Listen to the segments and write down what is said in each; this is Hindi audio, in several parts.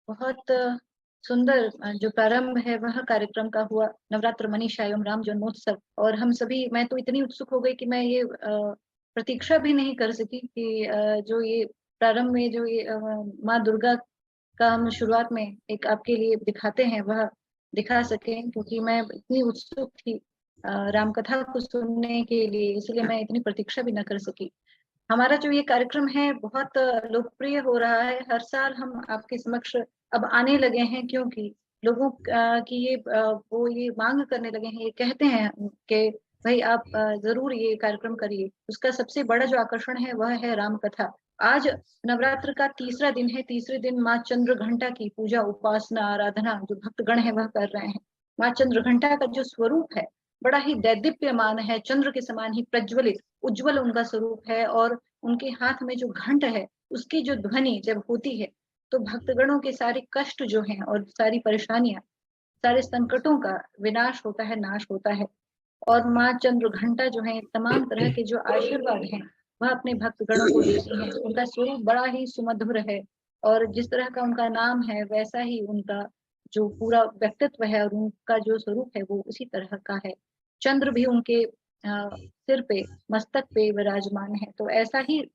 बहुत सुंदर जो प्रारंभ है वह कार्यक्रम का हुआ, नवरात्र मनीषा एवं राम जन्मोत्सव। और हम सभी, मैं तो इतनी उत्सुक हो गई कि मैं ये प्रतीक्षा भी नहीं कर सकी कि जो ये प्रारंभ में जो ये माँ दुर्गा का हम शुरुआत में एक आपके लिए दिखाते हैं वह दिखा सकें, क्योंकि मैं इतनी उत्सुक थी राम कथा को सुनने के लिए, इसलिए मैं इतनी प्रतीक्षा भी न कर सकी। हमारा जो ये कार्यक्रम है बहुत लोकप्रिय हो रहा है। हर साल हम आपके समक्ष अब आने लगे हैं, क्योंकि लोगों की ये वो ये मांग करने लगे हैं, ये कहते हैं कि भाई आप जरूर ये कार्यक्रम करिए। उसका सबसे बड़ा जो आकर्षण है वह है राम कथा। आज नवरात्र का तीसरा दिन है। तीसरे दिन माँ चंद्र घंटा की पूजा, उपासना, आराधना जो भक्तगण है वह कर रहे हैं। माँ चंद्र घंटा का जो स्वरूप है बड़ा ही दैदीप्यमान है, चंद्र के समान ही प्रज्वलित उज्जवल उनका स्वरूप है। और उनके हाथ में जो घंट है उसकी जो ध्वनि जब होती है तो भक्तगणों के सारे कष्ट जो हैं और सारी परेशानियां, सारे संकटों का विनाश होता है, नाश होता है। और माँ चंद्र घंटा जो है तमाम तरह के जो आशीर्वाद हैं वह अपने भक्तगणों को देती हैं। उनका स्वरूप बड़ा ही सुमधुर है, और जिस तरह का उनका नाम है वैसा ही उनका जो पूरा व्यक्तित्व है और उनका जो स्वरूप है वो उसी तरह का है। चंद्र भी उनके सिर पे, मस्तक पे विराजमान है। तो ऐसा ही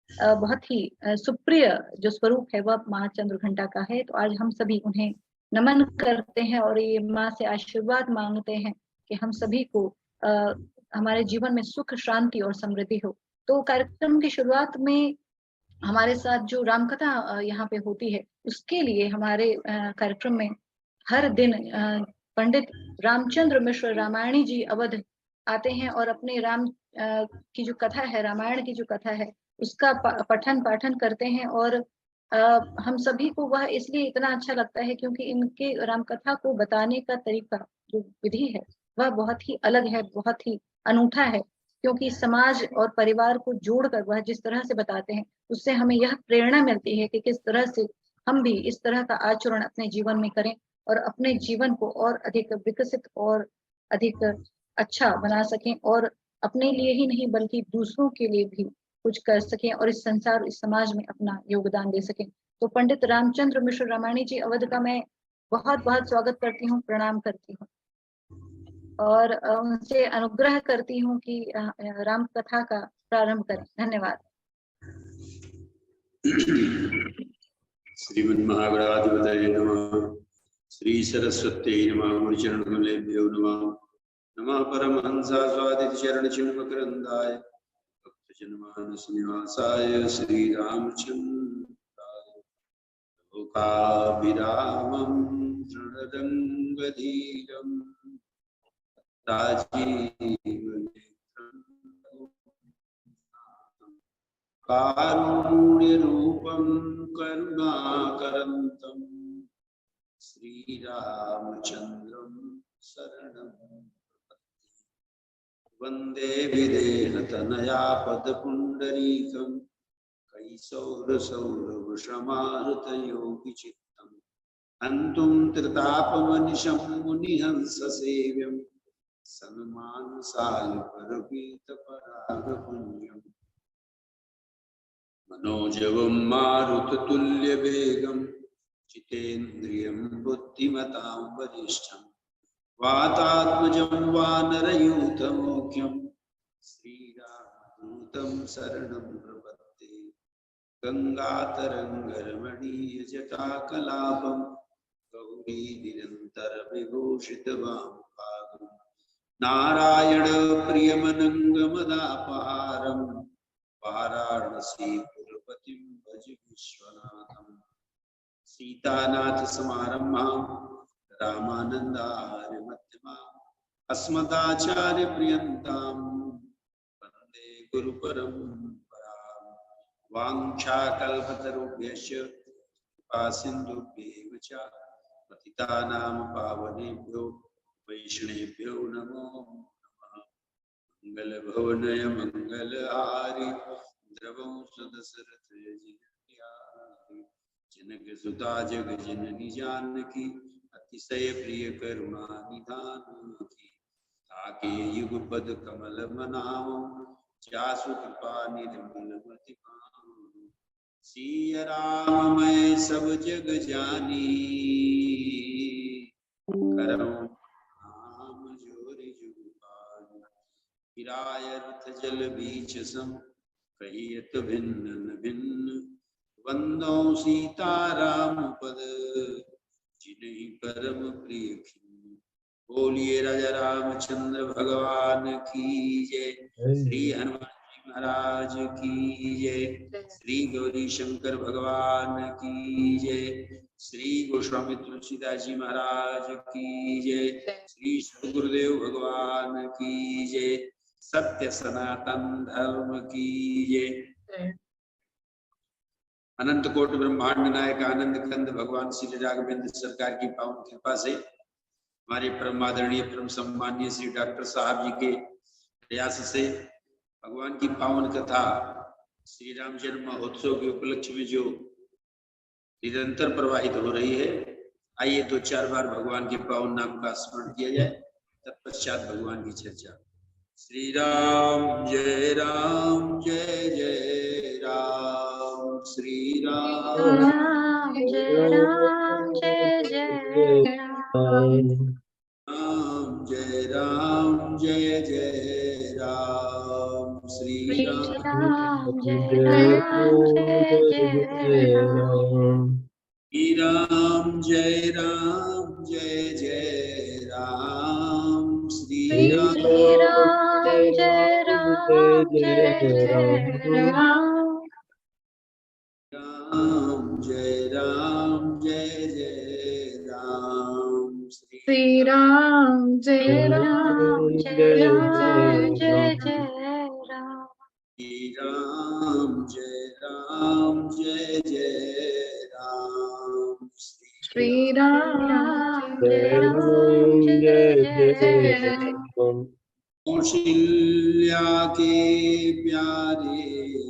बहुत ही सुप्रिय जो स्वरूप है वह माँ चंद्र घंटा का है। तो आज हम सभी उन्हें नमन करते हैं और ये माँ से आशीर्वाद मांगते हैं कि हम सभी को हमारे जीवन में सुख, शांति और समृद्धि हो। तो कार्यक्रम की शुरुआत में हमारे साथ जो रामकथा यहाँ पे होती है, उसके लिए हमारे कार्यक्रम में हर दिन पंडित रामचंद्र मिश्र रामायणी जी अवध आते हैं और अपने राम की जो कथा है, रामायण की जो कथा है उसका पठन पाठन करते हैं। और हम सभी को वह इसलिए इतना अच्छा लगता है क्योंकि इनके रामकथा को बताने का तरीका, जो विधि है वह बहुत ही अलग है, बहुत ही अनूठा है। क्योंकि समाज और परिवार को जोड़कर वह जिस तरह से बताते हैं उससे हमें यह प्रेरणा मिलती है कि किस तरह से हम भी इस तरह का आचरण अपने जीवन में करें और अपने जीवन को और अधिक विकसित और अधिक अच्छा बना सकें, और अपने लिए ही नहीं बल्कि दूसरों के लिए भी कुछ कर सकें और इस संसार, इस समाज में अपना योगदान दे सकें। तो पंडित रामचंद्र मिश्र रामायणी जी अवध का मैं बहुत बहुत स्वागत करती हूँ, प्रणाम करती हूँ और उनसे अनुग्रह करती हूँ कि राम कथा का प्रारंभ करें। धन्यवाद। श्रीमन्महागणाधिपतये नमः। श्री सरस्वत्यै नमः। गुरुचरणकमलेभ्यो नमः। नमः परमहंसास्वादितचरणचिन्मकरन्दाय भक्तजनमानसनिवासाय श्रीरामचन्द्राय लोकाभिरामं दृढदङ्गधीरम् कारुण्यरूपं करुणाकरन्तं श्रीरामचन्द्रं शरणं वन्दे विदेहतनया पदपुण्डरीकं कैसौरसौरभृशमारुतयोगिचित्तम् हन्तुं त्रितापमनिशं मुनिहंससेव्यं सन्मानसालपरपीतपरागपुण्यम् मनोजवं मारुततुल्यवेगं जितेन्द्रियं बुद्धिमतां वरिष्ठं वातात्मजं वानरयूथमुख्यं श्रीरामदूतं शरणं प्रपद्ये। गङ्गातरङ्गरमणीयजटाकलापं गौरीनिरन्तरविभूषितवामभागं नारायणप्रियमनङ्गमदापहारम् वाराणसीपुरपतिं भज विश्वनाथं। सीतानाथ समारम्भां रामानन्दार्यमध्यमाम् अस्मदाचार्यपर्यन्तां वन्दे गुरुपरम्पराम्। वाञ्छाकल्पतरुभ्यश्च कृपासिन्धुभ्येव च पतितानां पावनेभ्यो वैष्णवेभ्यो नमो नमः। मंगलभवनय मंगलहारी द्रवं सुदशरथ जनक सुता जग जननी जानकी अतिशय प्रिय करुणा निधान की ताके युगपद कमल मनाओ जासु कृपा निर्मल मति सिया राम मैं सब जग जानी, करम नाम जोरि जुग पानी। किरायत जल बीच सम, कहियत भिन्न न भिन्न। वंदो सीता राम पद, जिन्हि परम प्रिय खिन्न। बोलिए राजा रामचंद्र भगवान की जय। श्री हनुमान जी महाराज की जय। श्री गौरी शंकर भगवान की जय। श्री गोस्वामी तुलसीदास जी महाराज की जय। श्री सद्गुरुदेव भगवान की जय। सत्य सनातन धर्म की जय। अनंत कोटि ब्रह्मांड नायक आनंद कंद भगवान श्री राघवेंद्र सरकार की पावन कृपा से हमारे परम आदरणीय परम सम्माननीय श्री डॉक्टर साहब जी के प्रयास से भगवान की पावन कथा श्री राम जन्म महोत्सव के उपलक्ष्य में जो निरंतर प्रवाहित हो रही है, आइए दो चार बार भगवान के पावन नाम का स्मरण किया जाए, तत्पश्चात भगवान की चर्चा। श्री राम जय जय राम। श्री राम जय राम जय जय राम। राम जय जय राम। श्री राम जय राम जय जय राम। श्री राम जय जय राम। श्री राम जय राम जय जय राम। राम जय जय राम। श्री राम जय राम जय जय जय राम। श्री राम जय जय राम। श्री राम जय जय राम। कौशल्या के प्यारे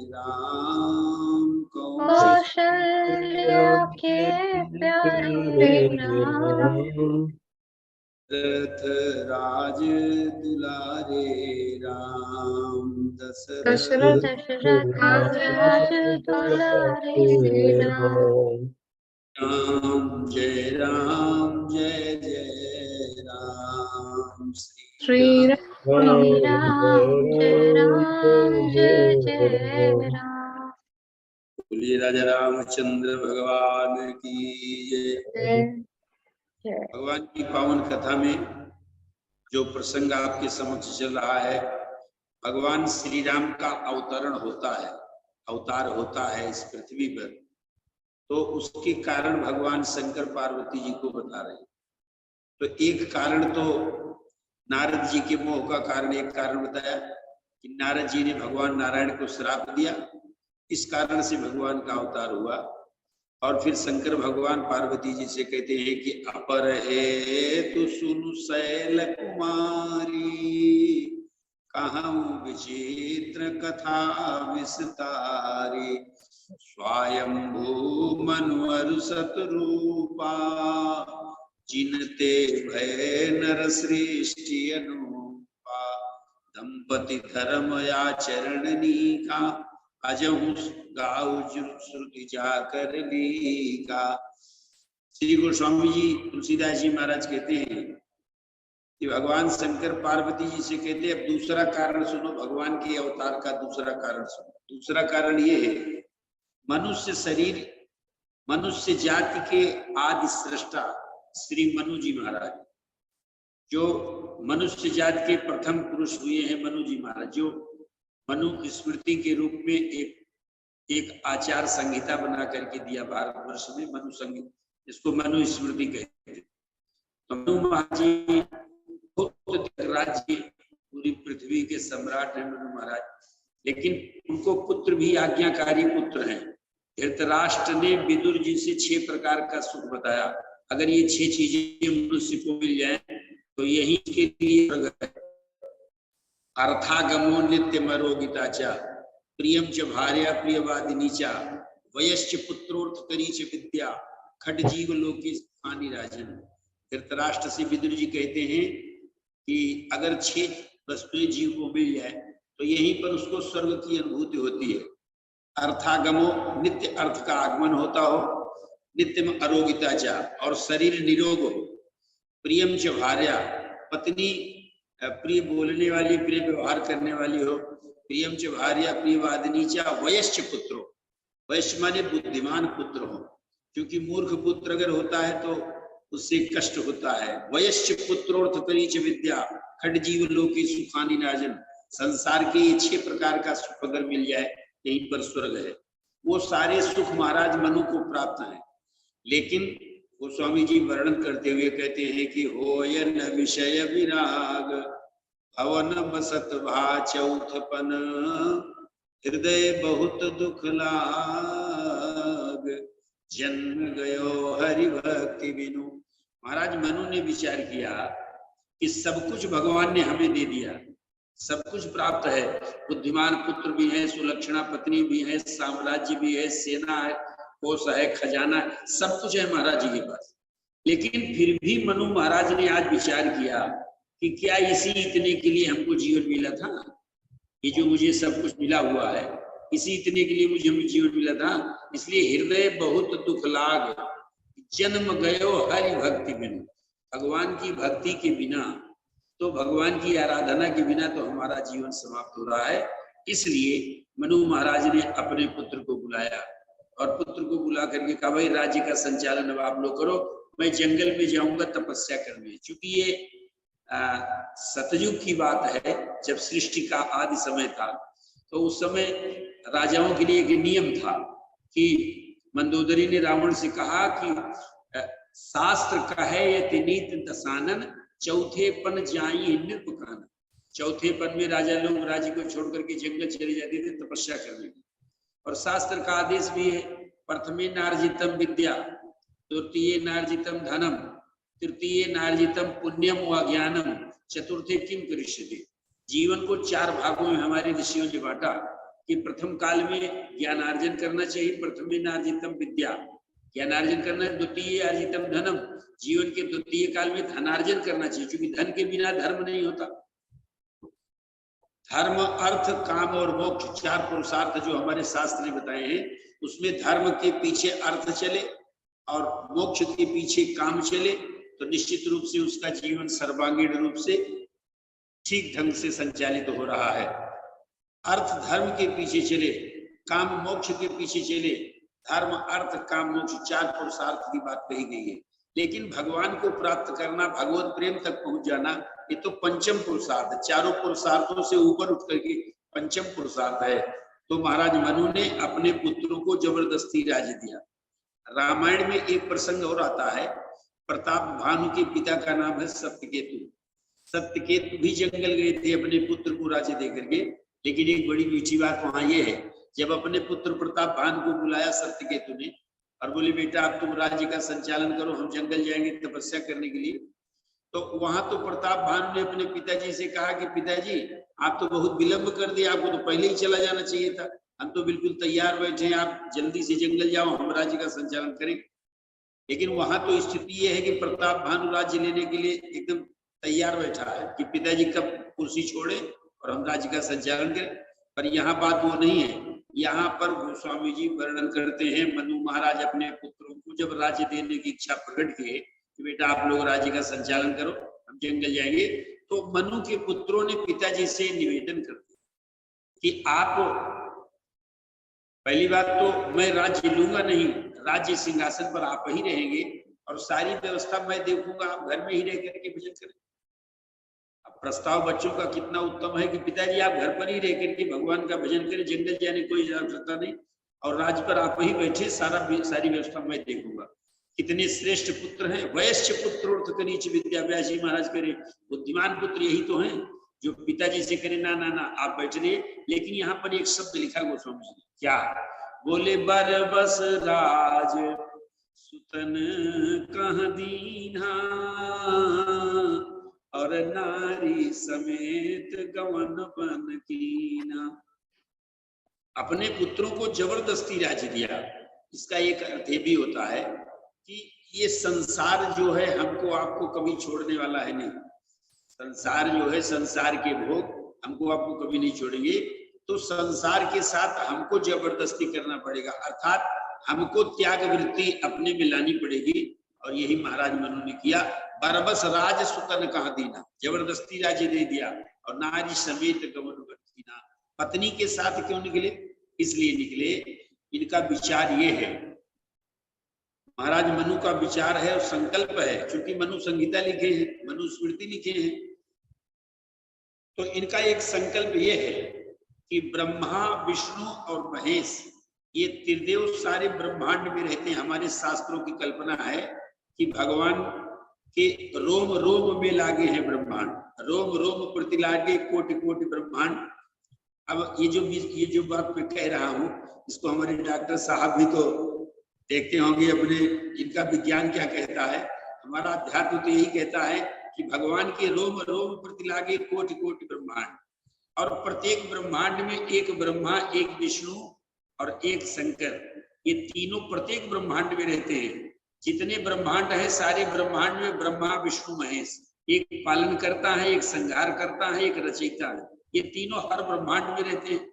राम, कौशल्या के प्यारे राम। दशरथ राज दुलारे राम। दशरथ राज दुलारे राम। राम जय जय राम। श्री राम जय जय राम। बोलिए राजा रामचंद्र भगवान की जय। भगवान की पावन कथा में जो प्रसंग आपके समक्ष चल रहा है, भगवान श्री राम का अवतरण होता है, अवतार होता है इस पृथ्वी पर, तो उसके कारण भगवान शंकर पार्वती जी को बता रहे हैं। तो एक कारण तो नारद जी के मोह का कारण, एक कारण बताया कि नारद जी ने भगवान नारायण को श्राप दिया, इस कारण से भगवान का अवतार हुआ। और फिर शंकर भगवान पार्वती जी से कहते हैं कि अपर है तु सुनु शैल कुमारी, कहूँ विचित्र कथा विस्तारी। स्वयंभू मनुअर सतरूपा, जिनते भय नर सृष्टि अनुपा। दंपति धर्म आचरणनी का, अजहु गाऊ श्रुति जाकर लीका। श्री गोस्वामी जी तुलसीदास जी महाराज कहते हैं कि भगवान शंकर पार्वती जी से कहते हैं, अब दूसरा कारण सुनो, भगवान के अवतार का दूसरा कारण सुनो। दूसरा कारण ये है, मनुष्य शरीर, मनुष्य जाति के आदि सृष्टा श्री मनु जी महाराज, जो मनुष्य जाति के प्रथम पुरुष हुए हैं मनु जी महाराज, जो मनु स्मृति के रूप में एक आचार संहिता बना करके दिया भारतवर्ष में, मनु संहिता, जिसको मनु स्मृति कहते हैं। तो मनु महाराज जी राज्य, पूरी पृथ्वी के सम्राट हैं मनु महाराज, लेकिन उनको पुत्र भी आज्ञाकारी पुत्र हैं। धृतराष्ट्र ने विदुर जी से 6 प्रकार का सुख बताया, अगर ये 6 चीजें मनुष्य को मिल जाए तो यही के लिए अर्थागमो नित्य मरोगिताचा, प्रियम च भार्या प्रियवादिनी चा, वयश्च पुत्रोर्थ करी च विद्या, खट जीव लोके स्थानी राजन। धृतराष्ट्र से विदुर जी कहते हैं कि अगर 6 वस्तुएं जीव को मिल जाए तो यहीं पर उसको स्वर्ग की अनुभूति होती है। अर्थागमो, नित्य अर्थ का आगमन होता हो, नित्यम अरोगिता चा, और शरीर निरोग हो, प्रियम च भार्या, पत्नी प्रिय बोलने वाली, प्रिय व्यवहार करने वाली हो, प्रियम च भार्या प्रियवादिनी चा, वयश्च पुत्रो, वैश्य माने बुद्धिमान पुत्र हो, क्योंकि मूर्ख पुत्र अगर होता है तो उससे कष्ट होता है। वयश्च पुत्रोर्थ करीच विद्या, खड जीव लोके सुखानी राजन, संसार के 6 प्रकार का सुख अगर मिल जाए, यहीं पर स्वर्ग है। वो सारे सुख महाराज मनु को प्राप्त है, लेकिन गोस्वामी जी वर्णन करते हुए कहते हैं कि होयन विषय विराग, भवन बसत भा चौथपन, हृदय बहुत दुख लाग, जन्म गयो हरि भक्ति बिनु। महाराज मनु ने विचार किया कि सब कुछ भगवान ने हमें दे दिया, सब कुछ प्राप्त है, बुद्धिमान पुत्र भी है, सुलक्षणा पत्नी भी है, साम्राज्य भी है, सेना है, कोष है, खजाना है, सब कुछ है महाराज जी के पास। लेकिन फिर भी मनु महाराज ने आज विचार किया कि क्या इसी इतने के लिए हमको जीवन मिला था? ये जो मुझे सब कुछ मिला हुआ है, इसी इतने के लिए मुझे जीवन मिला था? इसलिए हृदय बहुत दुख लाग, जन्म गयो हरि भक्ति बिनु। भगवान की भक्ति के बिना, तो भगवान की आराधना के बिना तो हमारा जीवन समाप्त हो रहा है। इसलिए मनु महाराज ने अपने पुत्र को बुलाया और पुत्र को बुला करके कहा, भाई राज्य का संचालन अब आप लोग करो, मैं जंगल में जाऊंगा तपस्या करने। चूंकि ये सतयुग की बात है, जब सृष्टि का आदि समय था, तो उस समय राजाओं के लिए एक नियम था कि मंदोदरी ने रावण से कहा कि शास्त्र कहे ये नीत दसानन, चौथे पन जाई नृपकान। चौथे पन में राजा लोग राज्य को छोड़ करके जंगल चले जाते थे तपस्या करने। और शास्त्र का आदेश भी है, प्रथमे नार्जितम विद्या, द्वितीय नार्जितम धनम, तृतीय नार्जितम पुण्यम व ज्ञानम, चतुर्थे किम करिष्यति। जीवन को 4 भागों में हमारे ऋषियों ने बांटा कि प्रथम काल में ज्ञानार्जन करना चाहिए, प्रथमे नार्जितम विद्या, ज्ञानार्जन करना, द्वितीय अर्जितम धनम, जीवन के द्वितीय काल में धनार्जन करना चाहिए, क्योंकि धन के बिना धर्म नहीं होता। धर्म, अर्थ, काम और मोक्ष 4 पुरुषार्थ जो हमारे शास्त्र ने बताए हैं, उसमें धर्म के पीछे अर्थ चले और मोक्ष के पीछे काम चले, तो निश्चित रूप से उसका जीवन सर्वांगीण रूप से ठीक ढंग से संचालित हो रहा है। अर्थ धर्म के पीछे चले, काम मोक्ष के पीछे चले, धर्म अर्थ काम मोक्ष 4 पुरुषार्थ की बात कही गई है। लेकिन भगवान को प्राप्त करना, भगवत प्रेम तक पहुंच जाना, ये तो पंचम पुरुषार्थ, 4 पुरुषार्थों से ऊपर उठ करके पंचम पुरुषार्थ है। तो महाराज मनु ने अपने पुत्रों को जबरदस्ती राज्य दिया। रामायण में एक प्रसंग और आता है, प्रताप भानु के पिता का नाम है सत्यकेतु। सत्यकेतु भी जंगल गए थे अपने पुत्र को राज्य दे करके, लेकिन एक बड़ी मीठी बात वहां ये है, जब अपने पुत्र प्रताप भानु को बुलाया सत्यकेतु ने और बोले बेटा आप तुम राज्य का संचालन करो, हम जंगल जाएंगे तपस्या करने के लिए, तो वहां तो प्रताप भानु ने अपने पिताजी से कहा कि पिताजी आप तो बहुत विलंब कर दिया, आपको तो पहले ही चला जाना चाहिए था, हम तो बिल्कुल तैयार बैठे हैं, आप जल्दी से जंगल जाओ, हम राज्य का संचालन करें। लेकिन वहां तो स्थिति ये है कि प्रताप भानु राज्य लेने के लिए एकदम तैयार बैठा है कि पिताजी कब कुर्सी छोड़े और हम राज्य का संचालन करें। पर यहाँ बात वो नहीं है। यहाँ पर गोस्वामी जी वर्णन करते हैं, मनु महाराज अपने पुत्रों को जब राज्य देने की इच्छा प्रकट किए कि बेटा आप लोग राज्य का संचालन करो, हम जंगल जाएंगे, तो मनु के पुत्रों ने पिताजी से निवेदन कर दिया कि आप, पहली बात तो मैं राज्य लूंगा नहीं, राज्य सिंहासन पर आप ही रहेंगे और सारी व्यवस्था मैं देखूंगा, आप घर में ही रह करके भजन करें। अब प्रस्ताव बच्चों का कितना उत्तम है कि पिताजी आप घर पर ही रह करके भगवान का भजन करें, जंगल जाने कोई आवश्यकता नहीं, और राज पर आप ही बैठे, सारी व्यवस्था मैं देखूंगा। कितने श्रेष्ठ पुत्र हैं। वयस्क पुत्रोर्थ कनीच विद्या, व्यास जी महाराज करे बुद्धिमान पुत्र यही तो हैं जो पिताजी से करे ना ना ना आप बैठ रहे। लेकिन यहाँ पर एक शब्द लिखा गोस्वामी जी, क्या बोले, बरबस राज सुतन कह दीना और नारी समेत गवन बन कीना। अपने पुत्रों को जबरदस्ती राज्य दिया। इसका एक अर्थ भी होता है कि ये संसार जो है हमको आपको कभी छोड़ने वाला है नहीं। संसार जो है, संसार के भोग हमको आपको कभी नहीं छोड़ेंगे। तो संसार के साथ हमको जबरदस्ती करना पड़ेगा, अर्थात हमको त्याग वृत्ति अपने में लानी पड़ेगी। और यही महाराज मनु ने किया। बरबस राज सुतन कहा दीना, जबरदस्ती राज्य दे दिया। और नारी समेत गमन बरतीना, पत्नी के साथ क्यों निकले? इसलिए निकले, इनका विचार ये है, महाराज मनु का विचार है और संकल्प है, क्योंकि मनु संहिता लिखे हैं, मनु स्मृति लिखे हैं, तो इनका एक संकल्प ये है कि ब्रह्मा विष्णु और महेश ये त्रिदेव सारे ब्रह्मांड में रहते हैं। हमारे शास्त्रों की कल्पना है कि भगवान के रोम रोम में लागे हैं ब्रह्मांड, रोम रोम प्रति लागे कोटि कोटि ब्रह्मांड। अब ये जो बात मैं कह रहा हूँ, इसको हमारे डॉक्टर साहब भी तो देखते होंगे अपने, इनका विज्ञान क्या कहता है, हमारा अध्यात्म तो यही कहता है कि भगवान के रोम रोम प्रति लागे कोटि कोटि ब्रह्मांड, और प्रत्येक ब्रह्मांड में एक ब्रह्मा, एक विष्णु और एक शंकर, ये तीनों प्रत्येक ब्रह्मांड में रहते हैं। जितने ब्रह्मांड है सारे ब्रह्मांड में ब्रह्मा विष्णु महेश, एक पालन करता है, एक संहार करता है, एक रचयिता है, ये तीनों हर ब्रह्मांड में रहते हैं।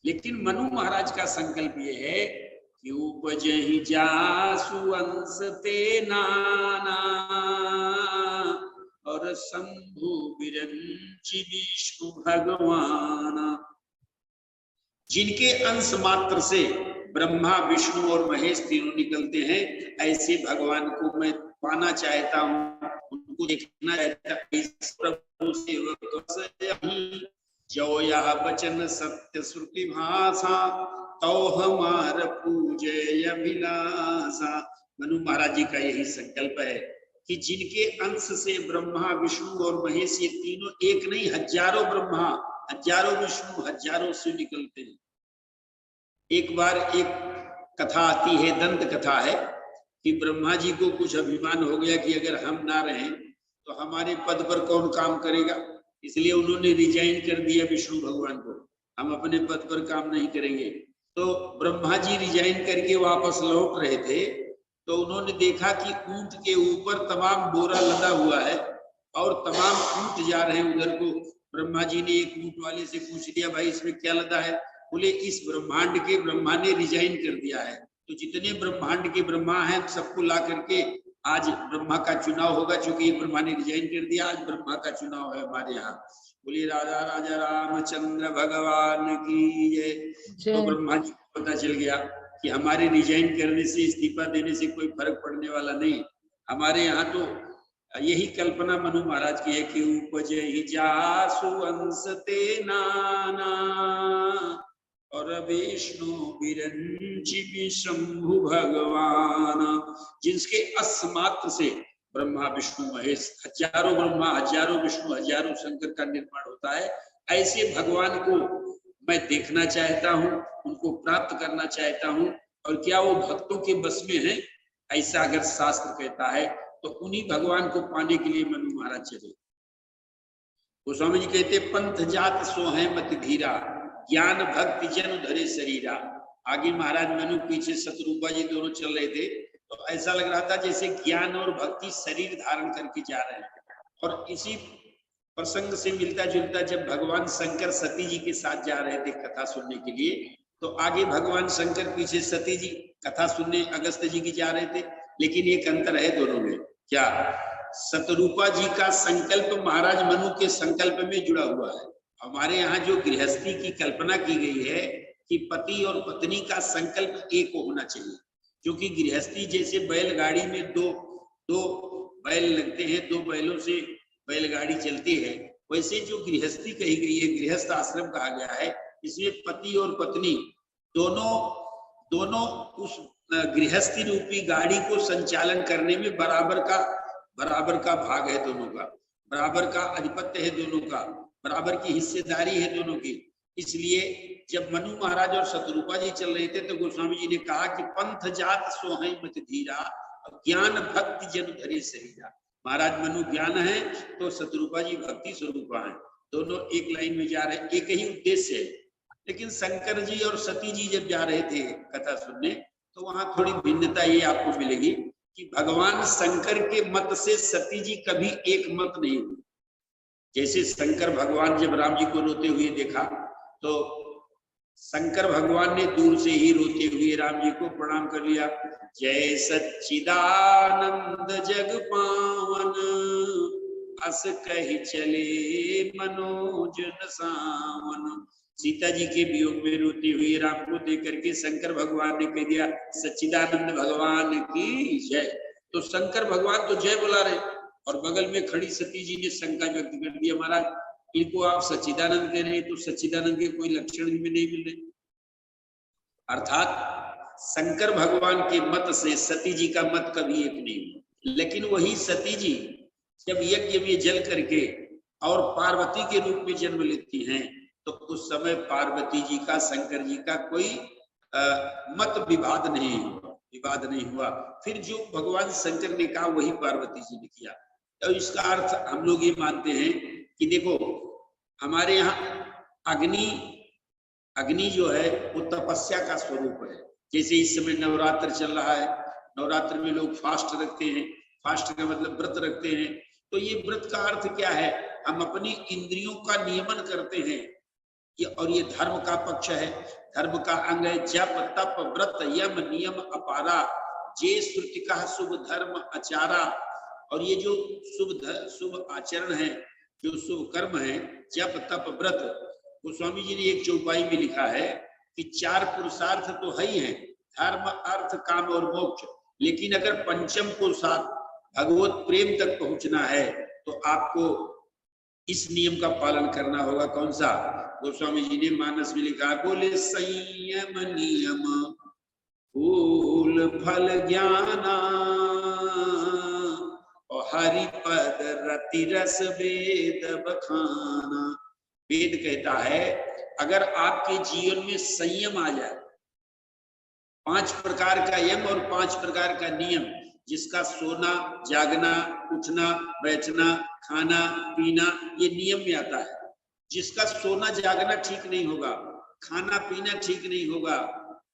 लेकिन मनु महाराज का संकल्प ये है कि उपजहि जासु अंश ते नाना और शंभु विरंचि विष्णु भगवान, जिनके अंश मात्र से ब्रह्मा विष्णु और महेश तीनों निकलते हैं, ऐसे भगवान को मैं पाना चाहता हूँ, उनको देखना चाहता हूँ। जो यह वचन सत्य श्रुति भाषा तो हमार पूजय अभिलाषा। मनु महाराज जी का यही संकल्प है कि जिनके अंश से ब्रह्मा विष्णु और महेश ये तीनों, एक नहीं हजारों ब्रह्मा हजारों विष्णु हजारों शिव निकलते हैं। एक बार एक कथा आती है, दंत कथा है, कि ब्रह्मा जी को कुछ अभिमान हो गया कि अगर हम ना रहें तो हमारे पद पर कौन काम करेगा, इसलिए उन्होंने रिजाइन कर दिया विष्णु भगवान को, हम अपने पद पर काम नहीं करेंगे। तो ब्रह्मा जी रिजाइन करके वापस लौट रहे थे, तो उन्होंने देखा कि ऊंट के ऊपर तमाम बोरा लदा हुआ है और तमाम ऊंट जा रहे हैं उधर को। ब्रह्मा जी ने एक ऊंट वाले से पूछ लिया, भाई इसमें क्या लदा है? बोले इस ब्रह्मांड के ब्रह्मा ने रिजाइन कर दिया है, तो जितने ब्रह्मांड के ब्रह्मा हैं सबको ला करके आज ब्रह्मा का चुनाव होगा, क्योंकि ब्रह्मा ने रिजाइन कर दिया, आज ब्रह्मा का चुनाव है हमारे यहाँ। बोले राजा राजा रामचंद्र भगवान की जय। तो ब्रह्मा जी को पता चल गया कि हमारे रिजाइन करने से, इस्तीफा देने से कोई फर्क पड़ने वाला नहीं। हमारे यहाँ तो यही कल्पना मनु महाराज की है कि उपजहि जासु अंश ते नाना और विष्णु विरंचि शंभु भगवान, जिसके अस्मात्र से ब्रह्मा विष्णु महेश हजारों ब्रह्मा हजारों विष्णु हजारों शंकर का निर्माण होता है। ऐसे भगवान को मैं देखना चाहता हूँ, उनको प्राप्त करना चाहता हूँ। और क्या वो भक्तों के बस में है? ऐसा अगर शास्त्र कहता है तो उन्हीं भगवान को पाने के लिए मनु महाराज चले। गोस्वामी जी कहते पंथ जात सोहे मत धीरा, ज्ञान भक्ति जन धरे शरीरा। आगे महाराज मनु, पीछे शत्रुपा जी दोनों चल रहे थे, तो ऐसा लग रहा था जैसे ज्ञान और भक्ति शरीर धारण करके जा रहे हैं। और इसी प्रसंग से मिलता जुलता जब भगवान शंकर सती जी के साथ जा रहे थे कथा सुनने के लिए, तो आगे भगवान शंकर, पीछे सती जी कथा सुनने अगस्त जी की जा रहे थे। लेकिन एक अंतर है दोनों में, क्या? शतरूपा जी का संकल्प महाराज मनु के संकल्प में जुड़ा हुआ है। हमारे यहाँ जो गृहस्थी की कल्पना की गई है कि पति और पत्नी का संकल्प एक होना चाहिए, क्योंकि गृहस्थी जैसे बैलगाड़ी में दो बैल लगते हैं, दो बैलों से बैलगाड़ी चलती है, वैसे जो गृहस्थी कही गई है, गृहस्थ आश्रम कहा गया है, इसमें पति और पत्नी दोनों उस गृहस्थी रूपी गाड़ी को संचालन करने में बराबर का भाग है, दोनों का बराबर का अधिपत्य है, दोनों का बराबर की हिस्सेदारी है दोनों की। इसलिए जब मनु महाराज और शतरूपा जी चल रहे थे तो गोस्वामी जी ने कहा कि पंथ जात सोहे मत धीरा, ज्ञान भक्ति जन धरे शरीरा। महाराज मनु ज्ञान है तो शतरूपा जी भक्ति स्वरूपा है, दोनों एक लाइन में जा रहे हैं, एक ही उद्देश्य है। लेकिन शंकर जी और सती जी जब जा रहे थे कथा सुनने, तो वहां थोड़ी भिन्नता ये आपको मिलेगी कि भगवान शंकर के मत से सती जी कभी एक मत नहीं हुई। जैसे शंकर भगवान जब राम जी को रोते हुए देखा तो शंकर भगवान ने दूर से ही रोते हुए राम जी को प्रणाम कर लिया। जय सच्चिदानंद जग पावन, अस कही चले मनोजन सावन। सीता जी के वियोग में रोते हुए राम को देख करके शंकर भगवान ने कह दिया सच्चिदानंद भगवान की जय। तो शंकर भगवान तो जय बुला रहे और बगल में खड़ी सती जी ने शंका व्यक्त कर दिया, महाराज इनको आप सच्चिदानंद कह रहे हैं तो सच्चिदानंद के कोई लक्षण में नहीं मिल रहे। अर्थात शंकर भगवान के मत से सती जी का मत कभी एक नहीं। लेकिन वही सती जी जब यज्ञ में जल करके और पार्वती के रूप में जन्म लेती हैं तो उस समय पार्वती जी का शंकर जी का कोई मत विवाद नहीं हुआ। फिर जो भगवान शंकर ने कहा वही पार्वती जी ने किया। तो इसका अर्थ हम लोग ये मानते हैं कि देखो हमारे यहाँ अग्नि जो है वो तपस्या का स्वरूप है। जैसे इस समय नवरात्र चल रहा है, नवरात्र में लोग फास्ट रखते हैं, फास्ट का मतलब व्रत रखते हैं। तो ये व्रत का अर्थ क्या है, हम अपनी इंद्रियों का नियमन करते हैं और ये धर्म का पक्ष है, धर्म का अंग है। जप तप व्रत यम नियम अपारा, जे श्रुति का शुभ धर्म आचारा। और ये जो शुभ आचरण है, जो शुभ कर्म है, जप तप व्रत, गोस्वामी जी ने एक चौपाई में लिखा है कि 4 पुरुषार्थ तो है ही है, धर्म अर्थ काम और मोक्ष। लेकिन अगर पंचम पुरुषार्थ भगवत प्रेम तक पहुंचना है तो आपको इस नियम का पालन करना होगा। कौन सा? गोस्वामी जी ने मानस में लिखा, बोले संयम नियम फूल फल ज्ञाना और हरि पद रति रस वेद बखाना। वेद कहता है अगर आपके जीवन में संयम आ जाए, 5 प्रकार का यम और 5 प्रकार का नियम, जिसका सोना जागना उठना बैठना खाना पीना ये नियम में आता है। जिसका सोना जागना ठीक नहीं होगा, खाना पीना ठीक नहीं होगा,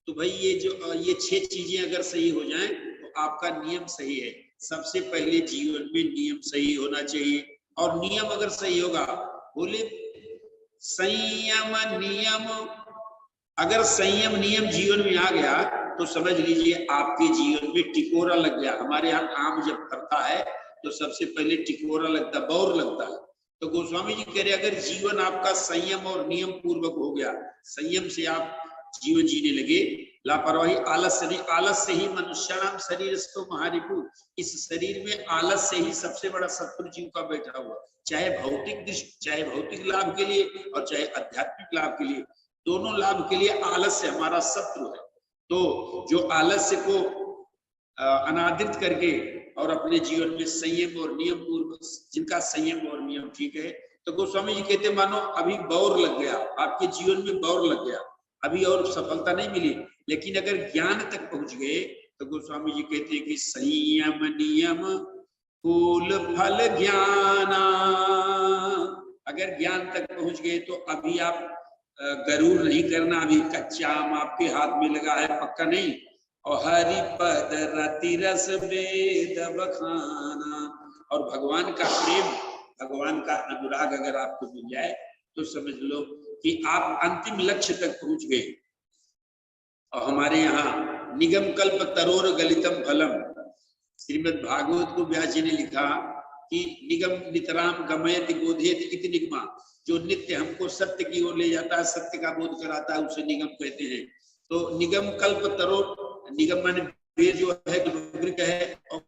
तो भाई ये 6 चीजें अगर सही हो जाएं तो आपका नियम सही है। सबसे पहले जीवन में नियम सही होना चाहिए। और नियम अगर सही होगा, बोले संयम नियम, अगर संयम नियम जीवन में आ गया तो समझ लीजिए आपके जीवन में टिकोरा लग गया। हमारे यहाँ आम जब फरता है तो सबसे पहले टिकोरा लगता, बौर लगता है। तो गोस्वामी जी कह रहे अगर जीवन आपका संयम और नियम पूर्वक हो गया, संयम से आप जीवन जीने लगे, लापरवाही आलस्य नहीं, आलस से ही मनुष्याणाम शरीरस्थो महारिपु, इस शरीर में आलस से ही सबसे बड़ा शत्रु जीव का बैठा हुआ। चाहे भौतिक दृष्टि, चाहे भौतिक लाभ के लिए और चाहे आध्यात्मिक लाभ के लिए, दोनों लाभ के लिए आलस्य हमारा शत्रु है। तो जो आलस्य को अनादृत करके और अपने जीवन में संयम और नियम पूर्वक, जिनका संयम और नियम ठीक है, तो गोस्वामी जी कहते मानो अभी बौर लग गया, आपके जीवन में बौर लग गया, अभी और सफलता नहीं मिली। लेकिन अगर ज्ञान तक पहुंच गए तो गोस्वामी जी कहते हैं कि संयम नियम फूल फल ज्ञाना। अगर ज्ञान तक पहुंच गए तो अभी आप गरूर नहीं करना, अभी कच्चा आम आपके हाथ में लगा है, पक्का नहीं। और हरि पद रति रस वेद बखाना, और भगवान का प्रेम, भगवान का अनुराग अगर आपको मिल जाए तो समझ लो कि आप अंतिम लक्ष्य तक पहुंच गए। और हमारे यहाँ निगम कल्प तरोर गलितम फलम, श्रीमद् भागवत को व्यास जी ने लिखा कि निगम नितराम गमयत बोधेत इति निगमा, जो नित्य हमको सत्य की ओर ले जाता है, सत्य का बोध कराता है, उसे निगम कहते हैं। तो निगम कल्प तरोर, निगम माने वेद जो है वृक्ष है, और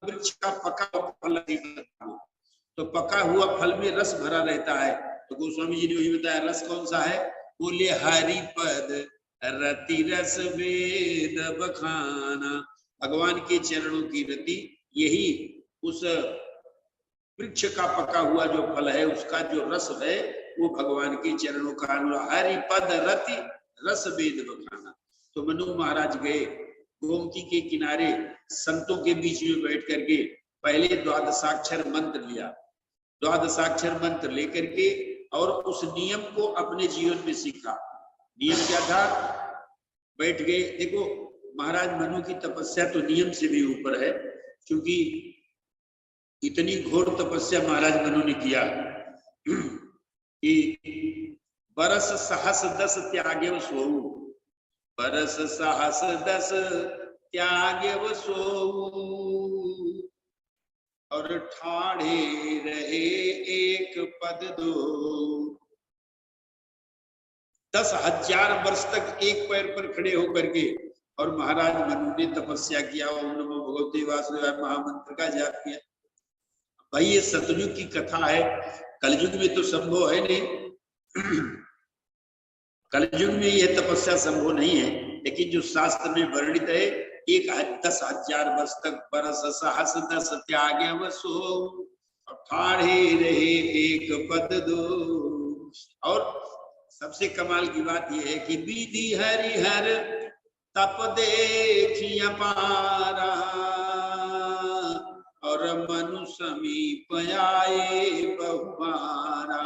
वृक्ष का पका फल, तो पका हुआ फल में रस भरा रहता है। तो गोस्वामी जी ने वही बताया रस कौन सा है, बोले हरि पद रति रस वेद बखाना। भगवान के चरणों की रति, यही उस वृक्ष का पका हुआ जो फल है, उसका जो रस है वो भगवान के चरणों का अनुराग। हरि पद रति रस वेद बखाना। तो मनु महाराज गए गोमती के किनारे, संतों के बीच में बैठ करके पहले द्वादशाक्षर मंत्र लिया, द्वादशाक्षर मंत्र लेकर के और उस नियम को अपने जीवन में सीखा। नियम क्या था? बैठ गए। देखो महाराज मनु की तपस्या तो नियम से भी ऊपर है, क्योंकि इतनी घोर तपस्या महाराज मनु ने किया कि बरस सहस दस त्याग्यव सोऊ, बरस सहस दस त्याग्यव सोऊ, और ठाढ़े रहे एक पद दो। 10,000 वर्ष तक एक पैर पर खड़े होकर के और महाराज मनु ने तपस्या किया, ओम नमो भगवते वासुदेवाय महामंत्र का जाप किया। भाई ये सतयुग की कथा है, कलयुग में तो संभव है नहीं, कलयुग में यह तपस्या संभव नहीं है, लेकिन जो शास्त्र में वर्णित है 10,000 वर्ष तक बरस सहस दस त्याग्यव सोऊ, ठाढ़े रहे एक पद दो। और सबसे कमाल की बात यह है कि विधि हरिहर तप देखिय पारा, और मनु समीप आए बहुमारा।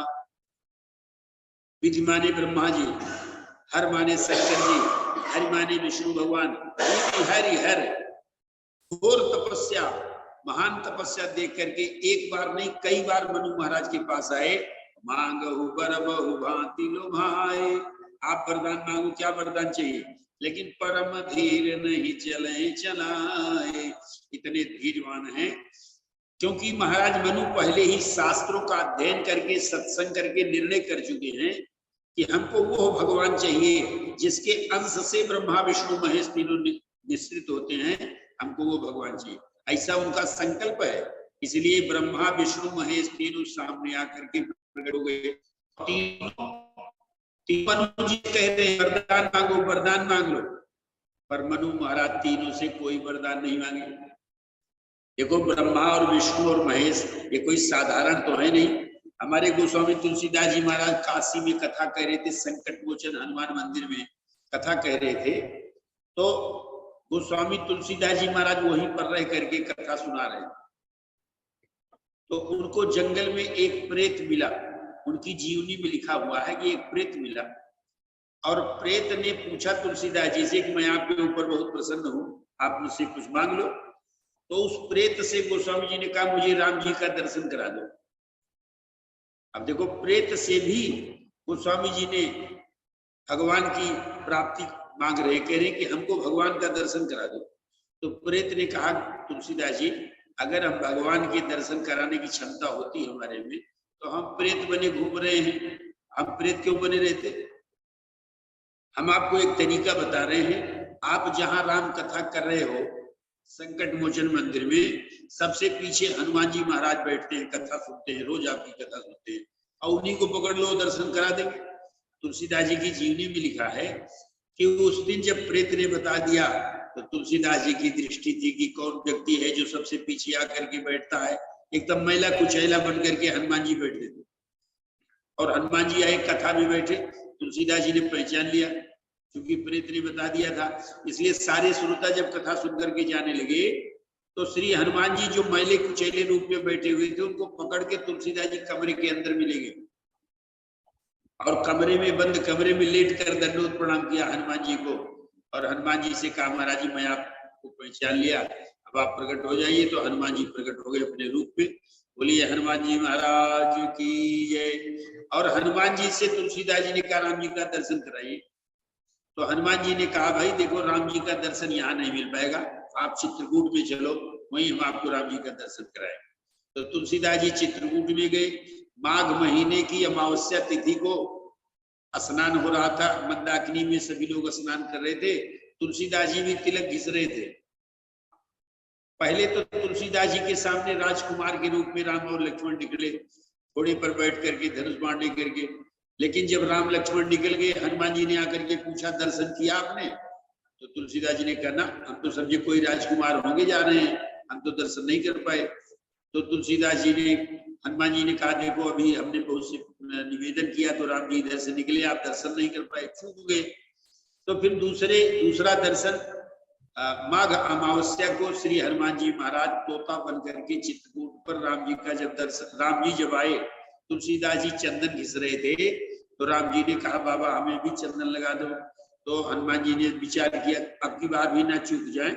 विधि माने ब्रह्मा जी, हर माने शंकर जी, हरि माने विष्णु भगवान। विधि हरिहर घोर तपस्या, महान तपस्या देख करके एक बार नहीं कई बार मनु महाराज के पास आए। मांगहु वर बहु भांति लोभाए, आप वरदान मांगो, क्या वरदान चाहिए, लेकिन परम धीर नहीं चले चलाए। इतने धीरवान हैं क्योंकि महाराज मनु पहले ही शास्त्रों का अध्ययन करके सत्संग करके निर्णय कर चुके हैं कि हमको वो भगवान चाहिए जिसके अंश से ब्रह्मा विष्णु महेश तीनों निश्चित होते हैं, हमको वो भगवान चाहिए, ऐसा उनका संकल्प है। इसलिए ब्रह्मा विष्णु महेश तीनों सामने आकर के प्रकट हो गए। मनु जी कहते हैं वरदान मांगो, वरदान मांग लो, पर मनु महाराज तीनों से कोई वरदान नहीं मांगे। देखो ब्रह्मा और विष्णु और महेश ये कोई साधारण तो है नहीं। हमारे गोस्वामी तुलसीदास जी महाराज काशी में कथा कह रहे थे, संकट मोचन हनुमान मंदिर में कथा कह रहे थे, तो गोस्वामी तुलसीदास जी महाराज वहीं पर रह करके कथा सुना रहे, तो उनको जंगल में एक प्रेत मिला। उनकी जीवनी में लिखा हुआ है कि एक प्रेत मिला और प्रेत ने पूछा तुलसीदास जी से कि मैं आपके ऊपर बहुत प्रसन्न हूं, आप मुझसे कुछ मांग लो। तो उस प्रेत से गोस्वामी जी ने कहा मुझे राम जी का दर्शन करा दो। अब देखो प्रेत से भी गोस्वामी जी ने भगवान की प्राप्ति मांग रहे, कह रहे कि हमको भगवान का दर्शन करा दो। तो प्रेत ने कहा तुलसीदास जी अगर हम भगवान के दर्शन कराने की क्षमता होती हमारे में तो हम प्रेत बने घूम रहे हैं, हम प्रेत क्यों बने रहते। हम आपको एक तरीका बता रहे हैं, आप जहां राम कथा कर रहे हो संकट मोचन मंदिर में, सबसे पीछे हनुमान जी महाराज बैठते हैं, कथा सुनते हैं, रोज आपकी कथा सुनते हैं, और उन्हीं को पकड़ लो दर्शन करा देंगे। तुलसीदास जी की जीवनी में लिखा है कि उस दिन जब प्रेत ने बता दिया तो तुलसीदास जी की दृष्टि थी कि कौन व्यक्ति है जो सबसे पीछे आकर के बैठता है। एकदम मैला कुचैला बन करके हनुमान जी बैठे थे और हनुमान जी आए कथा में बैठे। तुलसीदास जी ने पहचान लिया क्योंकि प्रेत ने बता दिया था, इसलिए सारे श्रोता जब कथा सुन करके जाने लगे तो श्री हनुमान जी जो मैले कुचैले रूप में बैठे हुए थे उनको पकड़ के तुलसीदास जी कमरे के अंदर मिले गए और कमरे में बंद कमरे में लेट कर दंडोत प्रणाम किया हनुमान जी को और हनुमान जी से कहा महाराज जी मैं आपको पहचान लिया, अब आप प्रकट हो जाइए। तो हनुमान जी प्रकट हो गए अपने रूप में। बोलिए हनुमान जी महाराज की जय। और हनुमान जी से तुलसीदास जी ने कहा राम जी का दर्शन कराइए। तो हनुमान जी ने कहा भाई देखो राम जी का दर्शन यहाँ नहीं मिल पाएगा, आप चित्रकूट में चलो, वहीं हम आपको राम जी का दर्शन कराएं। तो तुलसीदास जी चित्रकूट में गए। माघ महीने की अमावस्या तिथि को स्नान हो रहा था, मंदाकिनी में सभी लोग स्नान कर रहे थे, तुलसीदास जी भी तिलक घिस रहे थे। पहले तो तुलसीदास जी के सामने राजकुमार के रूप में राम और लक्ष्मण निकले, घोड़े पर बैठ करके धनुष बाण लेकर के। लेकिन जब राम लक्ष्मण निकल गए, हनुमान जी ने आकर के पूछा दर्शन किया आपने? तो तुलसीदास जी ने कहा ना, हम तो समझे कोई राजकुमार होंगे जा रहे हैं, हम तो दर्शन नहीं कर पाए। तो तुलसीदास जी ने हनुमान जी ने कहा देखो अभी हमने बहुत से निवेदन किया तो राम जी इधर से निकले, आप दर्शन नहीं कर पाए, चूक गए। तो फिर दूसरा दर्शन माघ अमावस्या को श्री हनुमान जी महाराज तोता बन करके चित्रकूट पर राम जी का जब दर्शन, राम जी जब आए, तुलसीदास जी चंदन घिस रहे थे तो राम जी ने कहा बाबा हमें भी चंदन लगा दो। तो हनुमान जी ने विचार किया अब की बार भी ना चूक जाए,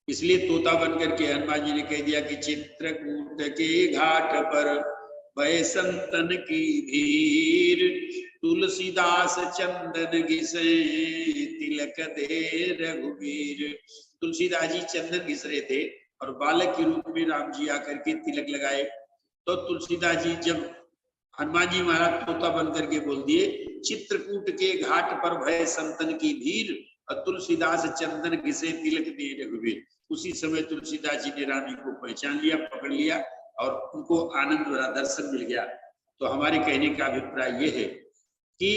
इसलिए तोता बन करके हनुमान जी ने कह दिया कि चित्रकूट के घाट पर भय संतन की भीड़, तुलसीदास चंदन घिसे तिलक दे रघुवीर। तुलसीदास जी चंदन घिस रहे थे और बालक के रूप में राम जी आकर के तिलक लगाए। तो तुलसीदास जी जब हनुमान जी महाराज तोता बन करके बोल दिए, चित्रकूट के घाट पर भय संतन की भीड़ और तुलसीदास चंदन घिसे तिलक दे रघुवीर। उसी समय तुलसीदास जी ने राम जी को पहचान लिया, पकड़ लिया और उनको आनंद भरा दर्शन मिल गया। तो हमारे कहने का अभिप्राय यह है कि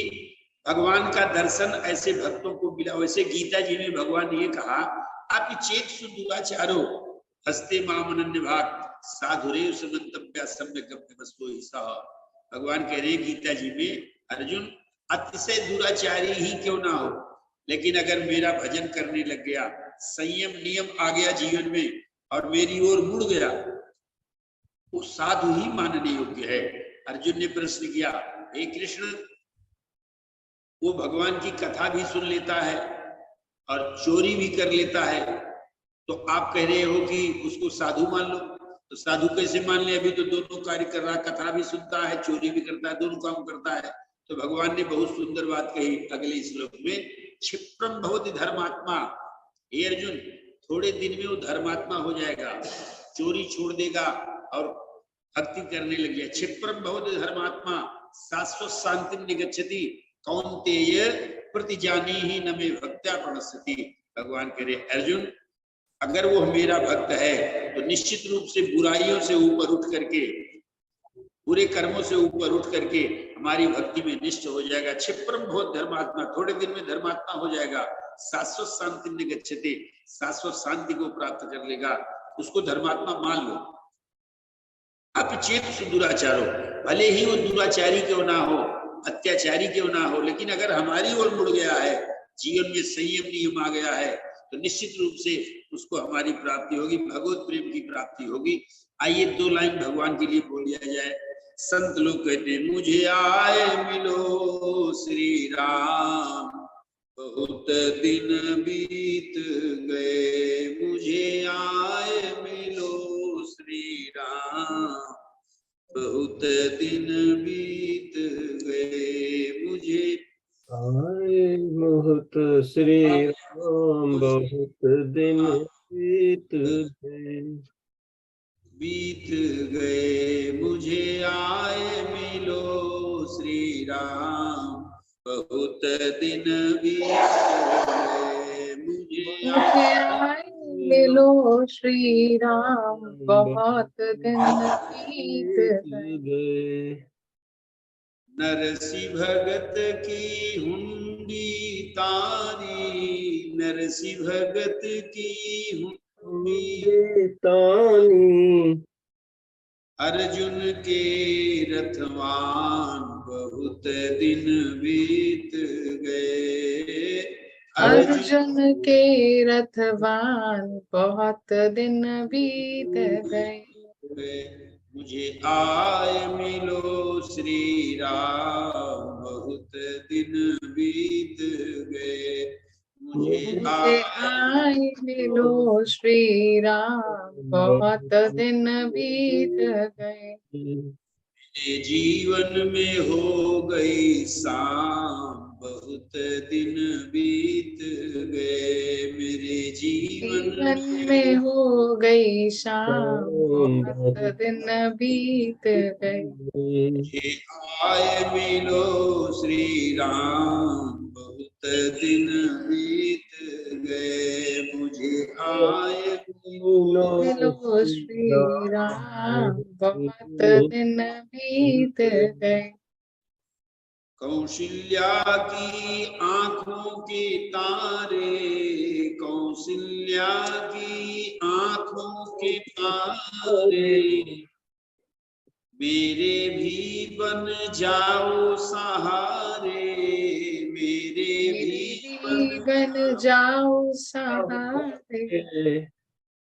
भगवान का दर्शन ऐसे भक्तों को मिला। वैसे गीता जी में भगवान ने ये कहा, आप चेत सुदुराचारो हस्ते मामनन्य भाग साधुरे समन्तव्या सम्यक गम्यमस्तो हि सः। भगवान कह रहे गीता जी में, अर्जुन अतिशय दुराचारी ही क्यों ना हो, लेकिन अगर मेरा भजन करने लग गया, संयम नियम आ गया जीवन में और मेरी ओर मुड़ गया, वो साधु ही मानने योग्य है। अर्जुन ने प्रश्न किया, हे कृष्ण, वो भगवान की कथा भी सुन लेता है और चोरी भी कर लेता है, तो आप कह रहे हो कि उसको साधु मान लो। तो साधु कैसे मान ले, अभी तो दोनों कार्य कर रहा है, कथा भी सुनता है, चोरी भी करता है, दोनों काम करता है। तो भगवान ने बहुत सुंदर बात कही अगले श्लोक में, क्षिप्रम भवति धर्मात्मा। हे अर्जुन, थोड़े दिन में वो धर्मात्मा हो जाएगा, चोरी छोड़ देगा और भक्ति करने लग गया। क्षिप्रम भवति धर्मात्मा शाश्वत शांति निगच्छति कौन्तेय प्रतिजानी ही न मे भक्त्या प्रणश्यति। भगवान कह रहे, अर्जुन अगर वो मेरा भक्त है तो निश्चित रूप से बुराइयों से ऊपर उठ करके, बुरे कर्मों से ऊपर उठ करके हमारी भक्ति में निष्ठ हो जाएगा। क्षिप्रम भवति धर्मात्मा, थोड़े दिन में धर्मात्मा हो जाएगा। शाश्वत शांति निगच्छति, शाश्वत शांति को प्राप्त कर लेगा, उसको धर्मात्मा मान लो। अपचेत दुराचारो, भले ही वो दुराचारी क्यों ना हो, अत्याचारी क्यों ना हो, लेकिन अगर हमारी ओर मुड़ गया है, जीवन में संयम नियम आ गया है, तो निश्चित रूप से उसको हमारी प्राप्ति होगी, भगवत प्रेम की प्राप्ति होगी। आइए 2 लाइन भगवान के लिए बोल दिया जाए। संत लोग कहते हैं, मुझे आए मिलो श्री राम, बहुत दिन बीत गए। मुझे आए मिलो श्री राम, बहुत दिन बीत गए। मुझे आए बहुत श्री राम, बहुत दिन बीत गए। मुझे आए मिलो श्री राम, बहुत दिन बीत गए। मुझे आए मिलो श्री राम, बहुत दिन बीत गए। नरसी भगत की हुंडी तारी, नरसी भगत की हुंडी तानी, अर्जुन के रथवान बहुत दिन बीत गए। अर्जुन के रथवान बहुत दिन बीत गए। मुझे आए मिलो श्री राम, बहुत दिन बीत गए। मुझे आए मिलो श्री राम, बहुत दिन बीत गए। मेरे जीवन में हो गई शाम, बहुत दिन बीत गए। मेरे जीवन में हो गई शाम, बहुत दिन बीत गए। मुझे आए मिलो श्री राम, बहुत दिन बीत गए। मुझे आए मिलो श्री राम, बहुत दिन बीत गए। कौशल्या की आंखों के तारे, कौशल्या की आंखों के तारे, मेरे भी बन जाओ सहारे, मेरे भी बन जाओ सहारे।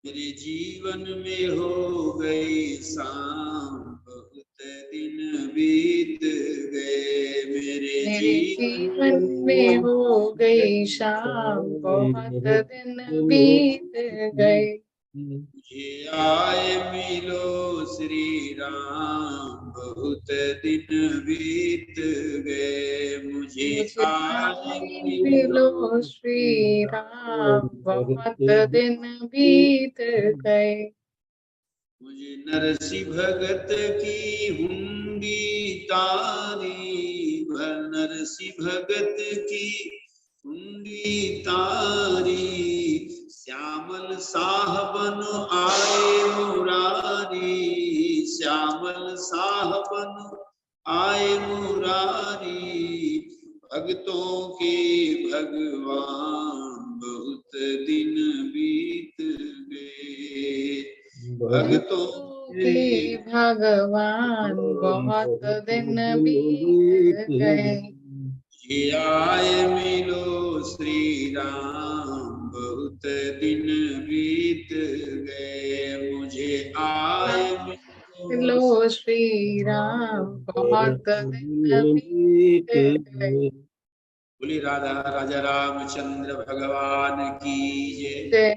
मेरे जीवन में हो गई शाम, बहुत दिन बीत गए। मेरे जीवन में हो गई शाम, बहुत दिन बीत गए। मुझे आए मिलो श्री राम, बहुत दिन बीत गए, मुझे आए मिलो श्री राम, बहुत दिन बीत गए। मुझे नरसी भगत की हुंडी तारी, नरसी भगत की हुंडी तारी, श्यामल साहबन आए मुरारी, श्यामल साहबन आए मुरारी, भक्तों के भगवान बहुत दिन बीत गए, भक्तों के भगवान बहुत दिन बीत गए। ये आए मिलो श्री राम, बहुत दिन बीत गए, मुझे आए मिलो श्री राम, बहुत दिन बीत गए। बोली राधा राजा रामचंद्र भगवान की जय।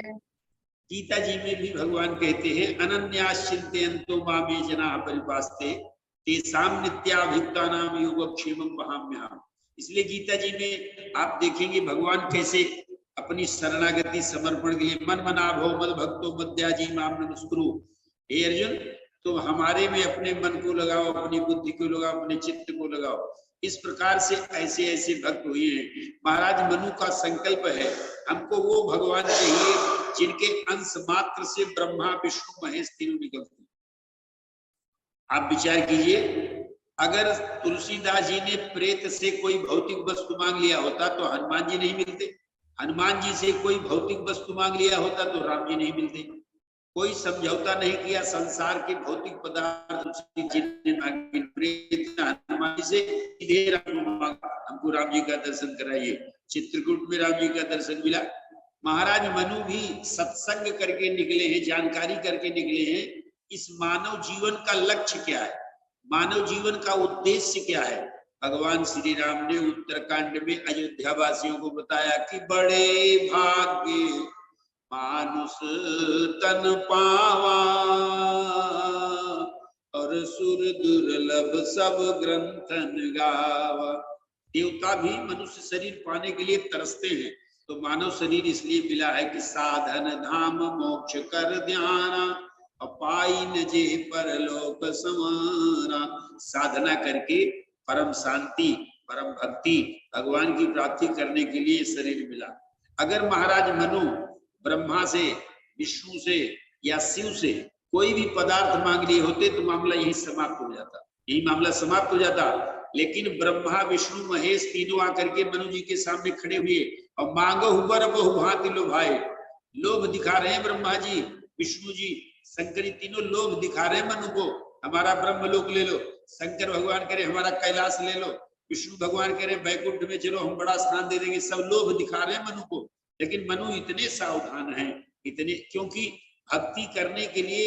गीता जी में भी भगवान कहते हैं अनन्याश्चिन्तयन्तो मामे जनाः परिपास्ते तेषां नित्याभियुक्तानां योगक्षेमं वहाम्यहम्। इसलिए गीता जी में आप देखेंगे भगवान कैसे अपनी शरणागति समर्पण के लिए मन मना भव मद भक्तो मद्याजी माम नमस्कुरु। हे अर्जुन, तुम हमारे में अपने मन को लगाओ, अपनी बुद्धि को लगाओ, अपने चित्त को लगाओ। इस प्रकार से ऐसे ऐसे भक्त हुए हैं। महाराज मनु का संकल्प है हमको वो भगवान चाहिए जिनके अंश मात्र से ब्रह्मा विष्णु महेश तीनों निकलते। आप विचार कीजिए, अगर तुलसीदास जी ने प्रेत से कोई भौतिक वस्तु मांग लिया होता तो हनुमान जी नहीं मिलते, हनुमान जी से कोई भौतिक वस्तु मांग लिया होता तो राम जी नहीं मिलते। कोई समझौता नहीं किया संसार के भौतिक पदार्थ हनुमान जी से सीधे राम मांगा, हमको राम जी का दर्शन कराइए। चित्रकूट में राम जी का दर्शन मिला। महाराज मनु भी सत्संग करके निकले हैं, जानकारी करके निकले हैं इस मानव जीवन का लक्ष्य क्या है, मानव जीवन का उद्देश्य क्या है। भगवान श्री राम ने उत्तरकांड में अयोध्या वासियों को बताया कि बड़े भाग्य मानुष तन पावा और सुर दुर्लभ सब ग्रंथन गावा। देवता भी मनुष्य शरीर पाने के लिए तरसते हैं, तो मानव शरीर इसलिए मिला है कि साधन धाम मोक्ष कर ध्याना अपाई न जे परलोक समाना। साधना करके परम शांति परम भक्ति भगवान की प्राप्ति करने के लिए शरीर मिला। अगर महाराज मनु ब्रह्मा से विष्णु से या शिव से कोई भी पदार्थ मांग लिए होते तो मामला यही समाप्त हो जाता, यही मामला समाप्त हो जाता। लेकिन ब्रह्मा विष्णु महेश तीनों आकर के मनु जी के सामने खड़े हुए और मांगो हुबर बहुभांति लोभाए। लोभ दिखा रहे हैं ब्रह्मा जी विष्णु जी शंकर तीनों लोभ दिखा रहे हैं मनु को, हमारा ब्रह्मलोक ले लो। शंकर भगवान करे हमारा कैलाश ले लो, विष्णु भगवान करे वैकुंठ में चलो हम बड़ा स्थान दे देंगे। सब लोभ दिखा रहे हैं मनु को, लेकिन मनु इतने सावधान हैं, इतने, क्योंकि भक्ति करने के लिए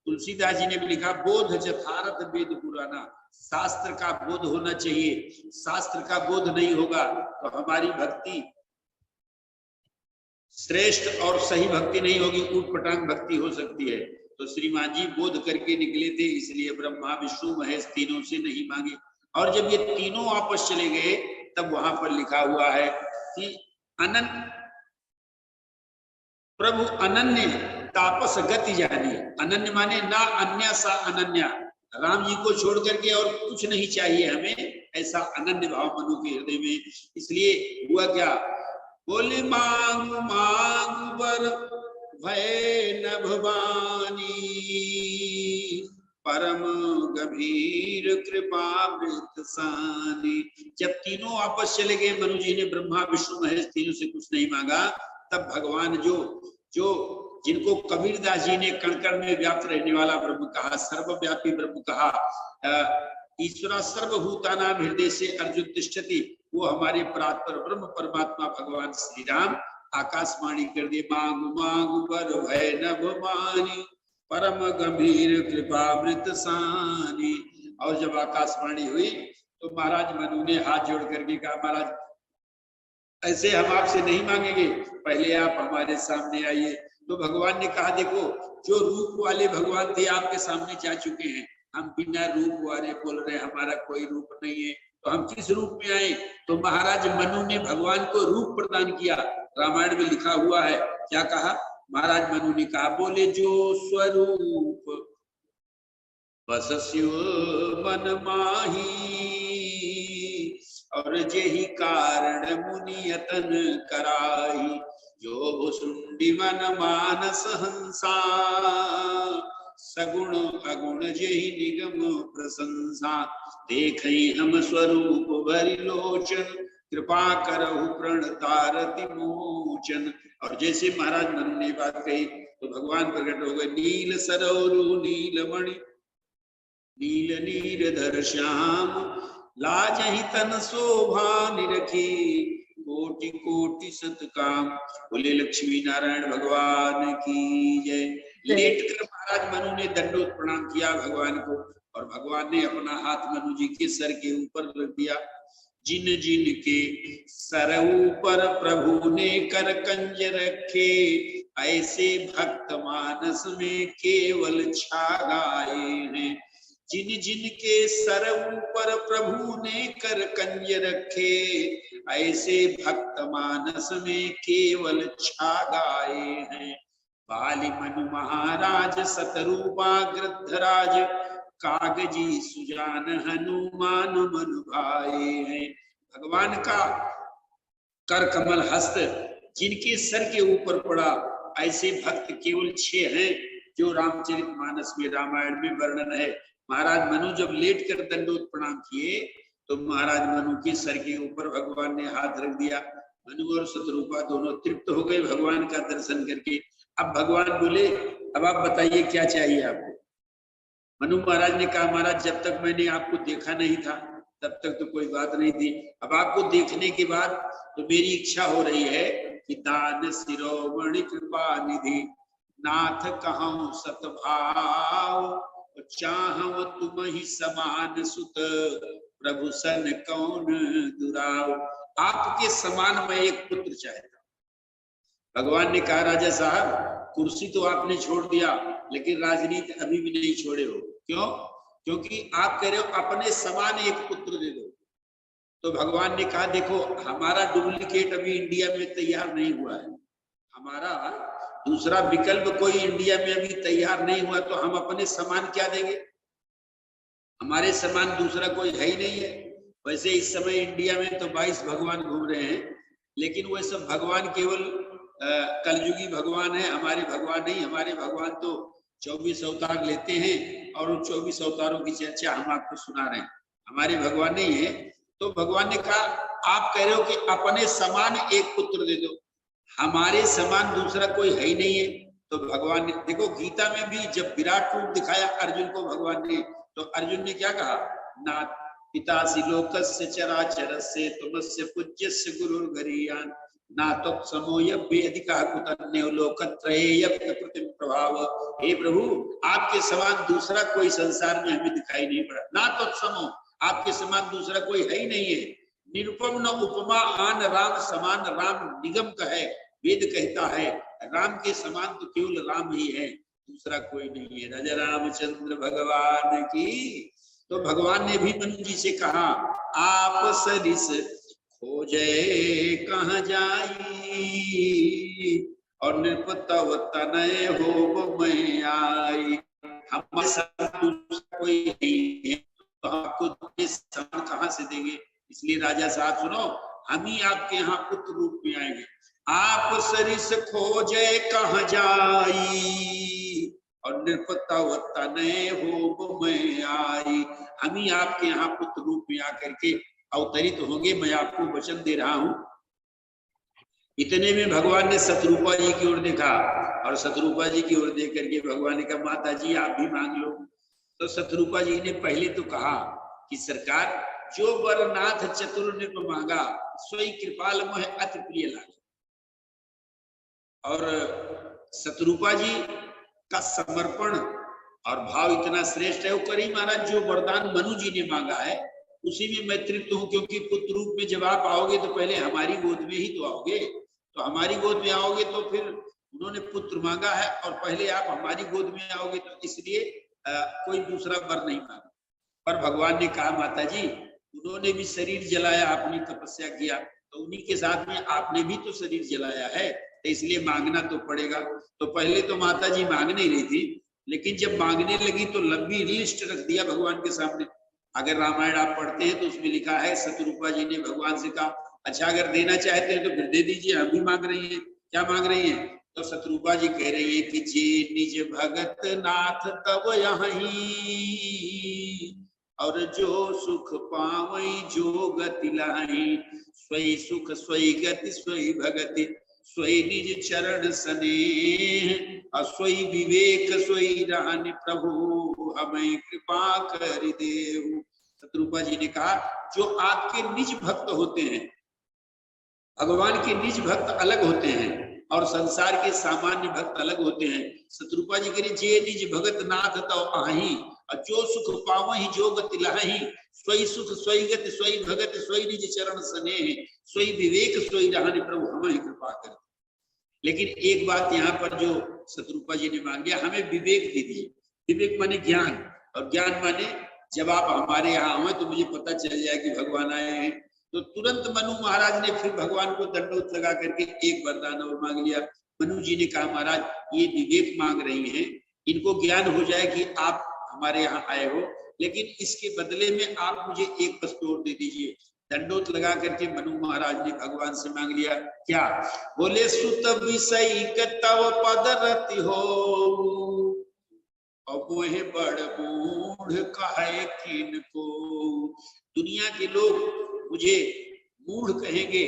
तुलसीदास जी ने भी लिखा बोध जथारथ वेद पुराना। शास्त्र का बोध होना चाहिए, शास्त्र का बोध नहीं होगा तो हमारी भक्ति श्रेष्ठ और सही भक्ति नहीं होगी, ऊटपटांग भक्ति हो सकती है। तो श्रीमान जी बोध करके निकले थे, इसलिए ब्रह्मा विष्णु महेश तीनों से नहीं मांगे। और जब ये तीनों वापस चले गए तब वहां पर लिखा हुआ है कि अनन्य प्रभु अनन्य तापस गति जानी। अनन्य माने ना अन्य सा अनन्या, राम जी को छोड़ करके और कुछ नहीं चाहिए हमें, ऐसा अनन्य भाव मनु के हृदय में। इसलिए हुआ क्या, बोले मांग मांग वर भय न भवानी, परम गंभीर कृपामृत सानी। जब तीनों वापस चले गए, मनु जी ने ब्रह्मा विष्णु महेश तीनों से कुछ नहीं मांगा, तब भगवान जो जिनको कबीरदास जी ने कण कण में व्याप्त रहने वाला ब्रह्म कहा, सर्वव्यापी ब्रह्म कहा, ईश्वरा सर्वभूतानां हृदय से अर्जुन तिष्ठति, वो हमारे परात्पर ब्रह्म परमात्मा भगवान श्री राम आकाशवाणी कर दिए, मांग मांग वर भय न भवानी, परम गंभीर कृपामृत सानी। और जब आकाशवाणी हुई तो महाराज मनु ने हाथ जोड़ करके कहा, महाराज ऐसे हम आपसे नहीं मांगेंगे, पहले आप हमारे सामने आइए। तो भगवान ने कहा, देखो जो रूप वाले भगवान थे आपके सामने जा चुके हैं, हम बिना रूप वाले बोल रहे हमारा कोई रूप नहीं है, तो हम किस रूप में आए? तो महाराज मनु ने भगवान को रूप प्रदान किया। रामायण में लिखा हुआ है, क्या कहा महाराज मनु ने? कहा, बोले जो स्वरूप बसस्यो मन माही, और जेहि कारण मुनियतन कराही, जो भुसुंडी मन मानस हंसा, सगुण अगुण जेहि निगम प्रशंसा, देखई हम स्वरूप भरि लोचन, कृपा करहु प्रणतारति मोचन। और जैसे महाराज मनु ने बात कही तो भगवान प्रकट हो गए। नील सरोरु नीलमणि नील नीरधर श्याम, लाजहि तन शोभा निरखी, कोटि कोटि सतकाम। बोले लक्ष्मी नारायण भगवान की जय। लेटकर महाराज मनु ने दंडोत प्रणाम किया भगवान को, और भगवान ने अपना हाथ मनु जी के सर के ऊपर रख दिया। जिन जिन के सर ऊपर प्रभु ने कर कंज रखे, ऐसे भक्त मानस में केवल छा गाए हैं। जिन जिन के सर ऊपर प्रभु ने कर कंज रखे, ऐसे भक्त मानस में केवल छा गाए हैं। बाली मनु महाराज सतरूपा गृद्धराज, कागजी सुजान हनुमान मनु भाए हैं। भगवान का कर कमल हस्त जिनके सर के ऊपर पड़ा, ऐसे भक्त केवल 6 हैं जो रामचरितमानस में रामायण में वर्णन है। महाराज मनु जब लेट कर दंडोत प्रणाम किए तो महाराज मनु के सर के ऊपर भगवान ने हाथ रख दिया। मनु और शतरूपा दोनों तृप्त हो गए भगवान का दर्शन करके। अब भगवान बोले, अब आप बताइए क्या चाहिए आपको? मनु महाराज ने कहा, महाराज जब तक मैंने आपको देखा नहीं था तब तक तो कोई बात नहीं थी, अब आपको देखने के बाद तो मेरी इच्छा हो रही है कि दान शिरोमणि कृपा निधि, नाथ कहूं सतभाव, चाहव तुम ही समान सुत, प्रभु सन कौन दुराव। आपके समान मैं एक पुत्र चाहता। भगवान ने कहा, राजा साहब कुर्सी तो आपने छोड़ दिया लेकिन राजनीति अभी भी नहीं छोड़े हो। क्यों? क्योंकि आप कह रहे हो अपने समान एक पुत्र दे दो। तो भगवान ने कहा, देखो हमारा डुप्लीकेट अभी इंडिया में तैयार नहीं हुआ है, हमारा दूसरा विकल्प कोई इंडिया में अभी तैयार नहीं हुआ, तो हम अपने समान क्या देंगे? हमारे समान दूसरा कोई है ही नहीं है। वैसे इस समय इंडिया में तो 22 भगवान घूम रहे हैं, लेकिन वो सब भगवान केवल कलयुगी भगवान है, हमारे भगवान नहीं। हमारे भगवान तो 24 अवतार लेते हैं और उन 24 अवतारों की चर्चा हम आपको सुना रहे हैं। हमारे भगवान नहीं है। तो भगवान ने कहा, आप कह रहे हो कि अपने समान एक पुत्र दे दो, हमारे समान दूसरा कोई है ही नहीं है। तो भगवान ने, देखो गीता में भी जब विराट रूप दिखाया अर्जुन को भगवान ने, तो अर्जुन ने क्या कहा? ना पितासि लोकस्य चराचरस्य, तुमस्य पूज्यस्य गुरुर्गरीयान्, ना तो समोयभ्यधिका कुतन्यो लोकत्रये प्रतिम प्रभाव। हे प्रभु, आपके समान दूसरा कोई संसार में हमें दिखाई नहीं पड़ा। ना तो समो, आपके समान दूसरा कोई है ही नहीं है। निरुपम न उपमा आन राम समान, राम निगम कहे वेद कहता है, राम के समान तो केवल राम ही है, दूसरा कोई नहीं है। राजा रामचंद्र भगवान की। तो भगवान ने भी मनु जी से कहा, आप सरिस खोजे कहाँ जाई, और नृपतव तनय हो मैं आई। हमारे साथ दूसरा कोई नहीं है, तो आपको समान कहाँ से देंगे? इसलिए राजा साहब सुनो, हम ही आपके यहाँ पुत्र रूप में आएंगे। आप सरिस खोजे कहाँ जाई, और नृपतव तनय हो मैं आई। हम ही आपके यहाँ पुत्र रूप में आकर के अवतरित होंगे, मैं आपको वचन दे रहा हूं। इतने में भगवान ने शतरूपा जी की ओर देखा, और शतरूपा जी की ओर देख करके भगवान ने कहा, माता जी आप भी मांग लो। तो शतरूपा जी ने पहले तो कहा कि सरकार, जो वर नाथ चतुर नृप मांगा, सोई कृपाल मोह अति प्रिय लागा। और शतरूपा जी का समर्पण और भाव इतना श्रेष्ठ है। वो करी महाराज, जो वरदान मनु जी ने मांगा है उसी में मैं तृप्त हूँ, क्योंकि पुत्र रूप में जब आप आओगे तो पहले हमारी गोद में ही तो आओगे। तो हमारी गोद में आओगे तो फिर उन्होंने पुत्र मांगा है और पहले आप हमारी गोद में आओगे, तो इसलिए कोई दूसरा वर नहीं मांगा। पर भगवान ने कहा माता जी उन्होंने भी शरीर जलाया, आपने तपस्या किया, तो उन्हीं के साथ में आपने भी तो शरीर जलाया है, तो इसलिए मांगना तो पड़ेगा। तो पहले तो माता जी मांग नहीं रही थी, लेकिन जब मांगने लगी तो लंबी लिस्ट रख दिया भगवान के सामने। अगर रामायण आप पढ़ते हैं तो उसमें लिखा है शत्रुपा जी ने भगवान से कहा अच्छा अगर देना चाहते हैं तो फिर दे दीजिए, हम भी मांग रही हैं। क्या मांग रही हैं? तो शत्रुपा जी कह रही है कि जे निज भगत नाथ तब यहीं, और जो सुख पावई जो गति लाई, सोई सुख सोई गति सोई भगति, सोई निज चरण स्नेह, और सोई विवेक सोई रहन प्रभु हमें कृपा कर देहु। शत्रुपा जी ने कहा जो आपके निज भक्त होते हैं, भगवान के निज भक्त अलग होते हैं और संसार के सामान्य भक्त अलग होते हैं। शत्रुपा जी कह रहे जे निज भगत नाथ तव आही, और जो सुख पावहि जो गति लहहि, सोई सुख सोई गति सोई भगत, सोई निज चरण स्नेह, सोई विवेक सोई रहन प्रभु हमें कृपा कर। लेकिन एक बात यहाँ पर जो शत्रुपा जी ने मांगी, हमें विवेक दीजिए। विवेक माने ज्ञान, और ज्ञान माने जब आप हमारे यहाँ आए तो मुझे पता चल जाए कि भगवान आए हैं। तो तुरंत मनु महाराज ने फिर भगवान को दंडोत लगा करके एक वरदान और मांग लिया। मनु जी ने कहा महाराज ये विवेक मांग रही हैं, इनको ज्ञान हो जाए कि आप हमारे यहाँ आए हो, लेकिन इसके बदले में आप मुझे एक वस्तु और दे दीजिए। दंडोत लगा करके मनु महाराज ने भगवान से मांग लिया। क्या? बोले सुत विषय तव पद रति हो, अब मोहे बड़ मूढ़ कहे किन को। दुनिया के लोग मुझे मूढ़ कहेंगे,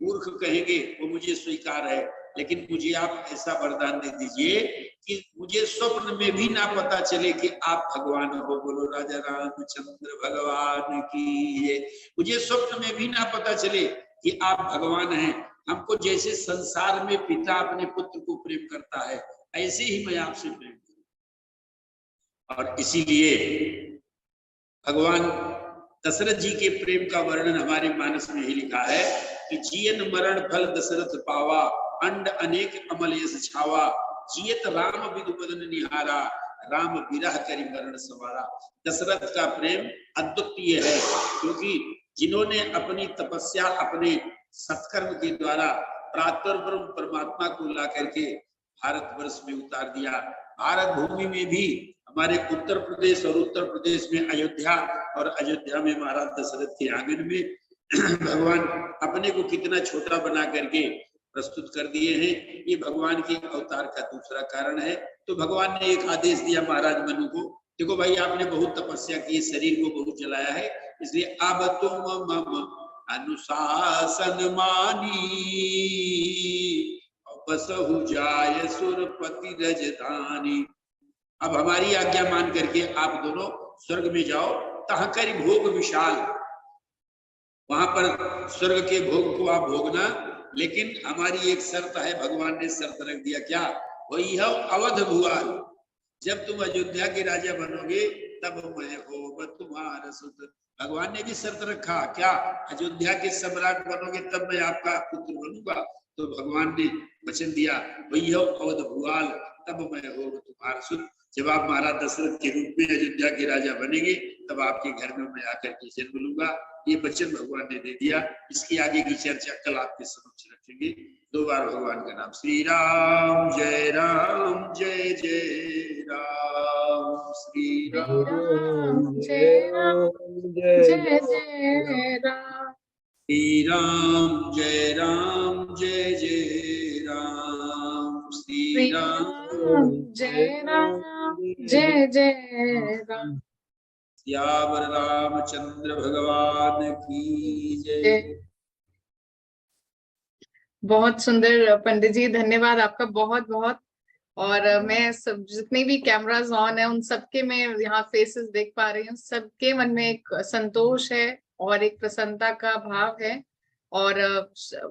मूर्ख कहेंगे, वो मुझे स्वीकार है, लेकिन मुझे आप ऐसा वरदान दे दीजिए कि मुझे स्वप्न में भी ना पता चले कि आप भगवान हो। बोलो राजा रामचंद्र भगवान की। मुझे स्वप्न में भी ना पता चले कि आप भगवान हैं। हमको जैसे संसार में पिता अपने पुत्र को प्रेम करता है, ऐसे ही मैं आपसे प्रेम करूं। और इसीलिए भगवान दशरथ जी के प्रेम का वर्णन हमारे मानस में ही लिखा है कि जियन मरण फल दशरथ पावा, अंड अनेक अमल यश छावा, जियत राम विदु बदन निहारा, राम विरह करि मरण सवारा। दशरथ का प्रेम अद्वितीय है, क्योंकि जिन्होंने अपनी तपस्या अपने सत्कर्म के द्वारा प्रातर ब्रह्म परमात्मा को ला करके भारतवर्ष में उतार दिया। भारत भूमि में भी हमारे उत्तर प्रदेश और उत्तर प्रदेश में अयोध्या, और अयोध्या में महाराज दशरथ के आंगन में भगवान अपने को कितना छोटा बना करके प्रस्तुत कर दिए हैं। ये भगवान के अवतार का दूसरा कारण है। तो भगवान ने एक आदेश दिया महाराज मनु को, देखो भाई आपने बहुत तपस्या की, शरीर को बहुत जलाया है, इसलिए अब तुम मम अनुशासन मानी, बसहु जाय सुरपति रजधानी। अब हमारी आज्ञा मान करके आप दोनों स्वर्ग में जाओ, तहाँ करी भोग विशाल, वहां पर स्वर्ग के भोग को आप भोगना, लेकिन हमारी एक शर्त है। भगवान ने शर्त रख दिया। क्या? वही है अवध भुआल, जब तुम अयोध्या के राजा बनोगे तब मैं हो तुम्हारा सुत। भगवान ने भी शर्त रखा। क्या? अयोध्या के सम्राट बनोगे तब मैं आपका पुत्र बनूंगा। तो भगवान ने वचन दिया, वही हो अवध भुआल, तब मैं हो तुम्हारा सुत। जब आप महाराज दशरथ के रूप में अयोध्या के राजा बनेंगे तब आपके घर में मैं आकर के जन्म लूंगा। ये वचन भगवान ने दे दिया। इसकी आगे की चर्चा कल आपके समक्ष रखेंगे। 2 बार भगवान का नाम। श्री राम जय राम जय जय राम, श्री राम जय राम जय जय राम, श्री राम जय राम जय जय राम, श्री राम जय राम जय जय राम। सियावर रामचंद्र भगवान की जय। बहुत सुंदर पंडित जी, धन्यवाद आपका बहुत बहुत। और मैं सब जितने भी कैमरास ऑन है उन सबके मैं यहाँ फेसेस देख पा रही हूँ, सबके मन में एक संतोष है और एक प्रसन्नता का भाव है। और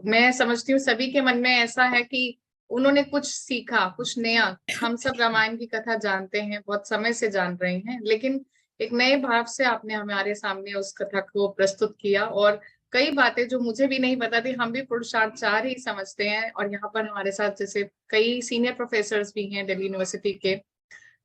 मैं समझती हूँ सभी के मन में ऐसा है कि उन्होंने कुछ सीखा, कुछ नया। हम सब रामायण की कथा जानते हैं, बहुत समय से जान रहे हैं, लेकिन एक नए भाव से आपने हमारे सामने उस कथा को प्रस्तुत किया। और कई बातें जो मुझे भी नहीं पता थी, हम भी पुरुषार्थचार ही समझते हैं। और यहाँ पर हमारे साथ जैसे कई सीनियर प्रोफेसर्स भी हैं दिल्ली यूनिवर्सिटी के,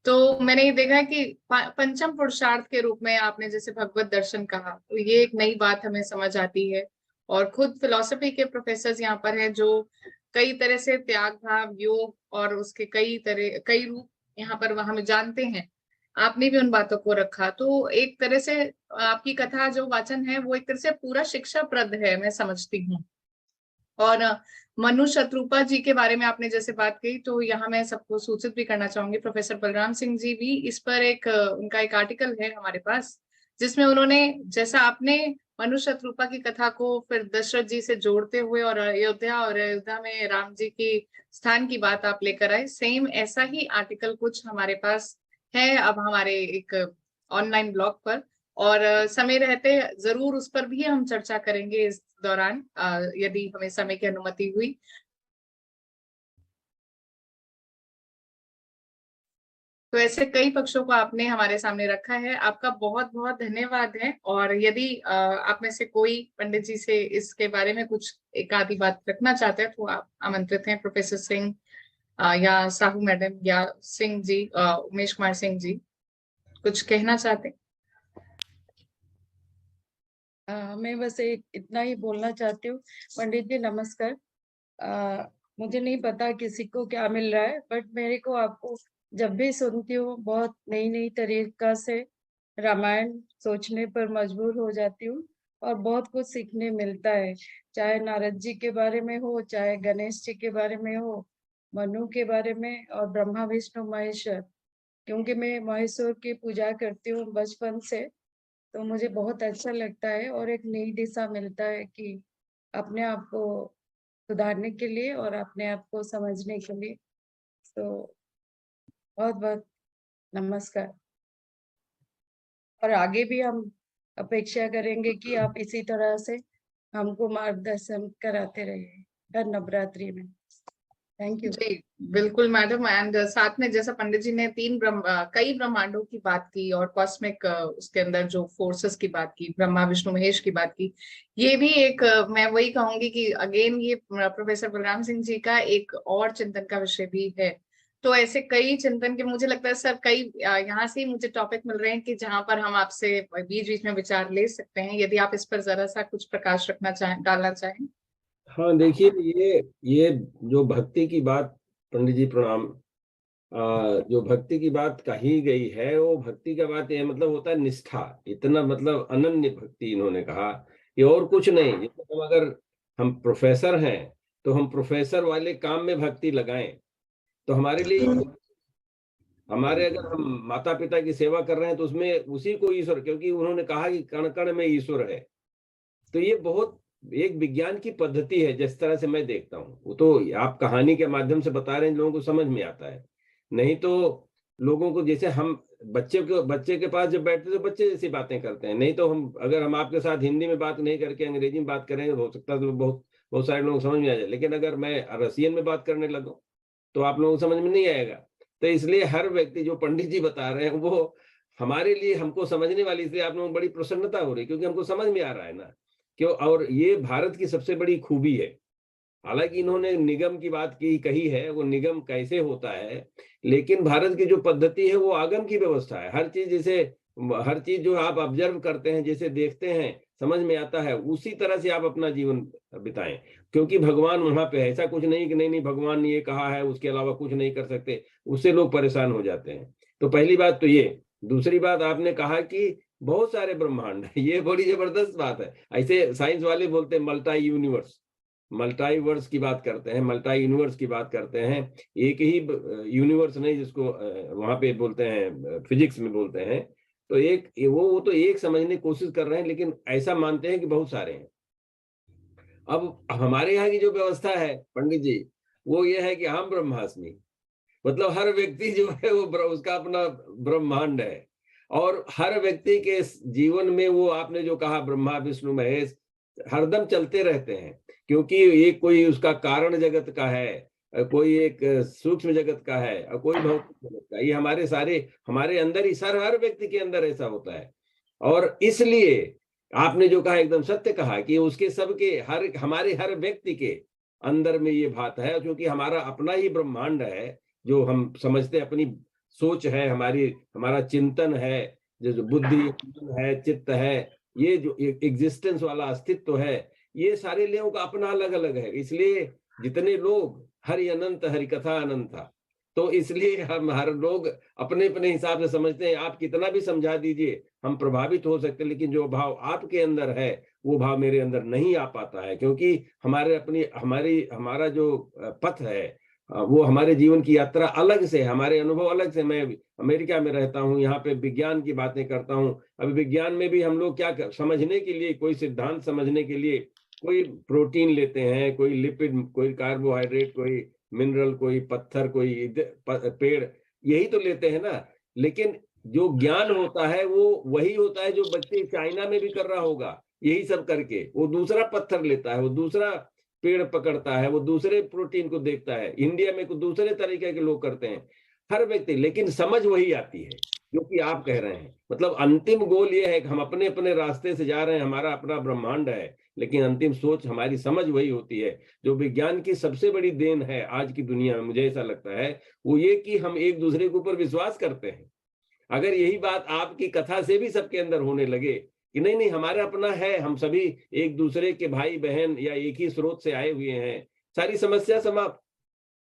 तो मैंने ये देखा है कि पंचम पुरुषार्थ के रूप में आपने जैसे भगवत दर्शन कहा, तो ये एक नई बात हमें समझ आती है। और खुद फिलॉसफी के प्रोफेसर यहाँ पर हैं जो कई तरह से त्याग भाव, योग और उसके कई रूप यहाँ पर हमें जानते हैं। आपने भी उन बातों को रखा, तो एक तरह से आपकी कथा जो वाचन है वो एक तरह से पूरा शिक्षाप्रद है, मैं समझती हूँ। और मनु शत्रुपा जी के बारे में आपने जैसे बात कही, तो यहाँ मैं सबको सूचित भी करना चाहूंगी, प्रोफेसर बलराम सिंह जी भी इस पर उनका एक आर्टिकल है हमारे पास, जिसमें उन्होंने जैसा आपने मनु शत्रुपा की कथा को फिर दशरथ जी से जोड़ते हुए और अयोध्या में राम जी की स्थान की बात आप लेकर आए, सेम ऐसा ही आर्टिकल कुछ हमारे पास है अब हमारे एक ऑनलाइन ब्लॉग पर। और समय रहते जरूर उस पर भी हम चर्चा करेंगे इस दौरान, यदि हमें समय की अनुमति हुई। तो ऐसे कई पक्षों को आपने हमारे सामने रखा है, आपका बहुत बहुत धन्यवाद है। और यदि आप में से कोई पंडित जी से इसके बारे में कुछ एक आधी बात रखना चाहते हैं तो आप आमंत्रित हैं, प्रोफेसर सिंह या साहू मैडम या सिंह जी, उमेश कुमार सिंह जी, कुछ कहना चाहते हैं? मैं बस इतना ही बोलना चाहती हूँ। पंडित जी नमस्कार। मुझे नहीं पता किसी को क्या मिल रहा है, बट मेरे को आपको जब भी सुनती हूँ बहुत नई नई तरीका से रामायण सोचने पर मजबूर हो जाती हूँ और बहुत कुछ सीखने मिलता है। चाहे नारद जी के बारे में हो, चाहे गणेश जी के बारे में हो, मनु के बारे में, और ब्रह्मा विष्णु महेश्वर, क्योंकि मैं महेश्वर की पूजा करती हूँ बचपन से, तो मुझे बहुत अच्छा लगता है और एक नई दिशा मिलता है कि अपने आप को सुधारने के लिए और अपने आप को समझने के लिए। तो बहुत बहुत नमस्कार। और आगे भी हम अपेक्षा करेंगे कि आप इसी तरह से हमको मार्गदर्शन कराते रहिए हर नवरात्रि में। Thank you. जी बिल्कुल मैडम। एंड साथ में जैसा पंडित जी ने कई ब्रह्मांडों की बात की और कॉस्मिक उसके अंदर जो फोर्सेस की बात की, ब्रह्मा विष्णु महेश की बात की, ये भी एक मैं वही कहूंगी कि अगेन ये प्रोफेसर बलराम सिंह जी का एक और चिंतन का विषय भी है। तो ऐसे कई चिंतन के मुझे लगता है सर कई यहाँ से ही मुझे टॉपिक मिल रहे हैं कि जहां पर हम आपसे बीच बीच में विचार ले सकते हैं, यदि आप इस पर जरा सा कुछ प्रकाश रखना चाहें, डालना चाहें। हाँ देखिए, ये जो भक्ति की बात, पंडित जी प्रणाम, जो भक्ति की बात कही गई है, वो भक्ति का बात ये मतलब होता है निष्ठा। इतना मतलब अनन्य भक्ति इन्होंने कहा, ये और कुछ नहीं। जैसे अगर हम प्रोफेसर हैं तो हम प्रोफेसर वाले काम में भक्ति लगाएं तो हमारे लिए, हमारे अगर हम माता पिता की सेवा कर रहे हैं तो उसमें उसी को ईश्वर, क्योंकि उन्होंने कहा कि कण कण में ईश्वर है। तो ये बहुत एक विज्ञान की पद्धति है जिस तरह से मैं देखता हूँ। वो तो आप कहानी के माध्यम से बता रहे हैं, लोगों को समझ में आता है। नहीं तो लोगों को, जैसे हम बच्चे के पास जब बैठते तो बच्चे जैसी बातें करते हैं। नहीं तो अगर हम आपके साथ हिंदी में बात नहीं करके अंग्रेजी में बात करेंगे, हो सकता है तो बहुत सारे लोग समझ में आ जाए। लेकिन अगर मैं रसियन में बात करने लगूं तो आप लोगों को समझ में नहीं आएगा। तो इसलिए हर व्यक्ति, जो पंडित जी बता रहे हैं, वो हमारे लिए, हमको समझने वाली, इसलिए आप लोगों को बड़ी प्रसन्नता हो रही, क्योंकि हमको समझ में आ रहा है ना क्यों। और ये भारत की सबसे बड़ी खूबी है। हालांकि इन्होंने निगम की बात कही है, वो निगम कैसे होता है, लेकिन भारत की जो पद्धति है वो आगम की व्यवस्था है। हर चीज जो आप ऑब्जर्व करते हैं, जैसे देखते हैं, समझ में आता है, उसी तरह से आप अपना जीवन बिताएं। क्योंकि भगवान वहां पे है। ऐसा कुछ नहीं कि नहीं भगवान ने ये कहा है, उसके अलावा कुछ नहीं कर सकते, उससे लोग परेशान हो जाते हैं। तो पहली बात तो ये। दूसरी बात, आपने कहा कि बहुत सारे ब्रह्मांड, ये बड़ी जबरदस्त बात है। ऐसे साइंस वाले बोलते हैं मल्टाईवर्स की बात करते हैं, मल्टाई यूनिवर्स की बात करते हैं। एक ही यूनिवर्स नहीं, जिसको वहां पे बोलते हैं, फिजिक्स में बोलते हैं। तो वो तो एक समझने की कोशिश कर रहे हैं, लेकिन ऐसा मानते हैं कि बहुत सारे हैं। अब हमारे यहाँ की जो व्यवस्था है पंडित जी, वो ये है कि हम ब्रह्मास्मि, मतलब हर व्यक्ति जो है वो उसका अपना ब्रह्मांड है। और हर व्यक्ति के जीवन में वो आपने जो कहा ब्रह्मा विष्णु महेश हरदम चलते रहते हैं। क्योंकि ये कोई उसका कारण जगत का है, कोई एक सूक्ष्म जगत का है, और कोई भौतिक जगत का। ये हमारे अंदर ही, हर व्यक्ति के अंदर ऐसा होता है। और इसलिए आपने जो कहा एकदम सत्य कहा कि उसके सबके हमारे हर व्यक्ति के अंदर में ये बात है, क्योंकि हमारा अपना ही ब्रह्मांड है जो हम समझते हैं, अपनी सोच है, हमारा चिंतन है, जो बुद्धि मन है, चित्त है, ये जो एग्जिस्टेंस वाला अस्तित्व है, ये सारे लोगों का अपना अलग अलग है। इसलिए जितने लोग हरि अनंत हरि कथा अनंता, तो इसलिए हम हर लोग अपने अपने हिसाब से समझते हैं। आप कितना भी समझा दीजिए, हम प्रभावित हो सकते हैं, लेकिन जो भाव आपके अंदर है वो भाव मेरे अंदर नहीं आ पाता है, क्योंकि हमारा जो पथ है, वो हमारे जीवन की यात्रा अलग से, हमारे अनुभव अलग से। मैं अमेरिका में रहता हूँ, यहाँ पे विज्ञान की बातें करता हूँ। अभी विज्ञान में भी हम लोग क्या समझने के लिए, कोई सिद्धांत समझने के लिए कोई प्रोटीन लेते हैं, कोई लिपिड, कोई कार्बोहाइड्रेट, कोई मिनरल, कोई पत्थर, कोई पेड़, यही तो लेते हैं ना। लेकिन जो ज्ञान होता है वो वही होता है जो बच्चे चाइना में भी कर रहा होगा, यही सब करके वो दूसरा पत्थर लेता है, वो दूसरा पेड़ पकड़ता है, वो दूसरे प्रोटीन को देखता है। इंडिया में कुछ दूसरे तरीके के लोग करते हैं, हर व्यक्ति, लेकिन समझ वही आती है जो कि आप कह रहे हैं। मतलब अंतिम गोल ये है कि हम अपने अपने रास्ते से जा रहे हैं, हमारा अपना ब्रह्मांड है, लेकिन अंतिम सोच, हमारी समझ वही होती है। जो विज्ञान की सबसे बड़ी देन है आज की दुनिया में, मुझे ऐसा लगता है, वो ये कि हम एक दूसरे के ऊपर विश्वास करते हैं। अगर यही बात आपकी कथा से भी सबके अंदर होने लगे कि नहीं नहीं हमारा अपना है, हम सभी एक दूसरे के भाई बहन या एक ही स्रोत से आए हुए हैं, सारी समस्या समाप्त।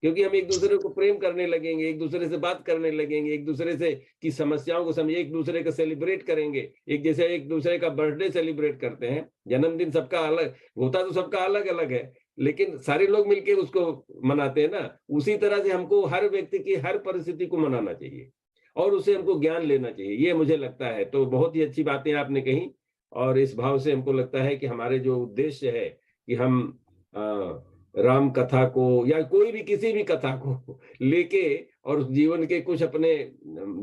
क्योंकि हम एक दूसरे को प्रेम करने लगेंगे, एक दूसरे से बात करने लगेंगे, एक दूसरे से की समस्याओं को समझे, एक दूसरे का सेलिब्रेट करेंगे, एक दूसरे का बर्थडे सेलिब्रेट करते हैं। जन्मदिन सबका अलग होता, तो सबका अलग अलग है, लेकिन सारे लोग मिलकर उसको मनाते हैं ना। उसी तरह से हमको हर व्यक्ति की हर परिस्थिति को मनाना चाहिए और उसे हमको ज्ञान लेना चाहिए, ये मुझे लगता है। तो बहुत ही अच्छी बातें आपने कही, और इस भाव से हमको लगता है कि हमारे जो उद्देश्य है कि हम राम कथा को या कोई भी किसी भी कथा को लेके और जीवन के कुछ अपने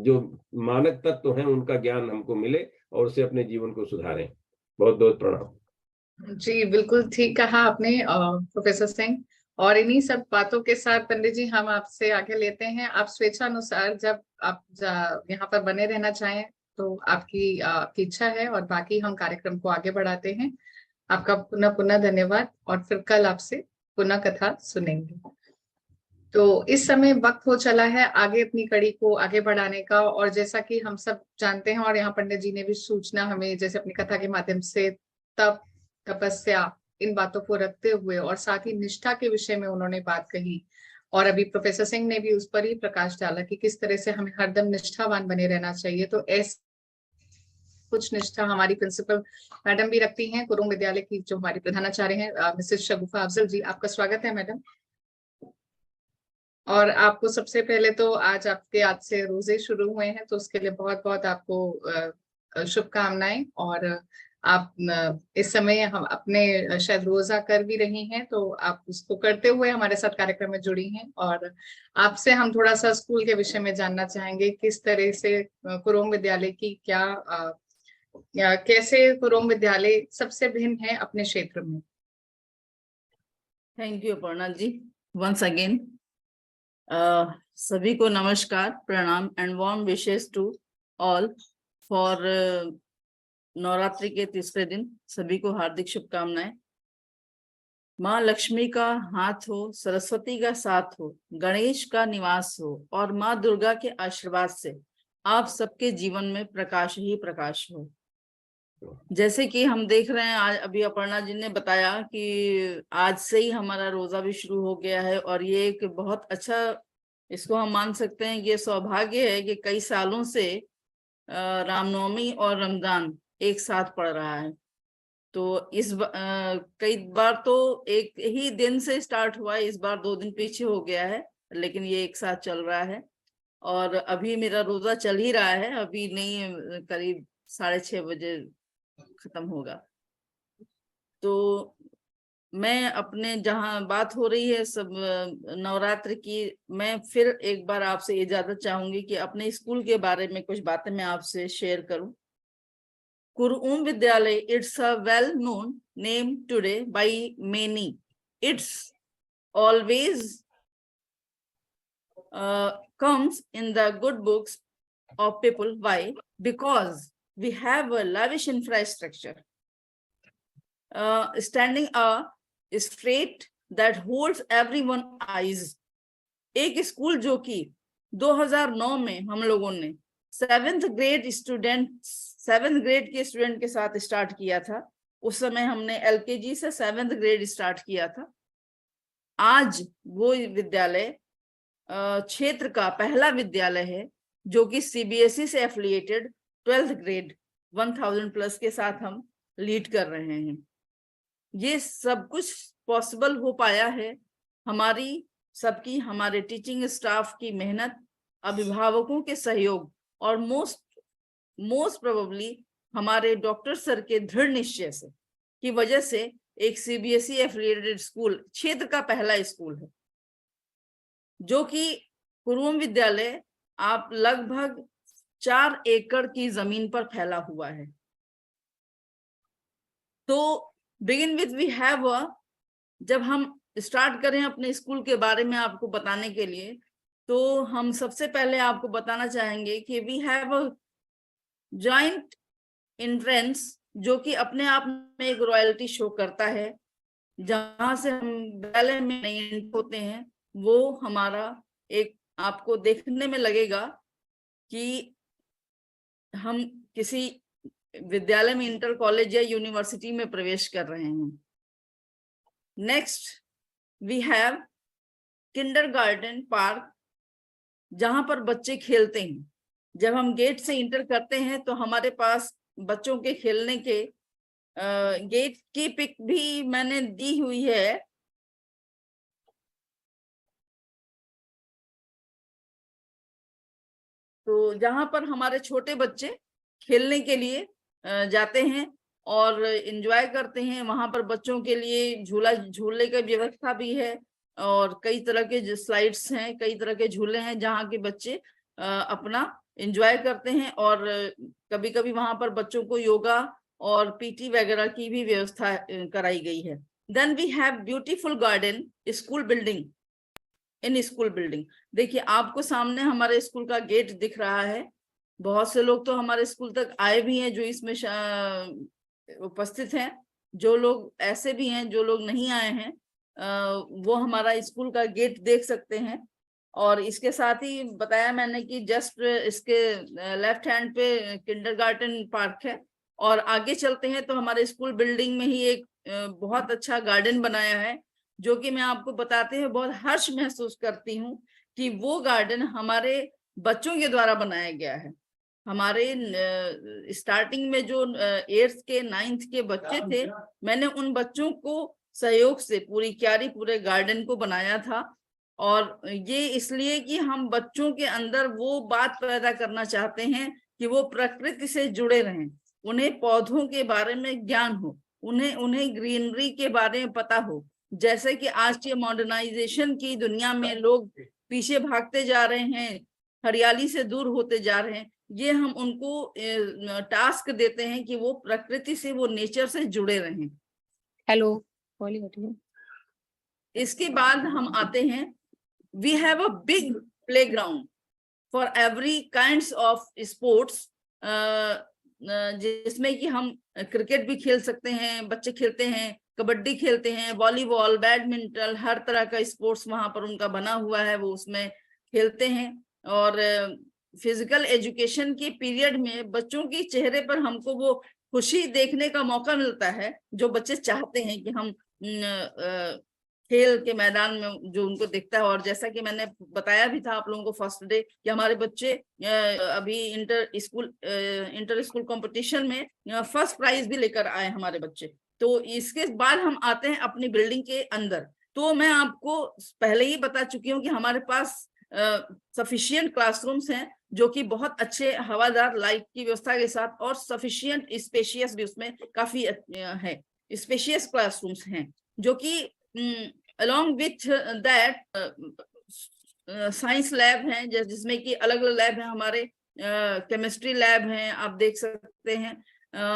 जो मानक तत्व हैं उनका ज्ञान हमको मिले और उससे अपने जीवन को सुधारें। बहुत बहुत प्रणाम। जी बिल्कुल ठीक कहा आपने प्रोफेसर सिंह। और इन्हीं सब बातों के साथ पंडित जी हम आपसे आगे लेते हैं। आप स्वेच्छानुसार जब आप यहाँ पर बने रहना चाहें तो आपकी इच्छा है, और बाकी हम कार्यक्रम को आगे बढ़ाते हैं। आपका पुनः पुनः धन्यवाद, और फिर कल आपसे पुनः कथा सुनेंगे। तो इस समय वक्त हो चला है आगे अपनी कड़ी को आगे बढ़ाने का। और जैसा कि हम सब जानते हैं, और यहाँ पंडित जी ने भी सूचना हमें जैसे अपनी कथा के माध्यम से तप, तपस्या, इन बातों को रखते हुए और साथ ही निष्ठा के विषय में उन्होंने बात कही, और अभी प्रोफेसर सिंह ने भी उस पर ही प्रकाश डाला कि किस तरह से हमें हरदम निष्ठावान बने रहना चाहिए। तो ऐसे कुछ निष्ठा हमारी प्रिंसिपल मैडम भी रखती हैं कुरुंग विद्यालय की, जो हमारी प्रधानाचार्य हैं मिसेस शगुफा अफजल जी। आपका स्वागत है मैडम। और आपको सबसे पहले तो आज से रोजे शुरू हुए हैं, तो उसके लिए बहुत बहुत आपको शुभकामनाएं। और आप इस समय हम अपने शायद रोजा कर भी रही हैं, तो आप उसको करते हुए हमारे साथ कार्यक्रम में जुड़ी हैं। और आपसे हम थोड़ा सा स्कूल के विषय में जानना चाहेंगे, किस तरह से कुरुंग विद्यालय की कैसे कुरुंग विद्यालय सबसे भिन्न है अपने क्षेत्र में। Thank you Aparna ji, once again सभी को नमस्कार, प्रणाम and warm wishes to all for Navratri के तीसरे दिन। सभी को हार्दिक शुभकामनाएं। माँ लक्ष्मी का हाथ हो, सरस्वती का साथ हो, गणेश का निवास हो और माँ दुर्गा के आशीर्वाद से आप सबके जीवन में प्रकाश ही प्रकाश हो। जैसे कि हम देख रहे हैं, आज अभी अपर्णा जी ने बताया कि आज से ही हमारा रोजा भी शुरू हो गया है, और ये एक बहुत अच्छा, इसको हम मान सकते हैं कि ये सौभाग्य है कि कई सालों से रामनवमी और रमजान एक साथ पड़ रहा है। तो कई बार तो एक ही दिन से स्टार्ट हुआ है, इस बार 2 दिन पीछे हो गया है, लेकिन ये एक साथ चल रहा है। और अभी मेरा रोजा चल ही रहा है, अभी नहीं, करीब 6:30 बजे खत्म होगा। तो मैं अपने, जहाँ बात हो रही है सब नवरात्र की, मैं फिर एक बार आपसे इजाजत चाहूंगी कि अपने स्कूल के बारे में कुछ बातें मैं आपसे शेयर करूं। कुरुंग विद्यालय, it's a well-known name today by many. It's always comes in the good books of people. Why? Because we have a lavish infrastructure, standing straight that holds everyone's eyes. एक स्कूल जो कि 2009 में हम लोगों ने 7th ग्रेड के स्टूडेंट के साथ स्टार्ट किया था। उस समय हमने LKG से 7th ग्रेड स्टार्ट किया था। आज वो विद्यालय क्षेत्र का पहला विद्यालय है जो कि CBSE से एफिलिएटेड 12th ग्रेड 1000+ के साथ हम लीड कर रहे हैं। ये सब कुछ पॉसिबल हो पाया है हमारे टीचिंग स्टाफ की मेहनत, अभिभावकों के सहयोग और मोस्ट प्रोबेबली हमारे डॉक्टर सर के दृढ़ निश्चय से की वजह से एक CBSE एफिलिएटेड स्कूल क्षेत्र का पहला स्कूल है, जो कि कुरुम विद्यालय आप लगभग 4 एकड़ की जमीन पर फैला हुआ है। तो बिगिन विथ वी हैव जब हम स्टार्ट करें अपने स्कूल के बारे में आपको बताने के लिए, तो हम सबसे पहले आपको बताना चाहेंगे कि we have a joint entrance जो कि अपने आप में एक रॉयल्टी शो करता है। जहां से हम विद्यालय में नहीं होते हैं, वो हमारा एक आपको देखने में लगेगा कि हम किसी विद्यालय में, इंटर कॉलेज या यूनिवर्सिटी में प्रवेश कर रहे हैं। Next we have kindergarten park, जहां पर बच्चे खेलते हैं। जब हम गेट से इंटर करते हैं तो हमारे पास बच्चों के खेलने के गेट की पिक भी मैंने दी हुई है। तो जहां पर हमारे छोटे बच्चे खेलने के लिए जाते हैं और एंजॉय करते हैं, वहां पर बच्चों के लिए झूले की व्यवस्था भी है और कई तरह के स्लाइड्स हैं, कई तरह के झूले हैं जहाँ के बच्चे अपना एंजॉय करते हैं। और कभी कभी वहां पर बच्चों को योगा और PT वगैरह की भी व्यवस्था कराई गई है। Then we have beautiful garden school building in school building. देखिए आपको सामने हमारे स्कूल का गेट दिख रहा है। बहुत से लोग तो हमारे स्कूल तक आए भी हैं जो इसमें उपस्थित हैं। जो लोग ऐसे भी हैं जो लोग नहीं आए हैं, वो हमारा स्कूल का गेट देख सकते हैं। और इसके साथ ही बताया मैंने कि जस्ट इसके लेफ्ट हैंड पे किंडरगार्टन पार्क है। और आगे चलते हैं तो हमारे स्कूल बिल्डिंग में ही एक बहुत अच्छा गार्डन बनाया है, जो कि मैं आपको बताते हुए बहुत हर्ष महसूस करती हूँ कि वो गार्डन हमारे बच्चों के द्वारा बनाया गया है। हमारे स्टार्टिंग में जो 8th के 9th के बच्चे थे, मैंने उन बच्चों को सहयोग से पूरी क्यारी पूरे गार्डन को बनाया था। और ये इसलिए कि हम बच्चों के अंदर वो बात पैदा करना चाहते हैं कि वो प्रकृति से जुड़े रहें, उन्हें पौधों के बारे में ज्ञान हो, उन्हें ग्रीनरी के बारे में पता हो। जैसे कि आज के मॉडर्नाइजेशन की दुनिया में लोग पीछे भागते जा रहे हैं, हरियाली से दूर होते जा रहे हैं, ये हम उनको टास्क देते हैं कि वो प्रकृति से, वो नेचर से जुड़े रहें। हेलो। इसके बाद हम आते हैं, we have a big playground for every kinds of sports, जिसमें कि हम क्रिकेट भी खेल सकते हैं, बच्चे खेलते हैं, कबड्डी खेलते हैं, वॉलीबॉल, बैडमिंटन, हर तरह का स्पोर्ट्स वहां पर उनका बना हुआ है, वो उसमें खेलते हैं। और फिजिकल एजुकेशन के पीरियड में बच्चों के चेहरे पर हमको वो खुशी देखने का मौका मिलता है जो बच्चे चाहते हैं कि हम खेल के मैदान में जो उनको दिखता है। और जैसा कि मैंने बताया भी था आप लोगों को फर्स्ट डे कि हमारे बच्चे अभी इंटर स्कूल कंपटीशन में फर्स्ट प्राइज भी लेकर आए हमारे बच्चे। तो इसके बाद हम आते हैं अपनी बिल्डिंग के अंदर। तो मैं आपको पहले ही बता चुकी हूँ कि हमारे पास सफिशिएंट क्लासरूम्स हैं जो कि बहुत अच्छे हवादार लाइट की व्यवस्था के साथ, और सफिशिएंट स्पेशियस भी उसमें काफी है, स्पेशियस क्लासरूम्स हैं, जो कि along with that science lab हैं, जिसमें कि अलग अलग लैब हैं हमारे। केमिस्ट्री लैब हैं, आप देख सकते हैं,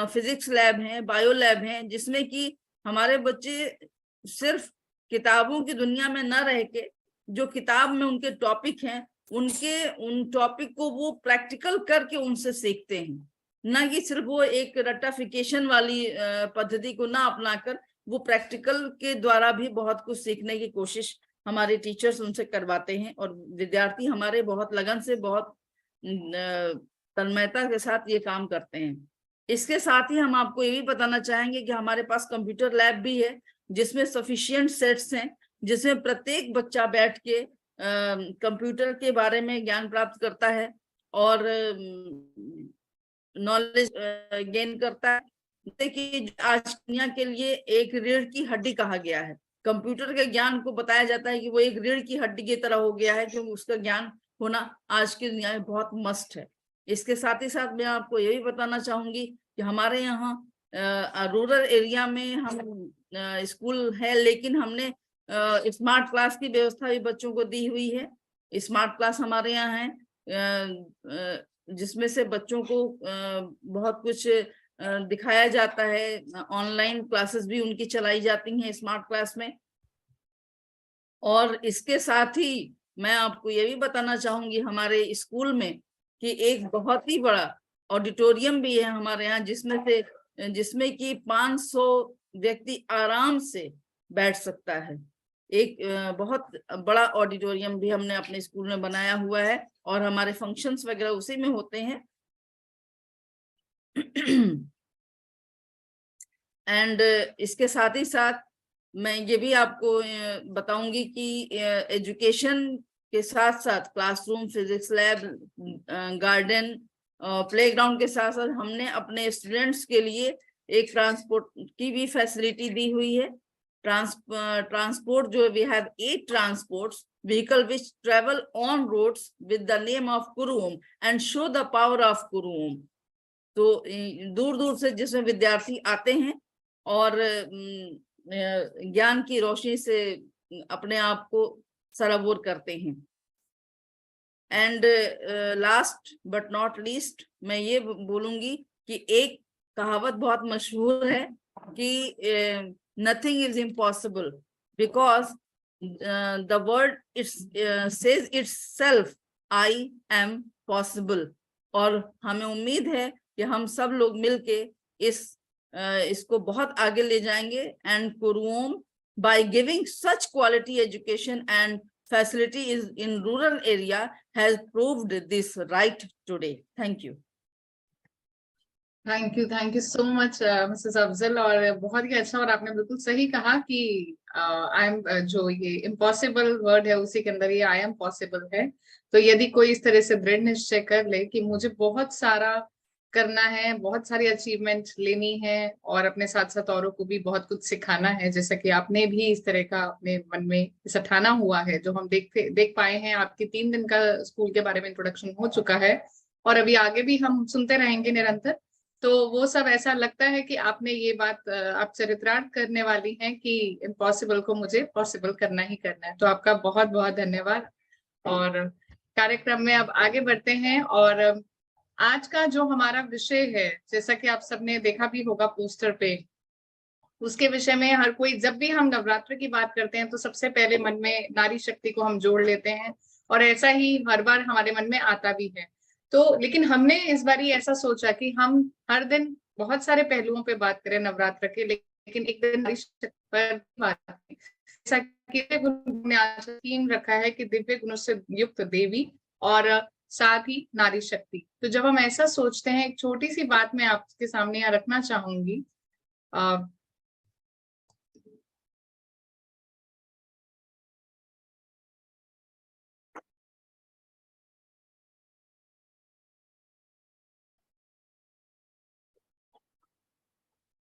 फिजिक्स लैब हैं, बायो लैब हैं, जिसमें कि हमारे बच्चे सिर्फ किताबों की दुनिया में न रह के जो किताब में उनके टॉपिक हैं, उन टॉपिक को वो प्रैक्टिकल करके उनसे सीखते हैं, ना कि सिर्फ वो एक रट्टाफिकेशन वाली पद्धति को ना अपनाकर वो प्रैक्टिकल के द्वारा भी बहुत कुछ सीखने की कोशिश हमारे टीचर्स उनसे करवाते हैं और विद्यार्थी हमारे बहुत लगन से, बहुत तन्मयता के साथ ये काम करते हैं। इसके साथ ही हम आपको ये भी बताना चाहेंगे कि हमारे पास कंप्यूटर लैब भी है, जिसमें सफिशिएंट सेट्स हैं, जिसमें प्रत्येक बच्चा बैठ के कंप्यूटर के बारे में ज्ञान प्राप्त करता है और नॉलेज गेन करता है। देखिए, आज दुनिया के लिए एक रीढ़ की हड्डी कहा गया है। कंप्यूटर के ज्ञान को बताया जाता है कि वो एक रीढ़ की हड्डी की तरह हो गया है, क्योंकि उसका ज्ञान होना आज की दुनिया में बहुत मस्ट है। इसके साथ ही साथ मैं आपको ये भी बताना चाहूंगी कि हमारे यहाँ रूरल एरिया में हम स्कूल है, लेकिन हमने स्मार्ट क्लास की व्यवस्था भी बच्चों को दी हुई है। स्मार्ट क्लास हमारे यहाँ है, जिसमें से बच्चों को बहुत कुछ दिखाया जाता है। ऑनलाइन क्लासेस भी उनकी चलाई जाती हैं स्मार्ट क्लास में। और इसके साथ ही मैं आपको ये भी बताना चाहूंगी हमारे स्कूल में कि एक बहुत ही बड़ा ऑडिटोरियम भी है हमारे यहाँ, जिसमें कि 500 व्यक्ति आराम से बैठ सकता है। एक बहुत बड़ा ऑडिटोरियम भी हमने अपने स्कूल में बनाया हुआ है और हमारे फंक्शंस वगैरह उसी में होते हैं। एंड इसके साथ ही साथ मैं ये भी आपको बताऊंगी कि एजुकेशन के साथ साथ classroom, physics lab, garden, playground के साथ साथ हमने अपने स्टूडेंट्स के लिए एक ट्रांसपोर्ट की भी फैसिलिटी दी हुई है। ट्रांसपोर्ट जो we have 8 transports vehicle which travel on roads with the name of Kurum and show the power of Kurum. तो दूर दूर से जिसमें विद्यार्थी आते हैं और ज्ञान की रोशनी से अपने आप को सराबोर करते हैं। And last but not least मैं ये बोलूंगी कि एक कहावत बहुत मशहूर है कि nothing is impossible because the word says itself I am possible। और हमें उम्मीद है कि हम सब लोग मिलके इसको बहुत आगे ले जाएंगे। And Kurum by giving such quality education and facility is in rural area has proved this right today। Thank you। Thank you so much Mrs Afzal. और बहुत ही अच्छा, और आपने बिल्कुल सही कहा कि आई एम जो ये इम्पॉसिबल वर्ड है उसी के अंदर ये आई एम पॉसिबल है। तो यदि कोई इस तरह से दृढ़ निश्चय कर ले कि मुझे बहुत सारा करना है, बहुत सारी अचीवमेंट लेनी है और अपने साथ साथ औरों को भी बहुत कुछ सिखाना है, जैसा कि आपने भी इस तरह का अपने मन में इस ठाना हुआ है, जो हम देख पाए हैं। आपके 3 दिन का स्कूल के बारे में इंट्रोडक्शन हो चुका है और अभी आगे भी हम सुनते रहेंगे निरंतर। तो वो सब ऐसा लगता है कि आपने ये बात आप चरितार्थ करने वाली हैं कि इम्पॉसिबल को मुझे पॉसिबल करना ही करना है। तो आपका बहुत बहुत धन्यवाद। और कार्यक्रम में अब आगे बढ़ते हैं और आज का जो हमारा विषय है, जैसा कि आप सबने देखा भी होगा पोस्टर पे, उसके विषय में हर कोई, जब भी हम नवरात्र की बात करते हैं तो सबसे पहले मन में नारी शक्ति को हम जोड़ लेते हैं और ऐसा ही हर बार हमारे मन में आता भी है। तो लेकिन हमने इस बार ऐसा सोचा कि हम हर दिन बहुत सारे पहलुओं पे बात करें नवरात्र के, लेकिन एक दिन नारी शक्ति पर बात करें। जैसा कि गुरु ने आज थीम रखा है कि दिव्य गुणों से युक्त देवी और साथ ही नारी शक्ति। तो जब हम ऐसा सोचते हैं, एक छोटी सी बात मैं आपके सामने यहाँ रखना चाहूंगी।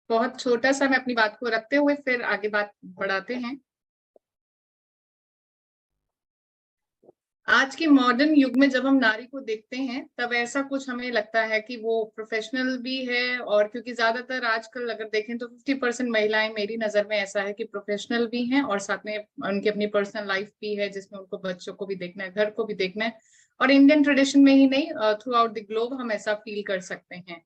बहुत छोटा सा मैं अपनी बात को रखते हुए फिर आगे बात बढ़ाते हैं। आज के मॉडर्न युग में जब हम नारी को देखते हैं तब ऐसा कुछ हमें लगता है कि वो प्रोफेशनल भी है, और क्योंकि ज्यादातर आजकल अगर देखें तो 50% महिलाएं मेरी नजर में ऐसा है कि प्रोफेशनल भी हैं और साथ में उनकी अपनी पर्सनल लाइफ भी है, जिसमें उनको बच्चों को भी देखना है, घर को भी देखना है। और इंडियन ट्रेडिशन में ही नहीं, थ्रू आउट द ग्लोब हम ऐसा फील कर सकते हैं।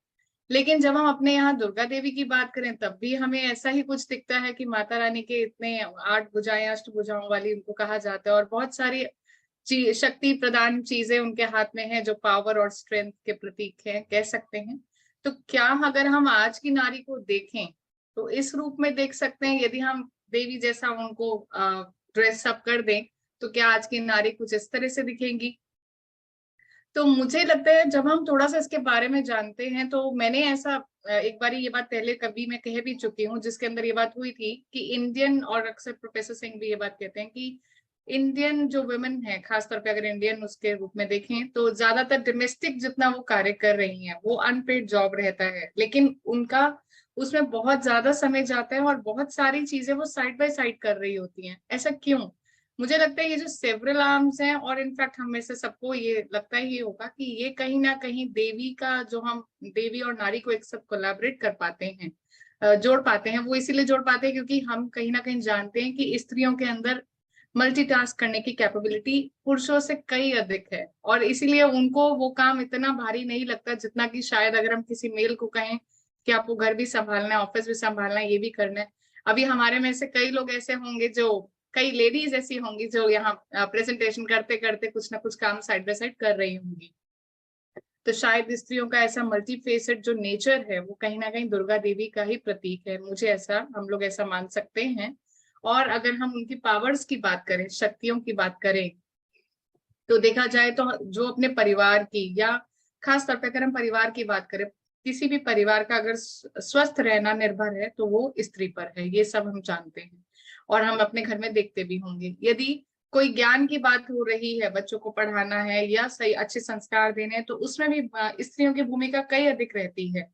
लेकिन जब हम अपने यहाँ दुर्गा देवी की बात करें तब भी हमें ऐसा ही कुछ दिखता है कि माता रानी के इतने 8 भुजाएं, अष्टभुजाओं वाली उनको कहा जाता है, और बहुत सारी शक्ति प्रदान चीजें उनके हाथ में है जो पावर और स्ट्रेंथ के प्रतीक है, कह सकते हैं। तो क्या अगर हम आज की नारी को देखें तो इस रूप में देख सकते हैं? यदि हम देवी जैसा उनको ड्रेस अप कर दें तो क्या आज की नारी कुछ इस तरह से दिखेंगी? तो मुझे लगता है जब हम थोड़ा सा इसके बारे में जानते हैं, तो मैंने ऐसा एक बार ये बात पहले कभी मैं कह भी चुकी हूँ, जिसके अंदर ये बात हुई थी कि इंडियन, और अक्सर प्रोफेसर सिंह भी ये बात कहते हैं कि इंडियन जो वुमेन है, खासतौर पे अगर इंडियन उसके रूप में देखें, तो ज्यादातर डोमेस्टिक जितना वो कार्य कर रही हैं वो अनपेड जॉब रहता है, लेकिन उनका उसमें बहुत ज्यादा समय जाता है और बहुत सारी चीजें वो साइड बाय साइड कर रही होती हैं। ऐसा क्यों? मुझे लगता है ये जो सेवरल आर्म्स हैं, और इनफैक्ट हम में से सबको ये लगता है ये होगा कि ये कहीं ना कहीं देवी का, जो हम देवी और नारी को एक साथ कोलैबोरेट कर पाते हैं, जोड़ पाते हैं, वो इसीलिए जोड़ पाते हैं क्योंकि हम कहीं ना कहीं जानते हैं कि स्त्रियों के अंदर मल्टीटास्क करने की कैपेबिलिटी पुरुषों से कई अधिक है, और इसीलिए उनको वो काम इतना भारी नहीं लगता जितना कि शायद अगर हम किसी मेल को कहें कि आपको घर भी संभालना है, ऑफिस भी संभालना है, ये भी करना है। अभी हमारे में से कई लोग ऐसे होंगे, जो कई लेडीज ऐसी होंगी जो यहाँ प्रेजेंटेशन करते करते कुछ ना कुछ काम साइड बाय साइड कर रही होंगी। तो शायद स्त्रियों का ऐसा मल्टीफेसेड जो नेचर है वो कहीं ना कहीं दुर्गा देवी का ही प्रतीक है, मुझे ऐसा, हम लोग ऐसा मान सकते हैं। और अगर हम उनकी पावर्स की बात करें, शक्तियों की बात करें, तो देखा जाए तो जो अपने परिवार की, या खास तौर पर अगर हम परिवार की बात करें, किसी भी परिवार का अगर स्वस्थ रहना निर्भर है तो वो स्त्री पर है, ये सब हम जानते हैं और हम अपने घर में देखते भी होंगे। यदि कोई ज्ञान की बात हो रही है, बच्चों को पढ़ाना है या सही अच्छे संस्कार देने हैं, तो उसमें भी स्त्रियों की भूमिका कई अधिक रहती है।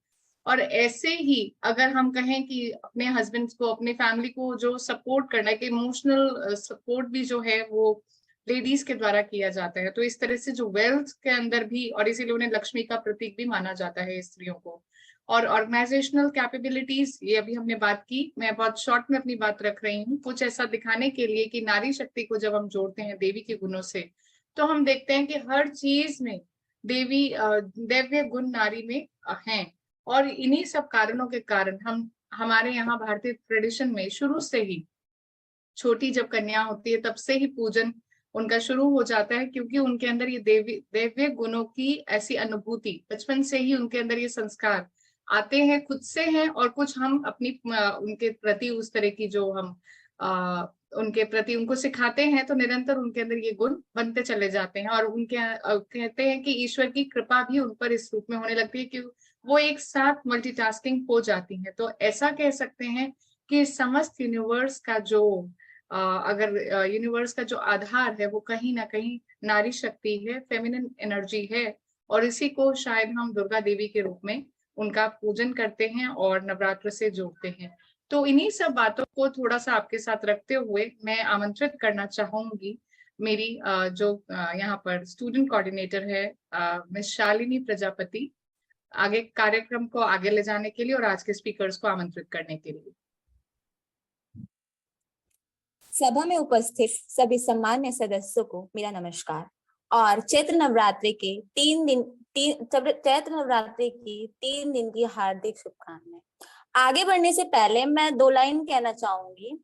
और ऐसे ही अगर हम कहें कि अपने हस्बैंड को, अपने फैमिली को जो सपोर्ट करना है, कि इमोशनल सपोर्ट भी जो है वो लेडीज के द्वारा किया जाता है, तो इस तरह से जो वेल्थ के अंदर भी, और इसीलिए उन्हें लक्ष्मी का प्रतीक भी माना जाता है स्त्रियों को। और ऑर्गेनाइजेशनल कैपेबिलिटीज, ये अभी हमने बात की, मैं बहुत शॉर्ट में अपनी बात रख रही हूँ, कुछ ऐसा दिखाने के लिए कि नारी शक्ति को जब हम जोड़ते हैं देवी के गुणों से, तो हम देखते हैं कि हर चीज में देवी, दैव्य गुण नारी में हैं। और इन्हीं सब कारणों के कारण हम, हमारे यहाँ भारतीय ट्रेडिशन में शुरू से ही छोटी जब कन्या होती है तब से ही पूजन उनका शुरू हो जाता है, क्योंकि उनके अंदर ये देवी दैव्य गुणों की ऐसी अनुभूति, बचपन से ही उनके अंदर ये संस्कार आते हैं, खुद से हैं, और कुछ हम अपनी उनके प्रति उस तरह की जो हम उनके प्रति उनको सिखाते हैं, तो निरंतर उनके अंदर ये गुण बनते चले जाते हैं। और उनके कहते हैं कि ईश्वर की कृपा भी उन पर इस रूप में होने लगती है कि वो एक साथ मल्टीटास्किंग हो जाती है। तो ऐसा कह सकते हैं कि समस्त यूनिवर्स का जो अगर यूनिवर्स का जो आधार है वो कहीं ना कहीं नारी शक्ति है, फेमिनिन एनर्जी है, और इसी को शायद हम दुर्गा देवी के रूप में उनका पूजन करते हैं और नवरात्र से जोड़ते हैं। तो इन्हीं सब बातों को थोड़ा सा आपके साथ रखते हुए मैं आमंत्रित करना चाहूंगी मेरी जो यहाँ पर स्टूडेंट कोऑर्डिनेटर है मिस शालिनी प्रजापति, आगे कार्यक्रम को आगे ले जाने के लिए और आज के स्पीकर्स को आमंत्रित करने के लिए। सभा में उपस्थित सभी सम्मान्य सदस्यों को मेरा नमस्कार और चैत्र नवरात्रि के 3 दिन की हार्दिक शुभकामनाएं। आगे बढ़ने से पहले मैं 2 लाइन कहना चाहूंगी।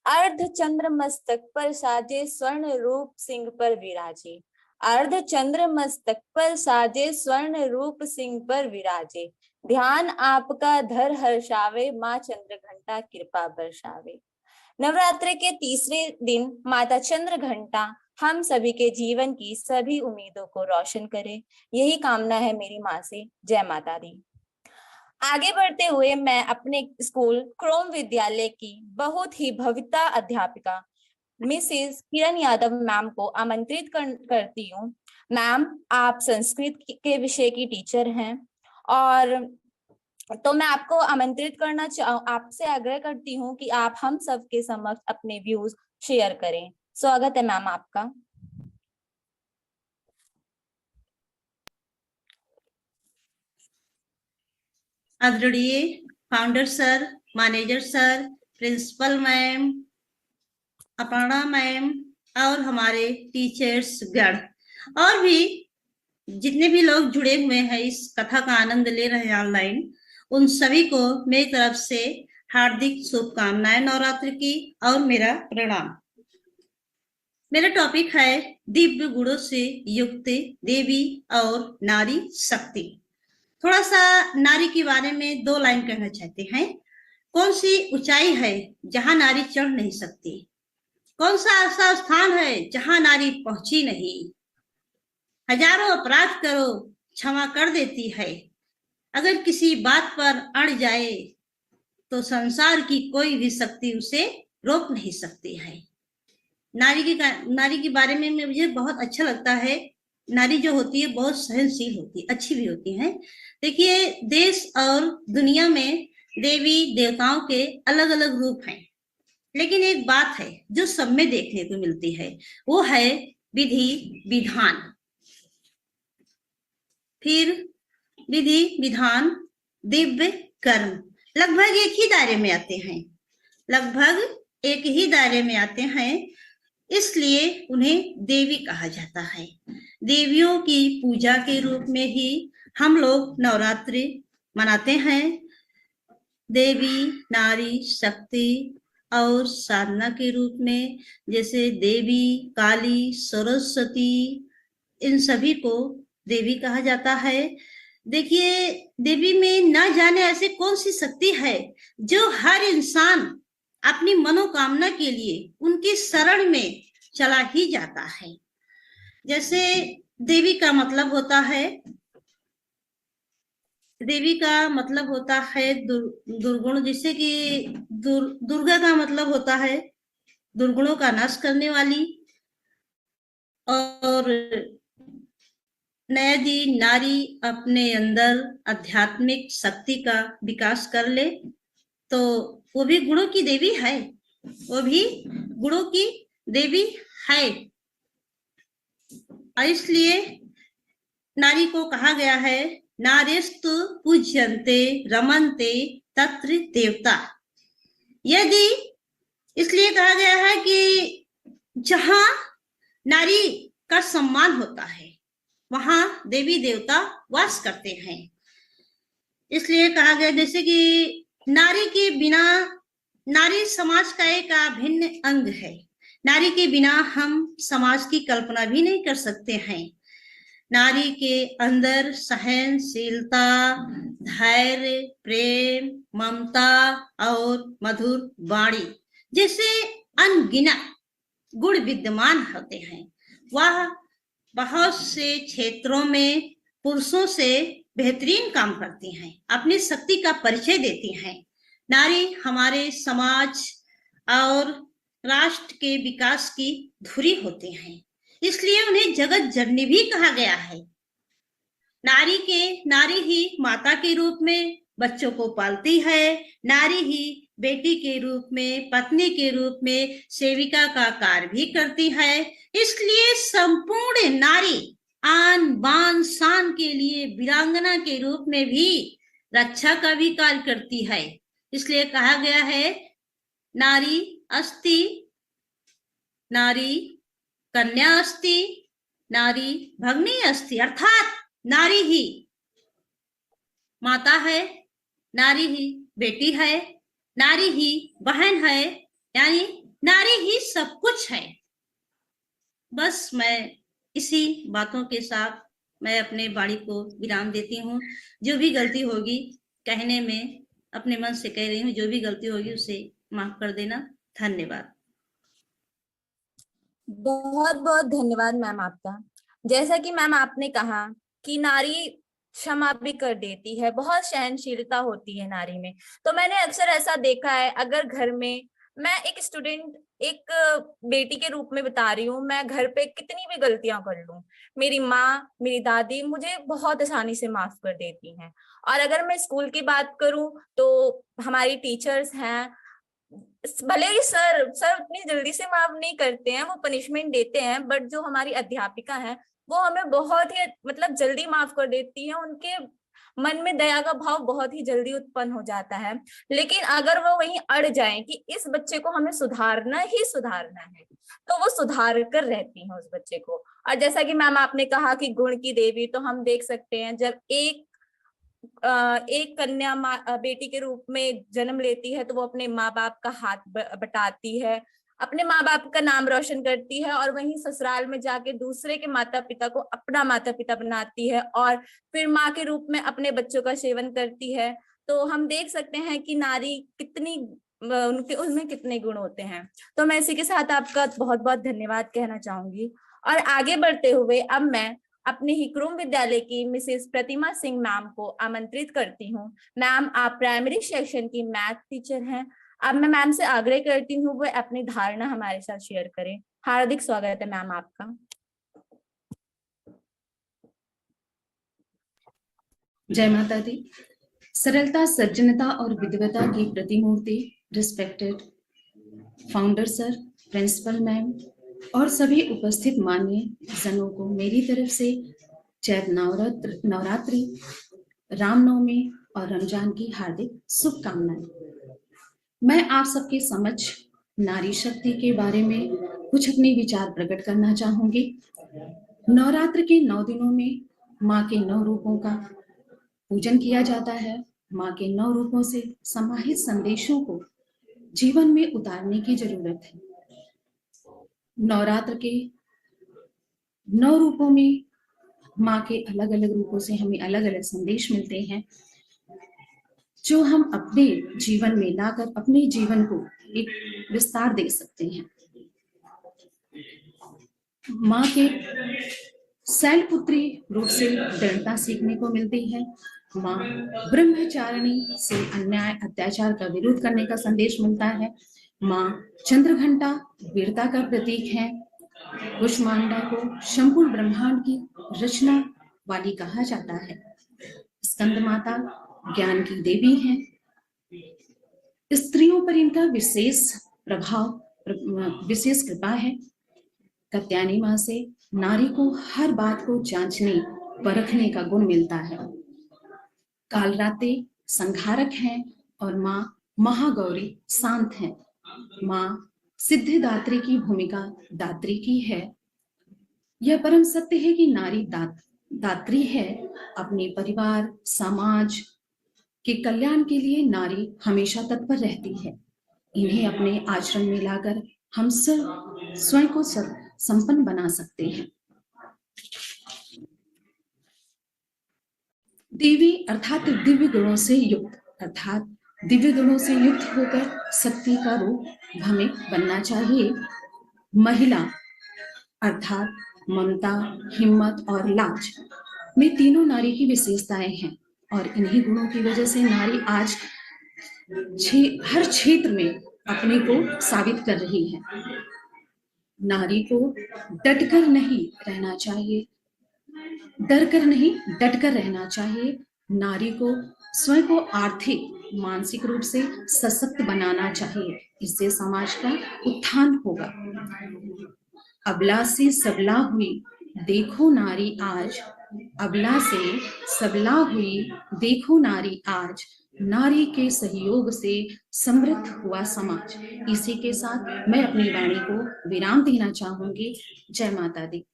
अर्ध चंद्र मस्तक पर साजे स्वर्ण रूप सिंह पर विराजे, अर्ध चंद्र मस्तक पर साजे स्वर्ण रूप सिंह पर विराजे, ध्यान आपका धर हर्षावे, माँ चंद्र घंटा कृपा बरसावे। नवरात्र के तीसरे दिन माता चंद्र घंटा हम सभी के जीवन की सभी उम्मीदों को रोशन करे, यही कामना है मेरी माँ से। जय माता दी। आगे बढ़ते हुए मैं अपने स्कूल क्रोम विद्यालय की बहुत ही भव्यता अध्यापिका मिसेस किरण यादव मैम को आमंत्रित करती हूँ। मैम, आप संस्कृत के विषय की टीचर हैं और तो मैं आपको आमंत्रित करना आपसे आग्रह करती हूँ कि आप हम सब के समक्ष अपने व्यूज शेयर करें। स्वागत है मैम आपका। आदरणीय founder sir, manager sir, principal ma'am, Aparna ma'am और हमारे टीचर्स गण और भी जितने भी लोग जुड़े हुए हैं इस कथा का आनंद ले रहे हैं ऑनलाइन, उन सभी को मेरी तरफ से हार्दिक शुभकामनाएं नवरात्र की और मेरा प्रणाम। मेरा टॉपिक है दिव्य गुणों से युक्त देवी और नारी शक्ति। थोड़ा सा नारी के बारे में 2 लाइन कहना चाहते हैं। कौन सी ऊंचाई है जहां नारी चढ़ नहीं सकती? कौन सा ऐसा स्थान है जहां नारी पहुंची नहीं। हजारों अपराध करो क्षमा कर देती है, अगर किसी बात पर अड़ जाए तो संसार की कोई भी शक्ति उसे रोक नहीं सकती है। नारी के बारे में मुझे बहुत अच्छा लगता है। नारी जो होती है बहुत सहनशील होती है, अच्छी भी होती है। देखिए, देश और दुनिया में देवी देवताओं के अलग अलग रूप हैं, लेकिन एक बात है जो सब में देखने को मिलती है, वो है विधि विधान। फिर विधि विधान, दिव्य कर्म लगभग एक ही दायरे में आते हैं, लगभग एक ही दायरे में आते हैं, इसलिए उन्हें देवी कहा जाता है। देवियों की पूजा के रूप में ही हम लोग नवरात्रि मनाते हैं। देवी, नारी, शक्ति और साधना के रूप में, जैसे देवी, काली, सरस्वती, इन सभी को देवी कहा जाता है। देखिए, देवी में ना जाने ऐसे कौन सी शक्ति है जो हर इंसान अपनी मनोकामना के लिए उनकी शरण में चला ही जाता है। जैसे देवी का मतलब होता है, देवी का मतलब होता है दुर्गुण, जैसे कि दुर्गा का मतलब होता है दुर्गुणों का नाश करने वाली। और यदि नारी अपने अंदर आध्यात्मिक शक्ति का विकास कर ले तो वो भी गुणों की देवी है, वो भी गुणों की देवी है। इसलिए नारी को कहा गया है नारीस्तु पूज्यन्ते रमन्ते तत्र देवता। यदि इसलिए कहा गया है कि जहां नारी का सम्मान होता है वहां देवी देवता वास करते हैं। इसलिए कहा गया, जैसे कि नारी के बिना, नारी समाज का एक अभिन्न अंग है, नारी के बिना हम समाज की कल्पना भी नहीं कर सकते हैं। नारी के अंदर सहनशीलता, धैर्य, प्रेम, ममता और मधुर वाणी जैसे अनगिनत गुण विद्यमान होते हैं। वह बहुत से क्षेत्रों में पुरुषों से बेहतरीन काम करती हैं, अपनी शक्ति का परिचय देती हैं। नारी हमारे समाज और राष्ट्र के विकास की धुरी होती हैं, इसलिए उन्हें जगत जननी भी कहा गया है। नारी ही माता के रूप में बच्चों को पालती है, नारी ही बेटी के रूप में, पत्नी के रूप में सेविका का कार्य भी करती है। इसलिए संपूर्ण नारी आन बान शान के लिए वीरांगना के रूप में भी रक्षा का भी कार्य करती है। इसलिए कहा गया है नारी अस्ति, नारी कन्या अस्ति, नारी भगिनी अस्ति, अर्थात नारी ही माता है, नारी ही बेटी है, नारी ही बहन है, यानी नारी ही सब कुछ है। बस मैं इसी बातों के साथ मैं अपने वाणी को विराम देती हूँ। जो भी गलती होगी कहने में अपने मन से कह रही हूँ, जो भी गलती होगी उसे माफ कर देना। धन्यवाद। बहुत बहुत धन्यवाद मैम आपका। जैसा कि मैम आपने कहा कि नारी क्षमा भी कर देती है, बहुत सहनशीलता होती है नारी में। तो मैंने अक्सर ऐसा देखा है, अगर घर में मैं एक स्टूडेंट, एक बेटी के रूप में बता रही हूँ, मैं घर पे कितनी भी गलतियां कर लूं, मेरी माँ, मेरी दादी मुझे बहुत आसानी से माफ कर देती हैं। और अगर मैं स्कूल की बात करूं तो हमारी टीचर्स हैं, भले ही सर उतनी जल्दी से माफ नहीं करते हैं, वो पनिशमेंट देते हैं, बट जो हमारी अध्यापिका है वो हमें बहुत ही मतलब जल्दी माफ कर देती है। उनके मन में दया का भाव बहुत ही जल्दी उत्पन्न हो जाता है। लेकिन अगर वो वहीं अड़ जाए कि इस बच्चे को हमें सुधारना ही सुधारना है, तो वो सुधार कर रहती है उस बच्चे को। और जैसा कि मैम आपने कहा कि गुण की देवी, तो हम देख सकते हैं जब एक कन्या बेटी के रूप में जन्म लेती है तो वो अपने माँ बाप का हाथ बटाती है, अपने माँ बाप का नाम रोशन करती है, और वहीं ससुराल में जाके दूसरे के माता पिता को अपना माता पिता बनाती है, और फिर माँ के रूप में अपने बच्चों का सेवन करती है। तो हम देख सकते हैं कि नारी कितनी उनके उनमें कितने गुण होते हैं। तो मैं इसी के साथ आपका बहुत बहुत धन्यवाद कहना चाहूंगी। और आगे बढ़ते हुए अब मैं अपने ही कुरुम विद्यालय की मिसेस प्रतिमा सिंह मैम को आमंत्रित करती हूँ। मैम, आप प्राइमरी सेक्शन की मैथ टीचर हैं। अब मैं मैम से आग्रह करती हूँ वो अपनी धारणा हमारे साथ शेयर करें। हार्दिक स्वागत है मैम आपका। जय माता दी। सरलता, सज्जनता और विद्वता की प्रतिमूर्ति respected founder sir, principal ma'am और सभी उपस्थित माननीय जनों को मेरी तरफ से चैत नवरात्रि, रामनवमी और रमजान की हार्दिक शुभकामनाएं। मैं आप सबके समक्ष नारी शक्ति के बारे में कुछ अपने विचार प्रकट करना चाहूंगी। नवरात्र के 9 दिनों में माँ के 9 रूपों का पूजन किया जाता है। माँ के 9 रूपों से समाहित संदेशों को जीवन में उतारने की जरूरत है। नवरात्र के 9 रूपों में माँ के अलग अलग रूपों से हमें अलग अलग संदेश मिलते हैं, जो हम अपने जीवन में लाकर अपने जीवन को एक विस्तार दे सकते हैं। माँ के शैलपुत्री रूप से दृढ़ता सीखने को मिलती है। माँ ब्रह्मचारिणी से अन्याय अत्याचार का विरोध करने का संदेश मिलता है। माँ चंद्रघंटा वीरता का प्रतीक है। कुष्मांडा को संपूर्ण ब्रह्मांड की रचना वाली कहा जाता है। स्कंद माता ज्ञान की देवी हैं। स्त्रियों पर इनका विशेष प्रभाव, विशेष कृपा है। कात्यायनी माँ से नारी को हर बात को जांचने परखने का गुण मिलता है। कालरात्रि संहारक हैं और माँ महागौरी शांत हैं। माँ सिद्धिदात्री की भूमिका दात्री की है। यह परम सत्य है कि नारी दात्री है। अपने परिवार समाज के कल्याण के लिए नारी हमेशा तत्पर रहती है। इन्हें अपने आश्रम में लाकर हम सब स्वयं को संपन्न बना सकते हैं। देवी अर्थात दिव्य गुणों से युक्त, अर्थात दिव्य गुणों से युक्त होकर शक्ति का रूप हमें बनना चाहिए। महिला अर्थात ममता, हिम्मत और लाज में तीनों नारी की विशेषताएं हैं और इन्हीं गुणों की वजह से नारी आज हर क्षेत्र में अपने को साबित कर रही है। नारी को डटकर नहीं रहना चाहिए, डर कर नहीं डटकर रहना चाहिए। नारी को स्वयं को आर्थिक मानसिक रूप से सशक्त बनाना चाहिए। इससे समाज का उत्थान होगा। अबला से सबला हुई देखो नारी आज, अबला से सबला हुई देखो नारी आज, नारी के सहयोग से समृद्ध हुआ समाज। इसी के साथ मैं अपनी वाणी को विराम देना चाहूंगी। जय माता दी।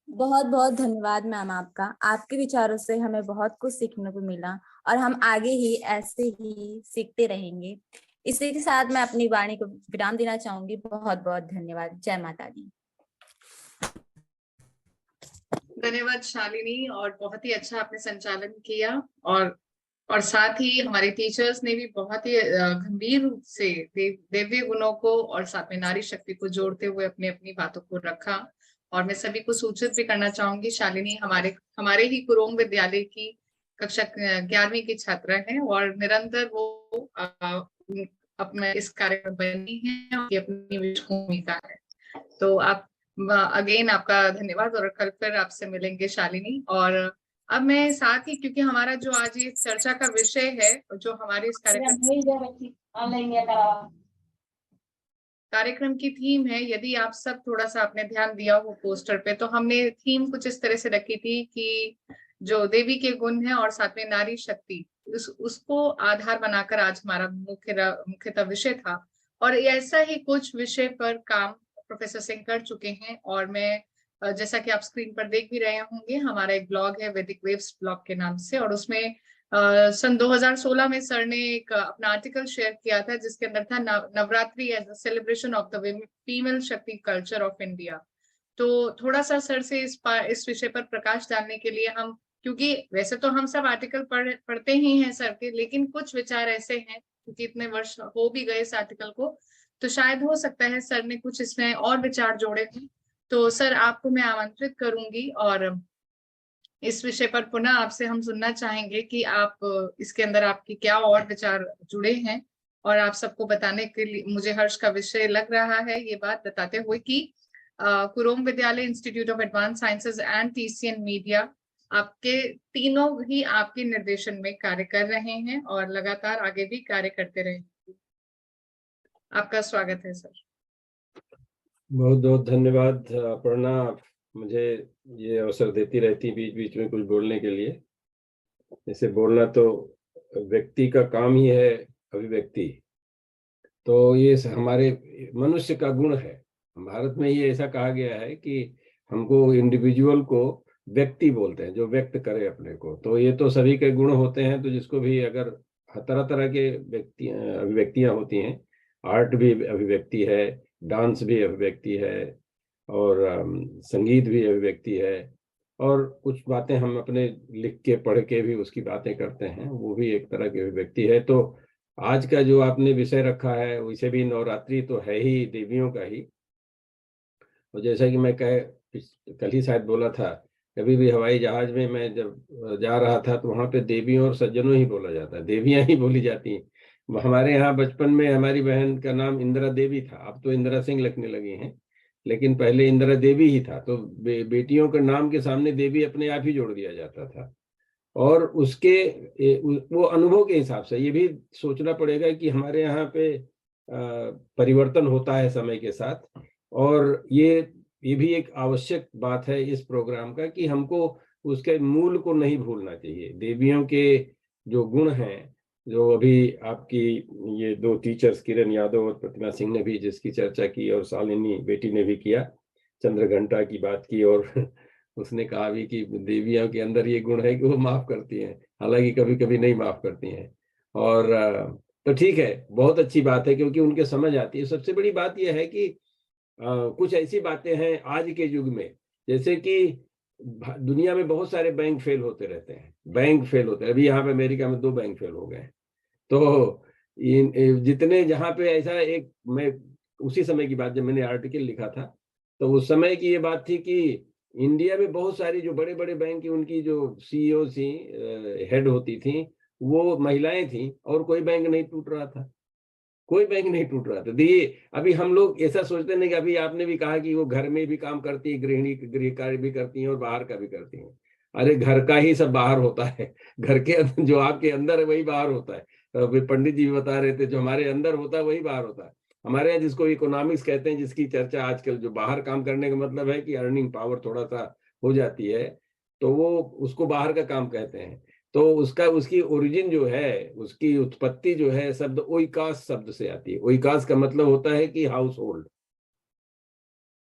बहुत बहुत धन्यवाद मैम आपका। आपके विचारों से हमें बहुत कुछ सीखने को मिला और हम आगे ही ऐसे ही सीखते रहेंगे। इसी के साथ मैं अपनी वाणी को विराम देना चाहूंगी। बहुत बहुत धन्यवाद। जय माता दी। धन्यवाद शालिनी, और बहुत ही अच्छा आपने संचालन किया और साथ ही हमारे टीचर्स ने भी बहुत ही गंभीर रूप से दिव्य गुणों को और साथ में नारी शक्ति को जोड़ते हुए अपनी अपनी बातों को रखा। और मैं सभी को सूचित भी करना चाहूंगी, शालिनी हमारे ही कुरोंग विद्यालय की कक्षा 11वीं की छात्रा है और निरंतर वो अपने इस कार्य में बनी है और अपनी भूमिका है। तो आप अगेन आपका धन्यवाद और कल फिर आपसे मिलेंगे शालिनी। और अब मैं साथ ही, क्योंकि हमारा जो आज ये चर्चा का विषय है, जो हमारे इस कार्यक्रम की थीम है, यदि आप सब थोड़ा सा आपने ध्यान दिया हो पोस्टर पे, तो हमने थीम कुछ इस तरह से रखी थी कि जो देवी के गुण है और साथ में नारी शक्ति, उसको आधार बनाकर आज हमारा मुख्यतः विषय था। और ऐसा ही कुछ विषय पर काम प्रोफेसर सिंह कर चुके हैं। और मैं, जैसा कि आप स्क्रीन पर देख भी रहे होंगे, हमारा एक ब्लॉग है वैदिक वेव्स ब्लॉग के नाम से, और उसमें सन 2016 में सर ने एक अपना आर्टिकल शेयर किया था जिसके अंदर था Navratri as a celebration of the female shakti culture of India. तो थोड़ा सा सर से इस विषय पर प्रकाश डालने के लिए हम क्योंकि वैसे तो हम सब आर्टिकल पढ़ते ही हैं सर के, लेकिन कुछ विचार ऐसे हैं क्योंकि इतने वर्ष हो भी गए इस आर्टिकल को, तो शायद हो सकता है सर ने कुछ इसमें और विचार जोड़े थे। तो सर आपको मैं आमंत्रित करूंगी और इस विषय पर पुनः आपसे हम सुनना चाहेंगे कि आप इसके अंदर आपकी क्या और विचार जुड़े हैं। और आप सबको बताने के लिए मुझे हर्ष का विषय लग रहा है ये बात बताते हुए कि कुरोम विद्यालय institute of advance sciences and TCN media आपके तीनों ही आपके निर्देशन में कार्य कर रहे हैं और लगातार आगे भी कार्य करते रहेंगे। आपका स्वागत है सर। बहुत बहुत धन्यवाद अपर्णा, मुझे ये अवसर देती रहती बीच बीच में कुछ बोलने के लिए। जैसे बोलना तो व्यक्ति का काम ही है, अभिव्यक्ति तो ये हमारे मनुष्य का गुण है। भारत में ये ऐसा कहा गया है कि हमको इंडिविजुअल को व्यक्ति बोलते हैं, जो व्यक्त करे अपने को। तो ये तो सभी के गुण होते हैं, तो जिसको भी अगर तरह तरह के अभिव्यक्तियां होती हैं, आर्ट भी अभिव्यक्ति है, डांस भी अभिव्यक्ति है, और संगीत भी अभिव्यक्ति है, और कुछ बातें हम अपने लिख के पढ़ के भी उसकी बातें करते हैं, वो भी एक तरह की अभिव्यक्ति है। तो आज का जो आपने विषय रखा है वैसे भी नवरात्रि तो है ही देवियों का ही। और जैसा कि मैं कल ही शायद बोला था, कभी भी हवाई जहाज में मैं जब जा रहा था तो वहाँ पे देवियों और सज्जनों ही बोला जाता है, देवियां ही बोली जाती हैं। हमारे यहाँ बचपन में हमारी बहन का नाम इंदिरा देवी था, अब तो इंदिरा सिंह लगने लगी हैं, लेकिन पहले इंदिरा देवी ही था। तो बेटियों के नाम के सामने देवी अपने आप ही जोड़ दिया जाता था। और उसके वो अनुभव के हिसाब से ये भी सोचना पड़ेगा कि हमारे यहाँ पे परिवर्तन होता है समय के साथ, और ये भी एक आवश्यक बात है इस प्रोग्राम का कि हमको उसके मूल को नहीं भूलना चाहिए। देवियों के जो गुण हैं, जो अभी आपकी ये दो टीचर्स किरण यादव और प्रतिमा सिंह ने भी जिसकी चर्चा की, और शालिनी बेटी ने भी किया, चंद्रघंटा की बात की, और उसने कहा भी कि देवियों के अंदर ये गुण है कि वो माफ करती हैं, हालांकि कभी कभी नहीं माफ करती हैं। और तो ठीक है, बहुत अच्छी बात है क्योंकि उनके समझ आती है। सबसे बड़ी बात यह है कि कुछ ऐसी बातें हैं आज के युग में, जैसे कि दुनिया में बहुत सारे बैंक फेल होते रहते हैं, बैंक फेल होते हैं। अभी यहाँ पे अमेरिका में 2 बैंक फेल हो गए। तो जितने जहाँ पे ऐसा एक, मैं उसी समय की बात जब मैंने आर्टिकल लिखा था तो उस समय की ये बात थी कि इंडिया में बहुत सारी जो बड़े बड़े बैंक की उनकी जो सीईओ थी, हेड होती थी, वो महिलाएं थी, और कोई बैंक नहीं टूट रहा था, कोई बैंक नहीं टूट रहा था। देखिए अभी हम लोग ऐसा सोचते नहीं कि अभी आपने भी कहा कि वो घर में भी काम करती है, गृह कार्य भी करती हैं और बाहर का भी करती हैं। अरे घर का ही सब बाहर होता है, घर के जो आपके अंदर है वही बाहर होता है। अभी पंडित जी बता रहे थे, जो हमारे अंदर होता है वही बाहर होता है। हमारे यहाँ जिसको इकोनॉमिक्स कहते हैं, जिसकी चर्चा आजकल, जो बाहर काम करने का मतलब है कि अर्निंग पावर थोड़ा सा हो जाती है, तो वो उसको बाहर का काम कहते हैं। तो उसकी ओरिजिन जो है, उसकी उत्पत्ति जो है शब्द ओइकास शब्द से आती है। ओइकास का मतलब होता है कि हाउस होल्ड,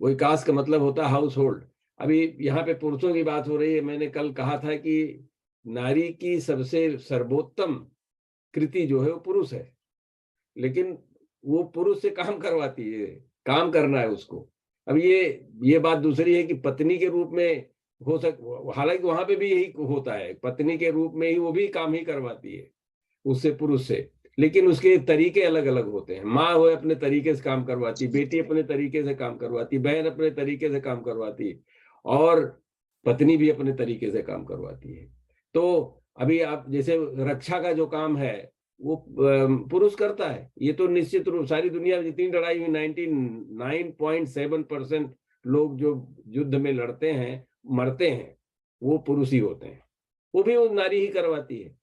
ओइकास का मतलब होता है हाउस होल्ड। अभी यहाँ पे पुरुषों की बात हो रही है, मैंने कल कहा था कि नारी की सबसे सर्वोत्तम कृति जो है वो पुरुष है, लेकिन वो पुरुष से काम करवाती है, काम करना है उसको। अब ये बात दूसरी है कि पत्नी के रूप में हो हालांकि वहां पे भी यही होता है, पत्नी के रूप में ही वो भी काम ही करवाती है उससे, पुरुष से, लेकिन उसके तरीके अलग अलग होते हैं। माँ वो अपने तरीके से काम करवाती, बेटी अपने तरीके से काम करवाती, बहन अपने तरीके से काम करवाती, और पत्नी भी अपने तरीके से काम करवाती है। तो अभी आप जैसे रक्षा का जो काम है वो पुरुष करता है, ये तो निश्चित रूप, सारी दुनिया में जितनी लड़ाई हुई 99.7% लोग जो युद्ध में लड़ते हैं, मरते हैं, वो पुरुष ही होते हैं, वो भी वो नारी ही करवाती है।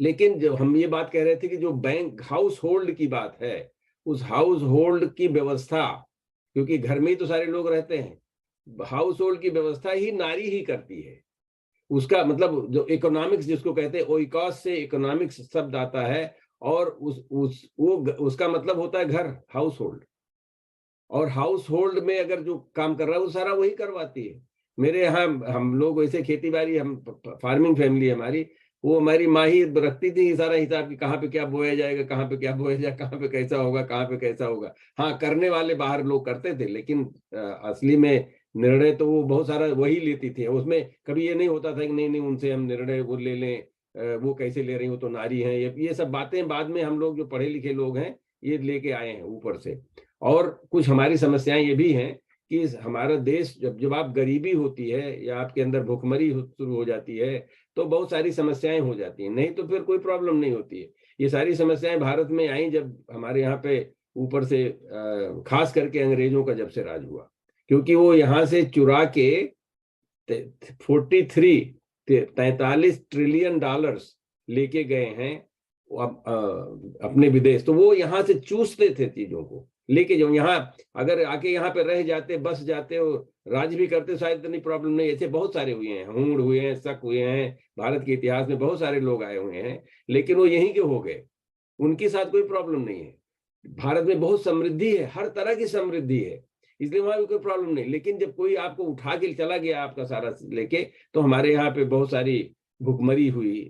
लेकिन जब हम ये बात कह रहे थे कि जो बैंक हाउस होल्ड की बात है, उस हाउस होल्ड की व्यवस्था, क्योंकि घर में ही तो सारे लोग रहते हैं, हाउस होल्ड की व्यवस्था ही नारी ही करती है। उसका मतलब जो इकोनॉमिक्स जिसको कहते हैं, ओइकॉस से इकोनॉमिक्स शब्द आता है, और उसका मतलब होता है घर, हाउस होल्ड। और हाउस होल्ड में अगर जो काम कर रहा है वो सारा वही करवाती है। मेरे यहाँ हम लोग वैसे खेती बाड़ी, हम फार्मिंग फैमिली हमारी, वो हमारी माँ ही रखती थी सारा हिसाब कि कहाँ पे क्या बोया जाएगा, कहाँ पे क्या बोया जाएगा, कहाँ पे कैसा होगा, कहाँ पे कैसा होगा। हाँ, करने वाले बाहर लोग करते थे, लेकिन असली में निर्णय तो वो बहुत सारा वही लेती थी, उसमें कभी ये नहीं होता था कि नहीं नहीं उनसे हम निर्णय वो ले लें, वो कैसे ले रही हो, तो नारी हैं, ये सब बातें बाद में हम लोग जो पढ़े लिखे लोग हैं ये लेके आए हैं ऊपर से। और कुछ हमारी समस्याएं ये भी हैं कि हमारा देश जब आप गरीबी होती है या आपके अंदर भुखमरी शुरू हो जाती है तो बहुत सारी समस्याएं हो जाती हैं, नहीं तो फिर कोई प्रॉब्लम नहीं होती है। ये सारी समस्याएं भारत में आई जब हमारे यहाँ पे ऊपर से खास करके अंग्रेजों का जब से राज हुआ, क्योंकि वो यहाँ से चुरा के 43 ट्रिलियन डॉलर्स लेके गए हैं अपने विदेश। तो वो यहाँ से चूसते थे चीजों को लेके जाओ, यहाँ अगर आके यहाँ पे रह जाते, बस जाते हो, राज भी करते, शायद इतनी प्रॉब्लम नहीं। ऐसे बहुत सारे हुए हैं, हूण हुए हैं, शक हुए हैं, भारत के इतिहास में बहुत सारे लोग आए हुए हैं, लेकिन वो यहीं के हो गए, उनके साथ कोई प्रॉब्लम नहीं है। भारत में बहुत समृद्धि है, हर तरह की समृद्धि है, इसलिए वहां भी कोई प्रॉब्लम नहीं। लेकिन जब कोई आपको उठा के चला गया आपका सारा लेके, तो हमारे यहाँ पे बहुत सारी भुखमरी हुई,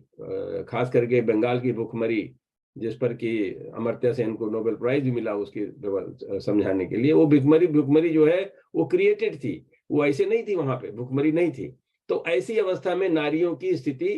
खास करके बंगाल की भुखमरी, जिस पर कि अमर्त्य सेन को नोबेल प्राइज भी मिला उसके समझाने के लिए। वो भुखमरी जो है वो क्रिएटेड थी, वो ऐसे नहीं थी, वहां पे भुखमरी नहीं थी। तो ऐसी अवस्था में नारियों की स्थिति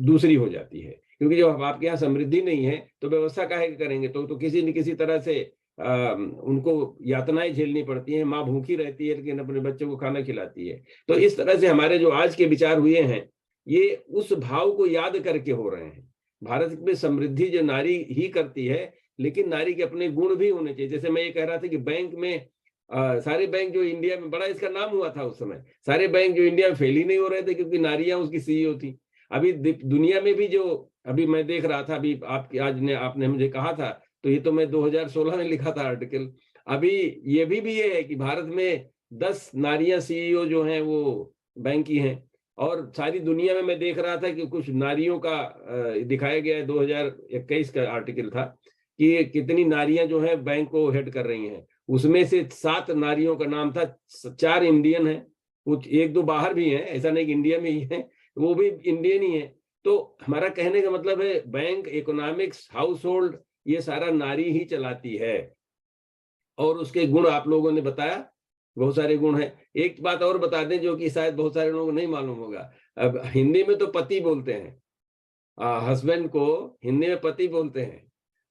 दूसरी हो जाती है, क्योंकि जब आपके यहाँ समृद्धि नहीं है तो व्यवस्था काहे करेंगे, तो किसी न किसी तरह से उनको यातनाएं झेलनी पड़ती हैं। माँ भूखी रहती है लेकिन अपने बच्चों को खाना खिलाती है। तो इस तरह से हमारे जो आज के विचार हुए हैं ये उस भाव को याद करके हो रहे हैं। भारत में समृद्धि जो नारी ही करती है, लेकिन नारी के अपने गुण भी होने चाहिए। जैसे मैं ये कह रहा था कि बैंक में सारे बैंक जो इंडिया में, बड़ा इसका नाम हुआ था उस समय, सारे बैंक जो इंडिया में फेल ही नहीं हो रहे थे क्योंकि नारियां उसकी सीईओ थी। अभी दुनिया में भी जो अभी मैं देख रहा था, अभी आपने मुझे कहा था, तो ये तो मैं 2016 में लिखा था आर्टिकल। अभी ये भी है कि भारत में 10 नारियां सीईओ जो हैं वो बैंक की हैं, और सारी दुनिया में मैं देख रहा था कि कुछ नारियों का दिखाया गया है, 2021 का आर्टिकल था कि कितनी नारियां जो हैं बैंक को हेड कर रही हैं। उसमें से 7 नारियों का नाम था, 4 इंडियन है, कुछ 1-2 बाहर भी हैं, ऐसा नहीं कि इंडिया में ही है, वो भी इंडियन ही है। तो हमारा कहने का मतलब है बैंक, इकोनॉमिक्स, हाउस होल्ड, ये सारा नारी ही चलाती है। और उसके गुण आप लोगों ने बताया, बहुत सारे गुण हैं। एक बात और बता दें जो कि शायद बहुत सारे लोगों को नहीं मालूम होगा। अब हिंदी में तो पति बोलते हैं, हस्बैंड को हिंदी में पति बोलते हैं,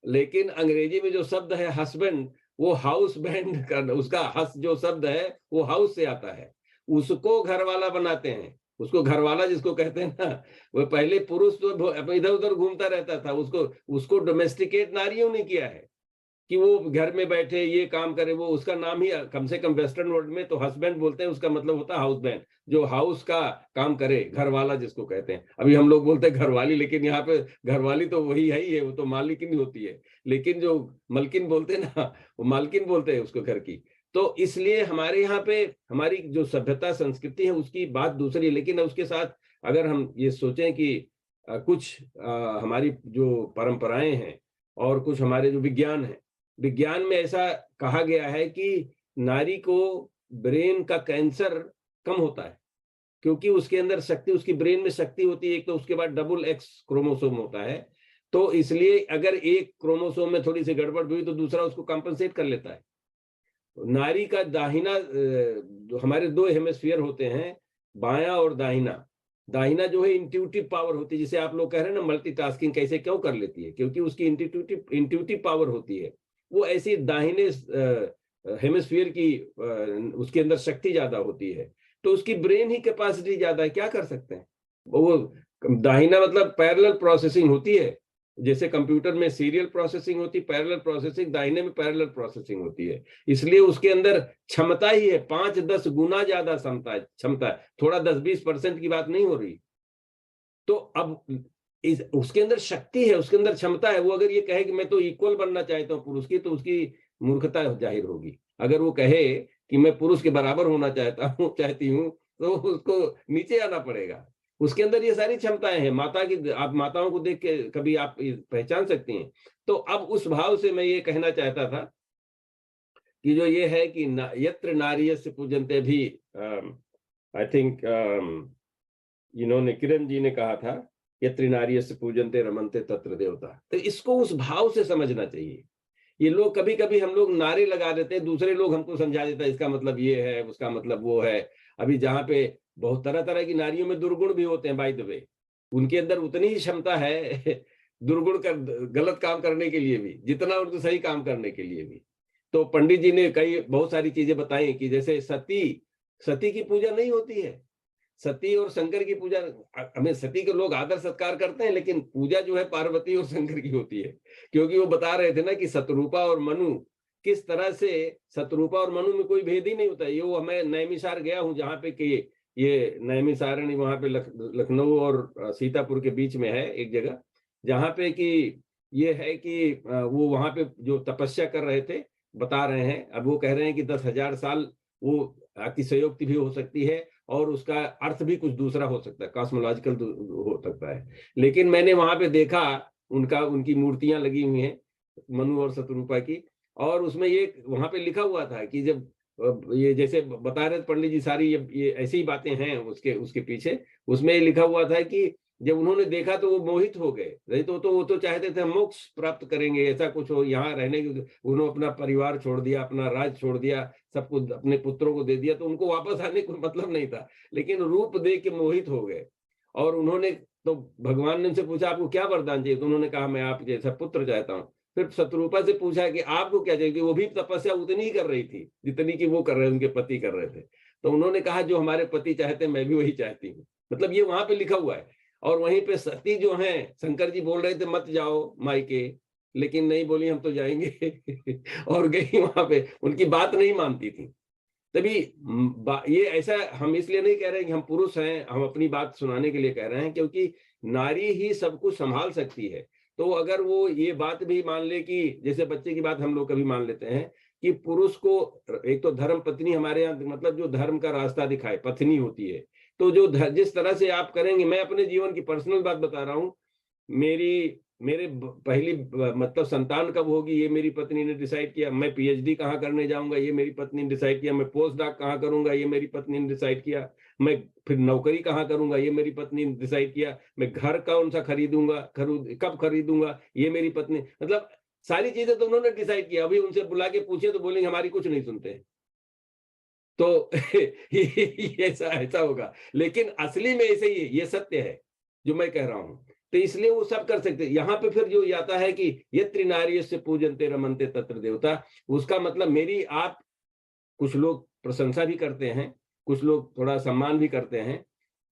लेकिन अंग्रेजी में जो शब्द है हस्बैंड, वो हाउस बैंड का, उसका हस जो शब्द है वो हाउस से आता है, उसको घर वाला बनाते हैं। उसको घरवाला जिसको कहते हैं ना, वो पहले पुरुष तो इधर उधर घूमता रहता था, उसको डोमेस्टिकेट नारियों ने किया है कि वो घर में बैठे ये काम करे। वो उसका नाम ही कम से कम वेस्टर्न वर्ल्ड में तो हस्बैंड बोलते हैं, उसका मतलब होता है हाउस बैंड, जो हाउस का काम करे, घरवाला जिसको कहते हैं। अभी हम लोग बोलते हैं घरवाली, लेकिन यहाँ पे घरवाली तो वही है ही है, वो तो मालिकिन होती है, लेकिन जो मलकिन बोलते हैं ना, वो मालकिन बोलते हैं उसको घर की। तो इसलिए हमारे यहाँ पे हमारी जो सभ्यता संस्कृति है उसकी बात दूसरी है। लेकिन उसके साथ अगर हम ये सोचें कि कुछ हमारी जो परंपराएं हैं और कुछ हमारे जो विज्ञान है, विज्ञान में ऐसा कहा गया है कि नारी को ब्रेन का कैंसर कम होता है, क्योंकि उसके अंदर शक्ति, उसकी ब्रेन में शक्ति होती है। एक तो उसके बाद डबल X क्रोमोसोम होता है, तो इसलिए अगर एक क्रोमोसोम में थोड़ी सी गड़बड़ हुई तो दूसरा उसको कंपनसेट कर लेता है। नारी का दाहिना, हमारे 2 हेमिस्फीयर होते हैं, बायां और दाहिना। दाहिना जो है इंट्यूटिव पावर होती है, जिसे आप लोग कह रहे हैं ना मल्टीटास्किंग कैसे क्यों कर लेती है, क्योंकि उसकी इंट्यूटिव पावर होती है। वो ऐसी दाहिने हेमिस्फीयर की उसके अंदर शक्ति ज्यादा होती है, तो उसकी ब्रेन ही कैपेसिटी ज्यादा है, क्या कर सकते हैं। वो दाहिना मतलब पैरेलल प्रोसेसिंग होती है, जैसे कंप्यूटर में सीरियल प्रोसेसिंग होती है, पैरेलल प्रोसेसिंग, दाहिने में पैरेलल प्रोसेसिंग होती है। इसलिए उसके अंदर क्षमता ही है 5-10 गुना ज्यादा क्षमता है, थोड़ा 10-20% की बात नहीं हो रही। तो अब उसके अंदर शक्ति है, उसके अंदर क्षमता है। वो अगर ये कहे कि मैं तो इक्वल बनना चाहता हूँ पुरुष की, तो उसकी मूर्खता जाहिर होगी। अगर वो कहे कि मैं पुरुष के बराबर होना चाहती हूँ, तो उसको नीचे आना पड़ेगा। उसके अंदर ये सारी क्षमताएं हैं। आप माताओं को देख के कभी आप पहचान सकती हैं। तो अब उस भाव से मैं ये कहना चाहता था कि जो ये है कि यत्र नार्यस्य पूजन्ते भी, आई थिंक इन्होंने किरण जी ने कहा था, यत्र नार्यस्य पूजन्ते रमन्ते तत्र देवता। तो इसको उस भाव से समझना चाहिए ये लोग कभी कभी हम लोग नारे लगा देते हैं, दूसरे लोग हमको समझा देता है इसका मतलब ये है, उसका मतलब वो है। अभी जहाँ पे बहुत तरह तरह की नारियों में दुर्गुण भी होते हैं, बाय द वे, उनके अंदर उतनी ही क्षमता है दुर्गुण का गलत काम करने के लिए भी, जितना उनको सही काम करने के लिए भी। तो पंडित जी ने कई बहुत सारी चीजें बताई कि जैसे सती की पूजा नहीं होती है, सती और शंकर की पूजा, हमें सती के लोग आदर सत्कार करते हैं, लेकिन पूजा जो है पार्वती और शंकर की होती है। क्योंकि वो बता रहे थे ना कि शतरूपा और मनु किस तरह से, शतरूपा और मनु में कोई भेद ही नहीं होता। ये वो मैं नैमिषार गया हूँ, जहाँ पे कि ये नैमिषारण्य वहां पे लखनऊ और सीतापुर के बीच में है एक जगह, जहाँ पे कि ये है कि वो वहां पे जो तपस्या कर रहे थे बता रहे हैं। अब वो कह रहे हैं कि 10,000 साल वो अतिशयोक्ति भी हो सकती है और उसका अर्थ भी कुछ दूसरा हो सकता है, कॉस्मोलॉजिकल हो सकता है। लेकिन मैंने वहां पे देखा उनकी मूर्तियां लगी हुई हैं मनु और शतरूपा की, और उसमें ये वहां पे लिखा हुआ था कि जब ये जैसे बता रहे पंडित जी सारी ये ऐसी ही बातें हैं उसके पीछे, उसमें ये लिखा हुआ था कि जब उन्होंने देखा तो वो मोहित हो गए। नहीं तो वो तो चाहते थे मोक्ष प्राप्त करेंगे, ऐसा कुछ हो, यहाँ रहने की। उन्होंने अपना परिवार छोड़ दिया, अपना राज छोड़ दिया, सब कुछ अपने पुत्रों को दे दिया, तो उनको वापस आने को मतलब नहीं था, लेकिन रूप देख के मोहित हो गए। और उन्होंने तो भगवान ने उनसे पूछा आपको क्या वरदान चाहिए, तो उन्होंने कहा मैं आप जैसा पुत्र चाहता हूँ। फिर शतरूपा से पूछा कि आपको क्या चाहिए, वो भी तपस्या उतनी ही कर रही थी जितनी की वो कर रहे, उनके पति कर रहे थे। तो उन्होंने कहा जो हमारे पति चाहते मैं भी वही चाहती हूँ। मतलब ये वहां पे लिखा हुआ है। और वहीं पे सती जो है, शंकर जी बोल रहे थे मत जाओ मायके, लेकिन नहीं बोली हम तो जाएंगे और गई वहां पे, उनकी बात नहीं मानती थी। तभी ये ऐसा हम इसलिए नहीं कह रहे कि हम पुरुष हैं, हम अपनी बात सुनाने के लिए कह रहे हैं, क्योंकि नारी ही सब कुछ संभाल सकती है। तो अगर वो ये बात भी मान ले कि जैसे बच्चे की बात हम लोग कभी मान लेते हैं कि पुरुष को एक तो धर्म पत्नी हमारे यहाँ मतलब जो धर्म का रास्ता दिखाए पत्नी होती है, तो जो जिस तरह से आप करेंगे, मैं अपने जीवन की पर्सनल बात बता रहा हूँ, मेरे पहली मतलब संतान कब होगी ये मेरी पत्नी ने डिसाइड किया, मैं पीएचडी कहाँ करने जाऊंगा ये मेरी पत्नी ने डिसाइड किया, मैं पोस्ट डॉक कहाँ करूंगा ये मेरी पत्नी ने डिसाइड किया, मैं फिर नौकरी कहाँ करूंगा ये मेरी पत्नी ने डिसाइड किया, मैं घर कौन सा खरीदूंगा कब खरीदूंगा ये मेरी पत्नी, मतलब सारी चीजें तो उन्होंने डिसाइड किया। अभी उनसे बुला के पूछे तो बोलेंगे हमारी कुछ नहीं सुनते। तो ऐसा होगा, लेकिन असली में ऐसे ही ये सत्य है जो मैं कह रहा हूं। तो इसलिए वो सब कर सकते। यहाँ पे फिर जो आता है कि यत्र नार्यस्य पूजन्ते रमन्ते तत्र देवता, उसका मतलब मेरी आप कुछ लोग प्रशंसा भी करते हैं, कुछ लोग थोड़ा सम्मान भी करते हैं,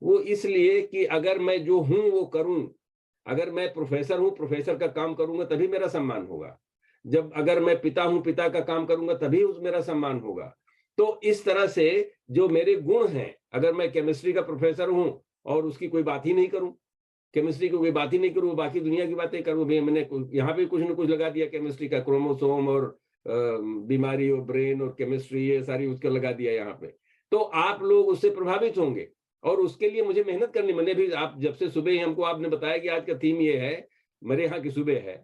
वो इसलिए कि अगर मैं जो हूं वो करूं, अगर मैं प्रोफेसर हूं प्रोफेसर का काम करूंगा तभी मेरा सम्मान होगा, जब अगर मैं पिता हूं पिता का काम करूंगा तभी उस मेरा सम्मान होगा। तो इस तरह से जो मेरे गुण हैं, अगर मैं केमिस्ट्री का प्रोफेसर हूं और उसकी कोई बात ही नहीं करूं, केमिस्ट्री की कोई बात ही नहीं करूं, बाकी दुनिया की बातें करूं, मैंने यहाँ पे कुछ ना कुछ लगा दिया केमिस्ट्री का, क्रोमोसोम और बीमारी और ब्रेन और केमिस्ट्री ये सारी उसका लगा दिया यहाँ पे, तो आप लोग उससे प्रभावित होंगे और उसके लिए मुझे मेहनत करनी। मैंने भी आप जब से सुबह ही हमको आपने बताया कि आज का थीम ये है, मेरे यहाँ की सुबह है,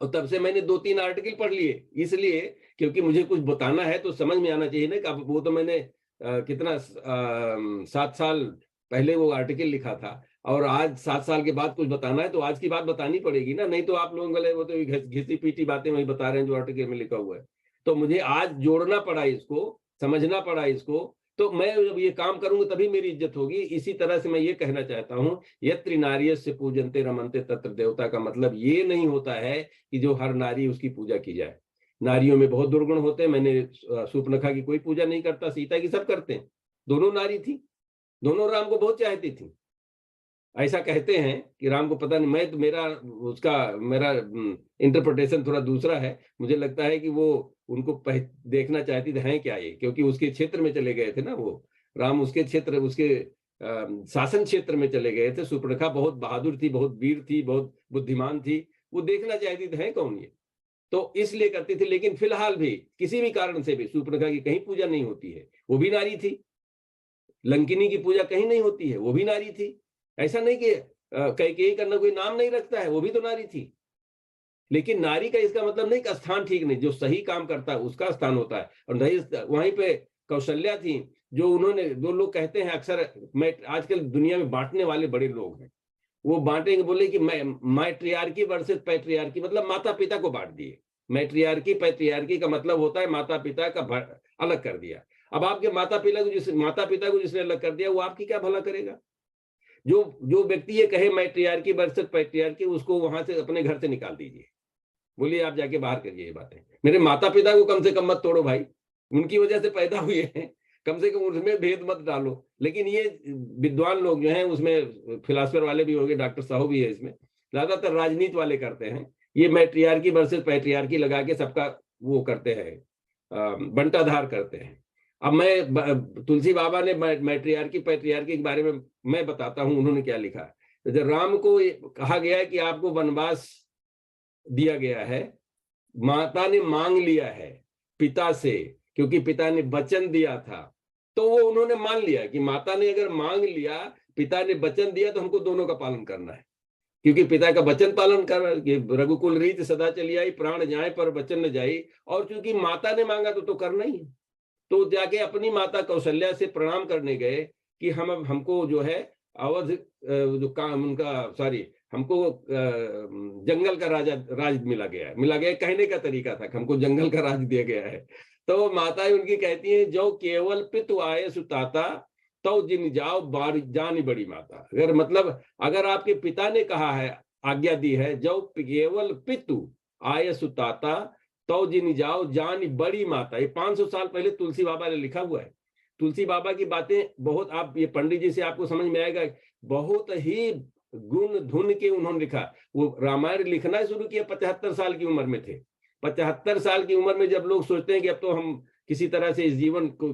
और तब से मैंने 2-3 आर्टिकल पढ़ लिए, इसलिए क्योंकि मुझे कुछ बताना है तो समझ में आना चाहिए ना। कि वो तो मैंने कितना 7 साल पहले वो आर्टिकल लिखा था, और आज 7 साल के बाद कुछ बताना है तो आज की बात बतानी पड़ेगी ना, नहीं तो आप लोग बोले वो तो घिसी पीटी बातें वही बता रहे हैं जो आर्टिकल में लिखा हुआ है। तो मुझे आज जोड़ना पड़ा, इसको समझना पड़ा इसको, तो मैं जब ये काम करूंगा तभी मेरी इज्जत होगी। इसी तरह से मैं ये कहना चाहता हूँ, यत्र नार्यस्य पूजन्ते रमन्ते तत्र देवता का मतलब ये नहीं होता है कि जो हर नारी उसकी पूजा की जाए। नारियों में बहुत दुर्गुण होते हैं। मैंने शूर्पणखा की कोई पूजा नहीं करता, सीता की सब करते हैं। दोनों नारी थी, दोनों राम को बहुत चाहती थी। ऐसा कहते हैं कि राम को पता नहीं, मैं तो मेरा इंटरप्रिटेशन थोड़ा दूसरा है। मुझे लगता है कि वो उनको देखना चाहती थी हैं क्या ये, क्योंकि उसके क्षेत्र में चले गए थे ना, वो राम उसके क्षेत्र, उसके शासन क्षेत्र में चले गए थे। शूर्पणखा बहुत बहादुर थी, बहुत वीर थी, बहुत बुद्धिमान थी, वो देखना चाहती थी हैं कौन ये, तो इसलिए करती थी। लेकिन फिलहाल भी किसी भी कारण से भी शूर्पणखा की कहीं पूजा नहीं होती है, वो भी नारी थी। लंकिनी की पूजा कहीं नहीं होती है, वो भी नारी थी। ऐसा नहीं कि कैकेयी का कोई नाम नहीं रखता है, वो भी तो नारी थी। लेकिन नारी का इसका मतलब नहीं कि स्थान ठीक नहीं, जो सही काम करता है उसका स्थान होता है। और वहीं पे कौशल्या थी, जो उन्होंने, जो लोग कहते हैं अक्सर, मैं आजकल दुनिया में बांटने वाले बड़े लोग हैं, वो बांटेंगे, बोले कि मैं मैट्रियार्की वर्सेस पैट्रियार्की, मतलब माता पिता को बांट दिए। मैट्रियार्की पैट्रियार्की का मतलब होता है माता पिता का अलग कर दिया। अब आपके माता पिता को जिसने अलग कर दिया वो आपकी क्या भला करेगा? जो व्यक्ति ये कहे मैट्रियार्की वर्सेस पैट्रियार्की, उसको वहां से अपने घर से निकाल दीजिए। बोलिए आप जाके बाहर करिए ये बातें। मेरे माता पिता को कम से कम मत तोड़ो भाई, उनकी वजह से पैदा हुए हैं, कम से कम उसमें भेद मत डालो। लेकिन ये विद्वान लोग जो हैं, उसमें फिलासफर वाले भी होंगे, डॉक्टर साहू भी है इसमें, ज्यादातर राजनीति वाले करते हैं ये मैट्रियार्की वर्सेस पैट्रियार्की लगा के सबका वो करते हैं, बंटाधार करते हैं। अब मैं तुलसी बाबा ने मैट्रियार्की पैट्रियार्की के बारे में मैं बताता हूं उन्होंने क्या लिखा। जब राम को कहा गया कि आपको वनवास दिया गया है, माता ने मांग लिया है पिता से, क्योंकि पिता ने वचन दिया था, तो वो उन्होंने मान लिया कि माता ने अगर मांग लिया, पिता ने वचन दिया, तो हमको दोनों का पालन करना है। क्योंकि पिता का वचन पालन कर, रघुकुल रीत सदा चली आई, प्राण जाए पर वचन न जाई। और क्योंकि माता ने मांगा तो करना ही है। तो जाके अपनी माता कौशल्या से प्रणाम करने गए कि हमको जो है अवध जो काम उनका हमको जंगल का राज मिला गया कहने का तरीका था, हमको जंगल का राज दिया गया है। तो माताएं उनकी कहती हैं, जो केवल पितु आए सुताता तो जिन जाओ जानी बड़ी माता। अगर आपके पिता ने कहा है, आज्ञा दी है, जो केवल पितु आए सुताता तो जिन जाओ जानी बड़ी माता। ये 500 साल पहले तुलसी बाबा ने लिखा हुआ है। तुलसी बाबा की बातें बहुत, आप ये पंडित जी से आपको समझ में आएगा, बहुत ही गुण धुन के उन्होंने लिखा। वो रामायण लिखना शुरू किया 75 साल की उम्र में थे। 75 साल की उम्र में जब लोग सोचते हैं कि अब तो हम किसी तरह से इस जीवन को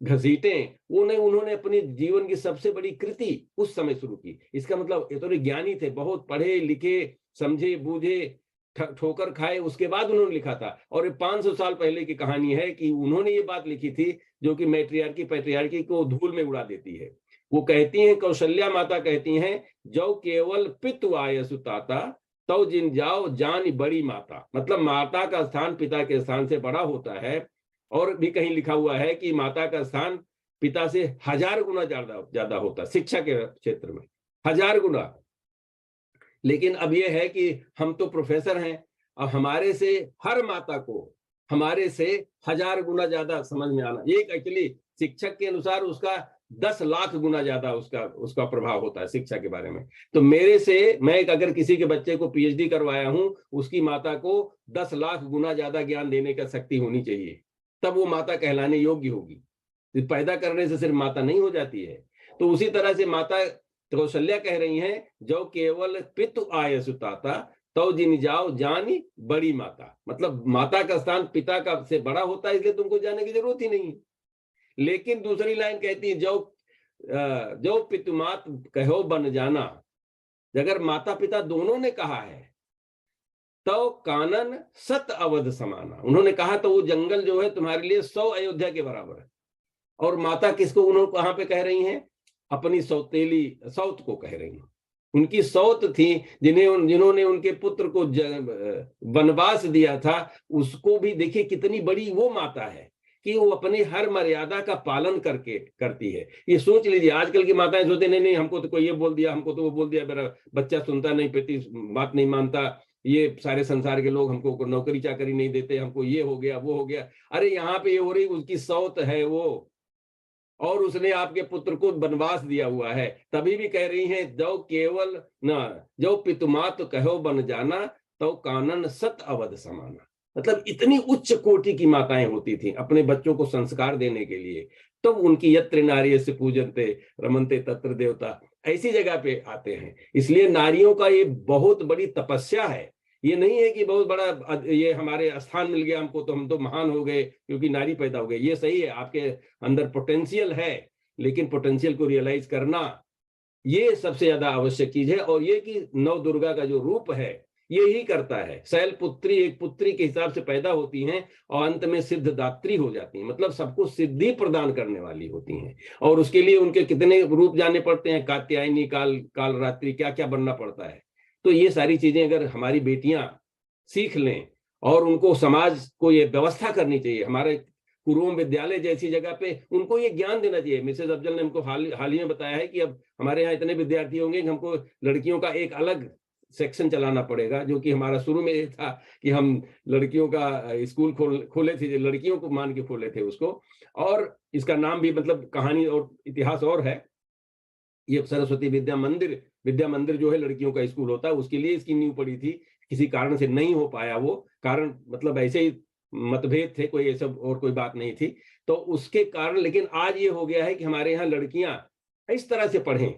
घसीटें, उन्होंने अपनी जीवन की सबसे बड़ी कृति उस समय शुरू की। इसका मतलब ये तो ज्ञानी थे, बहुत पढ़े लिखे, समझे बूझे, ठोकर खाए, उसके बाद उन्होंने लिखा था। और ये 500 साल पहले की कहानी है कि उन्होंने ये बात लिखी थी जो कि मैट्रियार्की पैट्रियार्की को धूल में उड़ा देती है। वो कहती हैं, कौशल्या माता कहती हैं, जो केवल पितु आय सुताता तो जिन जाओ जान बड़ी माता। मतलब माता का स्थान पिता के स्थान से बड़ा होता है। और भी कहीं लिखा हुआ है कि माता का स्थान पिता से 1000 गुना ज्यादा होता है शिक्षा के क्षेत्र में, 1000 गुना। लेकिन अब यह है कि हम तो प्रोफेसर हैं, अब हमारे से हर माता को हमारे से 1000 गुना ज्यादा समझ में आना। एक एक्चुअली शिक्षक के अनुसार उसका 10 लाख गुना ज्यादा उसका प्रभाव होता है शिक्षा के बारे में। तो मेरे से, मैं अगर किसी के बच्चे को पीएचडी करवाया हूं, उसकी माता को 10 लाख गुना ज्यादा ज्ञान देने का शक्ति होनी चाहिए, तब वो माता कहलाने योग्य होगी। पैदा करने से सिर्फ माता नहीं हो जाती है। तो उसी तरह से माता कौशल्या कह रही हैं, जो केवल पितु आय सुताता तो जिन जाओ जानी बड़ी माता। मतलब माता का स्थान पिता का से बड़ा होता है, इसलिए तुमको जाने की जरूरत ही नहीं है। लेकिन दूसरी लाइन कहती है, जो पितुमात कहो बन जाना। अगर माता पिता दोनों ने कहा है तो कानन 7 अवध समाना। उन्होंने कहा तो वो जंगल जो है तुम्हारे लिए 100 अयोध्या के बराबर है। और माता किसको उन्होंने कहां पे कह रही हैं? अपनी सौत को कह रही हैं। उनकी सौत थी जिन्होंने उनके पुत्र को वनवास दिया था। उसको भी देखिए कितनी बड़ी वो माता है कि वो अपनी हर मर्यादा का पालन करती है। ये सोच लीजिए, आजकल की माताएं सोचते नहीं हमको तो कोई ये बोल दिया, हमको तो वो बोल दिया, मेरा बच्चा सुनता नहीं, पति बात नहीं मानता, ये सारे संसार के लोग हमको नौकरी चाकरी नहीं देते, हमको ये हो गया वो हो गया। अरे यहाँ पे ये हो रही, उसकी सौत है वो, और उसने आपके पुत्र को वनवास दिया हुआ है। तभी भी कह रही हैं, जो केवल न जो पितुमात कहो बन जाना तो कानन 7 अवध समाना। मतलब इतनी उच्च कोटि की माताएं होती थी अपने बच्चों को संस्कार देने के लिए। तो उनकी यत्र नारी से पूजनते रमनते तत्र देवता, ऐसी जगह पे आते हैं। इसलिए नारियों का ये बहुत बड़ी तपस्या है। ये नहीं है कि बहुत बड़ा ये हमारे स्थान मिल गया हमको तो हम तो महान हो गए क्योंकि नारी पैदा हो गई। ये सही है, आपके अंदर पोटेंशियल है, लेकिन पोटेंशियल को रियलाइज करना ये सबसे ज्यादा आवश्यक चीज है। और ये कि नव दुर्गा का जो रूप है ये ही करता है। शैल पुत्री एक पुत्री के हिसाब से पैदा होती हैं और अंत में सिद्धदात्री हो जाती हैं। मतलब सबको सिद्धि प्रदान करने वाली होती हैं। और उसके लिए उनके कितने रूप जाने पड़ते हैं, कात्यायनी, काल रात्रि, क्या क्या बनना पड़ता है। तो ये सारी चीजें अगर हमारी बेटियां सीख लें और उनको समाज को ये व्यवस्था करनी चाहिए। हमारे कुरुम विद्यालय जैसी जगह पे उनको ये ज्ञान देना चाहिए। मिसेज अफजल ने हमको हाल ही में बताया है कि अब हमारे यहाँ इतने विद्यार्थी होंगे कि हमको लड़कियों का एक अलग सेक्शन चलाना पड़ेगा, जो कि हमारा शुरू में ये था कि हम लड़कियों का स्कूल खोले थे, लड़कियों को मान के खोले थे उसको। और इसका नाम भी मतलब कहानी और इतिहास और है। ये सरस्वती विद्या मंदिर जो है लड़कियों का स्कूल होता है, उसके लिए इसकी नींव पड़ी थी। किसी कारण से नहीं हो पाया वो, कारण मतलब ऐसे ही मतभेद थे, कोई ऐसा और कोई बात नहीं थी, तो उसके कारण। लेकिन आज ये हो गया है कि हमारे यहाँ लड़कियां इस तरह से पढ़ें,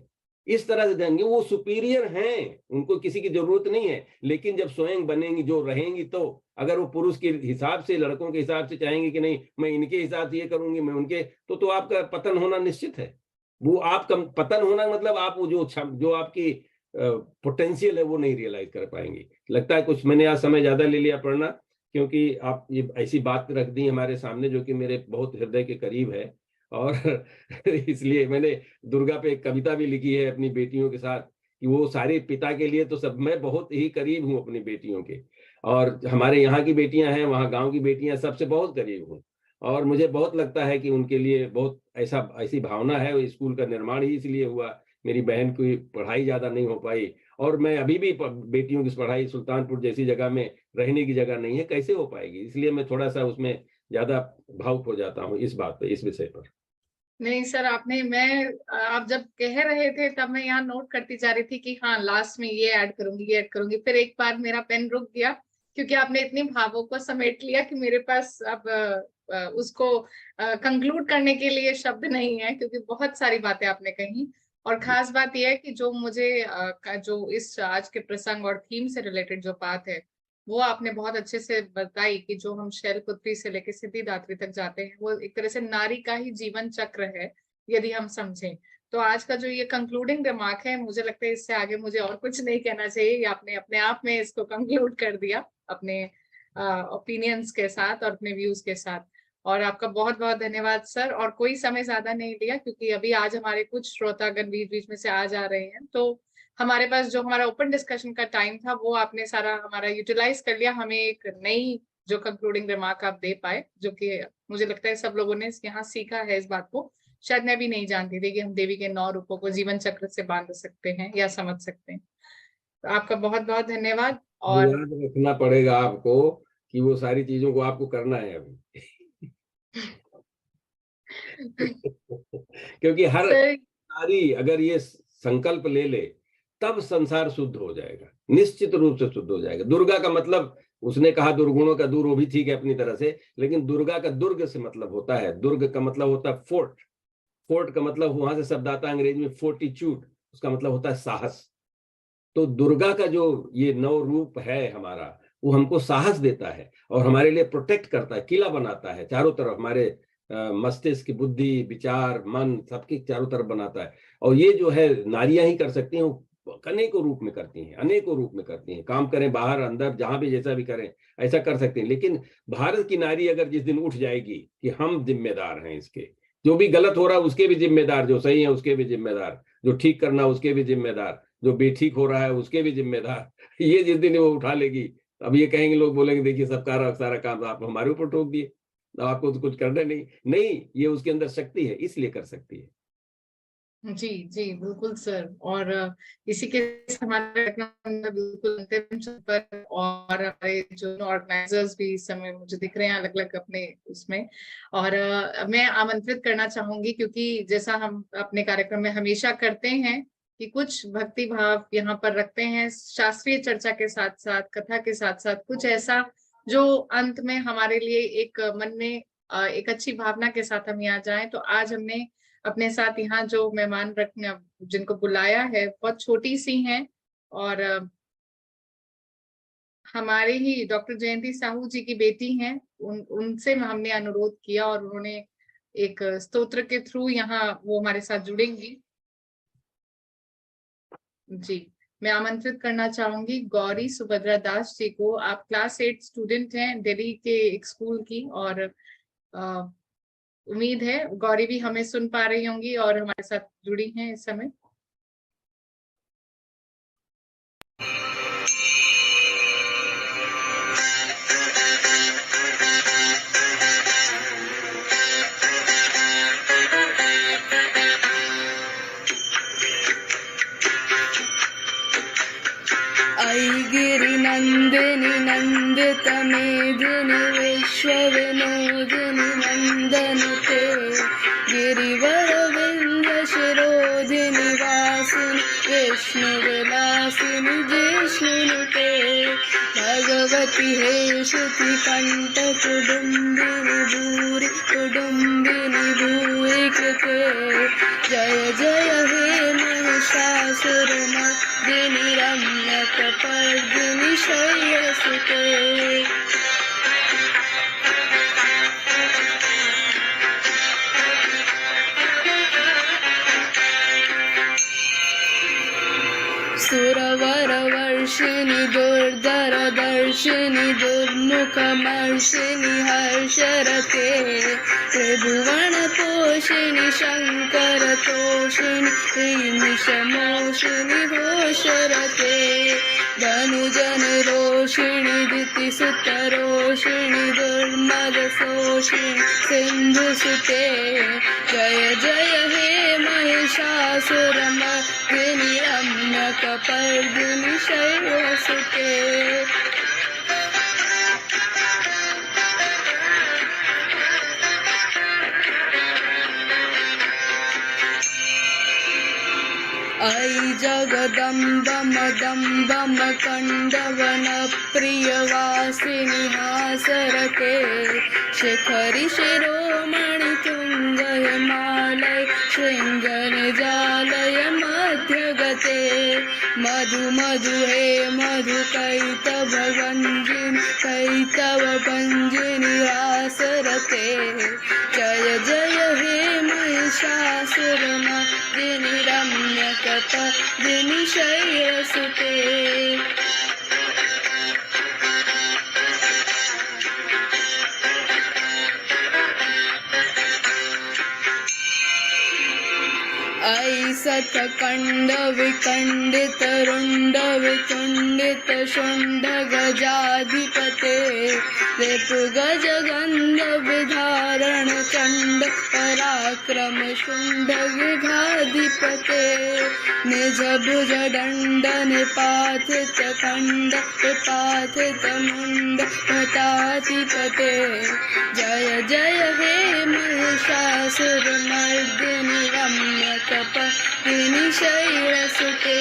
इस तरह से जाएंगे, वो सुपीरियर हैं, उनको किसी की जरूरत नहीं है। लेकिन जब स्वयं बनेंगी, जो रहेंगी, तो अगर वो पुरुष के हिसाब से, लड़कों के हिसाब से चाहेंगे कि नहीं मैं इनके हिसाब से ये करूंगी, मैं उनके, तो आपका पतन होना निश्चित है। वो आपका पतन होना मतलब आप वो जो आपकी पोटेंशियल है वो नहीं रियलाइज कर पाएंगे। लगता है कुछ मैंने आज समय ज्यादा ले लिया पढ़ना, क्योंकि आप ये ऐसी बात रख दी हमारे सामने जो कि मेरे बहुत हृदय के करीब है। और इसलिए मैंने दुर्गा पे एक कविता भी लिखी है अपनी बेटियों के साथ, कि वो सारे पिता के लिए तो सब, मैं बहुत ही करीब हूँ अपनी बेटियों के, और हमारे यहाँ की बेटियां हैं, वहाँ गांव की बेटियां, सबसे बहुत करीब हूँ। और मुझे बहुत लगता है कि उनके लिए बहुत ऐसी भावना है। वो स्कूल का निर्माण ही इसलिए हुआ, मेरी बहन की पढ़ाई ज्यादा नहीं हो पाई, और मैं अभी भी बेटियों की पढ़ाई, सुल्तानपुर जैसी जगह में रहने की जगह नहीं है, कैसे हो पाएगी, इसलिए मैं थोड़ा सा उसमें ज्यादा भावुक हो जाता हूँ इस बात पे, इस विषय पर। नहीं सर, आप जब कह रहे थे तब मैं यहाँ नोट करती जा रही थी कि हाँ लास्ट में ये ऐड करूंगी, फिर एक बार मेरा पेन रुक गया, क्योंकि आपने इतनी भावों को समेट लिया कि मेरे पास अब उसको कंक्लूड करने के लिए शब्द नहीं है, क्योंकि बहुत सारी बातें आपने कही। और खास बात यह है कि जो मुझे जो इस आज के प्रसंग और थीम से रिलेटेड जो बात है, वो आपने बहुत अच्छे से बताई कि जो हम शैलपुत्री से लेकर सिद्धिदात्री तक जाते हैं, वो एक तरह से नारी का ही जीवन चक्र है यदि हम समझें। तो आज का जो ये कंक्लूडिंग रिमार्क है, मुझे लगता है इससे आगे मुझे और कुछ नहीं कहना चाहिए। आपने अपने आप में इसको कंक्लूड कर दिया अपने ओपिनियंस के साथ और अपने व्यूज के साथ। और आपका बहुत बहुत धन्यवाद सर। और कोई समय ज्यादा नहीं लिया, क्योंकि अभी आज हमारे कुछ श्रोतागण बीच बीच में से आ जा रहे हैं, तो हमारे पास जो हमारा ओपन डिस्कशन का टाइम था वो आपने सारा हमारा यूटिलाइज कर लिया। हमें एक नई जो कंक्लूडिंग रिमार्क आप दे पाए, जो कि मुझे लगता है सब लोगों ने यहाँ सीखा है इस बात को। शायद मैं भी नहीं जानती थी कि हम देवी के 9 रूपों को जीवन चक्र से बांध सकते हैं या समझ सकते हैं। तो आपका बहुत बहुत धन्यवाद। और याद रखना पड़ेगा आपको कि वो सारी चीजों को आपको करना है अभी। क्योंकि हर नारी अगर ये संकल्प ले ले तब संसार शुद्ध हो जाएगा, निश्चित रूप से शुद्ध हो जाएगा। दुर्गा का मतलब, उसने कहा दुर्गुणों का दूर, वो भी ठीक है अपनी तरह से, लेकिन दुर्गा का दुर्ग से मतलब होता है, दुर्ग का मतलब होता है फोर्ट, फोर्ट का मतलब वहां से शब्द आता है अंग्रेजी में फोर्टिट्यूड, उसका मतलब होता है साहस। तो दुर्गा का जो ये 9 रूप है हमारा, वो हमको साहस देता है और हमारे लिए प्रोटेक्ट करता है, किला बनाता है चारों तरफ, हमारे मस्तिष्क, बुद्धि, विचार, मन, सबके चारों तरफ बनाता है। और ये जो है नारियां ही कर सकती हैं, अनेकों रूप में करती हैं, अनेकों रूप में करती हैं। काम करें बाहर अंदर, जहां भी जैसा भी करें ऐसा कर सकते हैं। लेकिन भारत की नारी अगर जिस दिन उठ जाएगी कि हम जिम्मेदार हैं इसके, जो भी गलत हो रहा है उसके भी जिम्मेदार, जो सही है उसके भी जिम्मेदार, जो ठीक करना उसके भी जिम्मेदार, जो बेठीक हो रहा है उसके भी जिम्मेदार, ये जिस दिन वो उठा लेगी, अब ये कहेंगे लोग, बोलेंगे देखिए सबका सारा काम आप हमारे ऊपर ठोक दिए, आपको तो कुछ करना नहीं, ये उसके अंदर शक्ति है इसलिए कर सकती है। जी जी बिल्कुल सर। और इसी के हमारे बिल्कुल अंतिम पर, और हमारे जो ऑर्गेनाइजर्स भी इस समय मुझे दिख रहे हैं अलग अलग अपने उसमें, और मैं आमंत्रित करना चाहूंगी, क्योंकि जैसा हम अपने कार्यक्रम में हमेशा करते हैं कि कुछ भक्ति भाव यहाँ पर रखते हैं, शास्त्रीय चर्चा के साथ साथ, कथा के साथ साथ कुछ ऐसा जो अंत में हमारे लिए एक मन में एक अच्छी भावना के साथ हम यहाँ जाएं। तो आज हमने अपने साथ यहाँ जो मेहमान रखने जिनको बुलाया है, बहुत छोटी सी हैं, और हमारे ही डॉक्टर जयंती साहू जी की बेटी हैं। उनसे हमने अनुरोध किया और उन्होंने एक स्तोत्र के थ्रू यहाँ वो हमारे साथ जुड़ेंगी। जी, मैं आमंत्रित करना चाहूंगी गौरी सुभद्रा दास जी को। आप क्लास 8 स्टूडेंट हैं दिल्ली के एक स्कूल की, और उम्मीद है गौरी भी हमें सुन पा रही होंगी और हमारे साथ जुड़ी हैं इस समय। नंदिनी नंदित मेदिनी विश्वविनोदिनी नंदनुते गिरिवर विंध्य शिरोधिनी वासिनी विष्णु विलासिनी जिष्णुनुते भगवती हे श्रुति कंठ कुडुम्बिनी भूरि कुडुम्बिनी भूरि कृते जय जय हे महिषासुरमर्दिनी रम्यकपर्दिनी शैलसुते सुरवर वर्षिणी दुर्धर दर्शिनी दुर्मुखमर्षिणी हर्षरते त्रिभुवन पोषिणी शंकर तोषिणी निशमोषिणी घोषरते धनुजन रोषिणी दितिसुत रोषिणी दुर्मद शोषिणी सिंधुसुते जय जय हे महिषासुरमर्दिनी रम्यकपर्दिनी शैलसुते ऐ जगदम्ब मदम्ब मकण्डवन प्रियवासिनि हासरते शिखरि शिरोमणि तुङ्ग हिमालय शृङ्गनिजालय मध्यगते मधु मधु हे मधु कैतव भञ्जिनि कैतव भञ्जिनि हासरते जय जय हे महिषासुरमर्दिनि रम्यकपर्दिनि शैलसुते ऐ सतकंड विकंडित रुंड वितुंडित शुंड गजाधिपते रिपु गज गंध विधारण चंड पराक्रम शुंड विघाधिपते निज भुज दंड निपातित खंड विपातित मुंड भटाधिपते जय जय हे महिषासुरमर्दिनि रम्यकपर्दिनि शैलसुते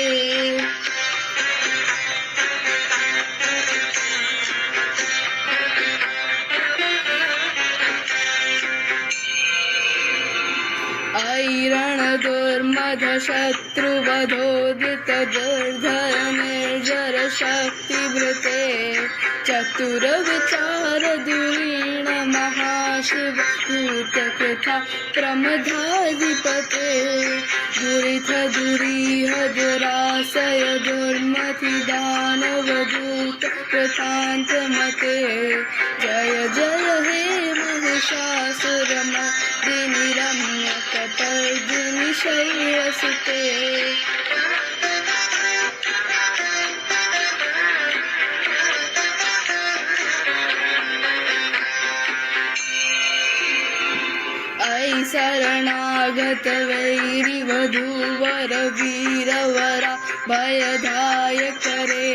ऐरण दुर्मद शत्रुवधोदित दुर्धर निर्जर शक्तिवृते चतुर विचार दुरीण महाशिव भूतकृथा प्रमदाधिपते दुरिथ दुरीह दुरासय दुर्मति दानव दूत कृतान्तमते जय जय हे महिषासुरमर्दिनि रम्यकपर्दिनि शैलसुते ऐ शरणागत वैरी वधूवर वीरवरा भयदाय करे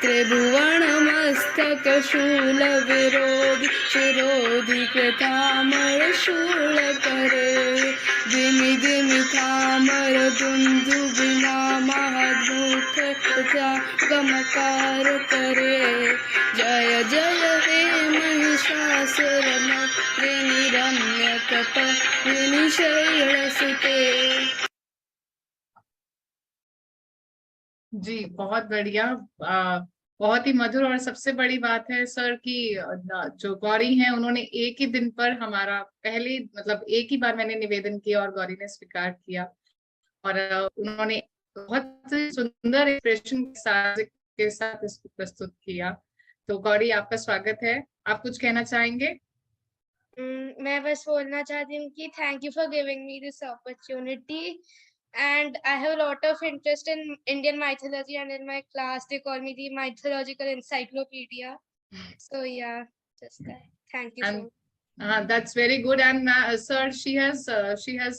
त्रिभुवन मस्तक शूल विरोधी शिरोधि कृतामर शूल करे दिमि दिमि थामर दुंदु बिना महादुख गमकार करे जय जय हे महिषासुरमर्दिनि रम्यकपर्दिनि शैलसुते। जी बहुत बढ़िया, बहुत ही मधुर। और सबसे बड़ी बात है सर कि जो गौरी हैं उन्होंने एक ही दिन पर हमारा पहले मतलब एक ही बार मैंने निवेदन किया और गौरी ने स्वीकार किया और उन्होंने बहुत सुंदर एक्सप्रेशन के साथ इसको प्रस्तुत किया। तो गौरी आपका स्वागत है, आप कुछ कहना चाहेंगे? मैं बस बोलना चाहती हूँ कि thank you for giving me this opportunity and I have a lot of interest in Indian mythology and in my class they call me the mythological encyclopedia. So yeah, just that. Thank you so much. That's very good. And sir, she has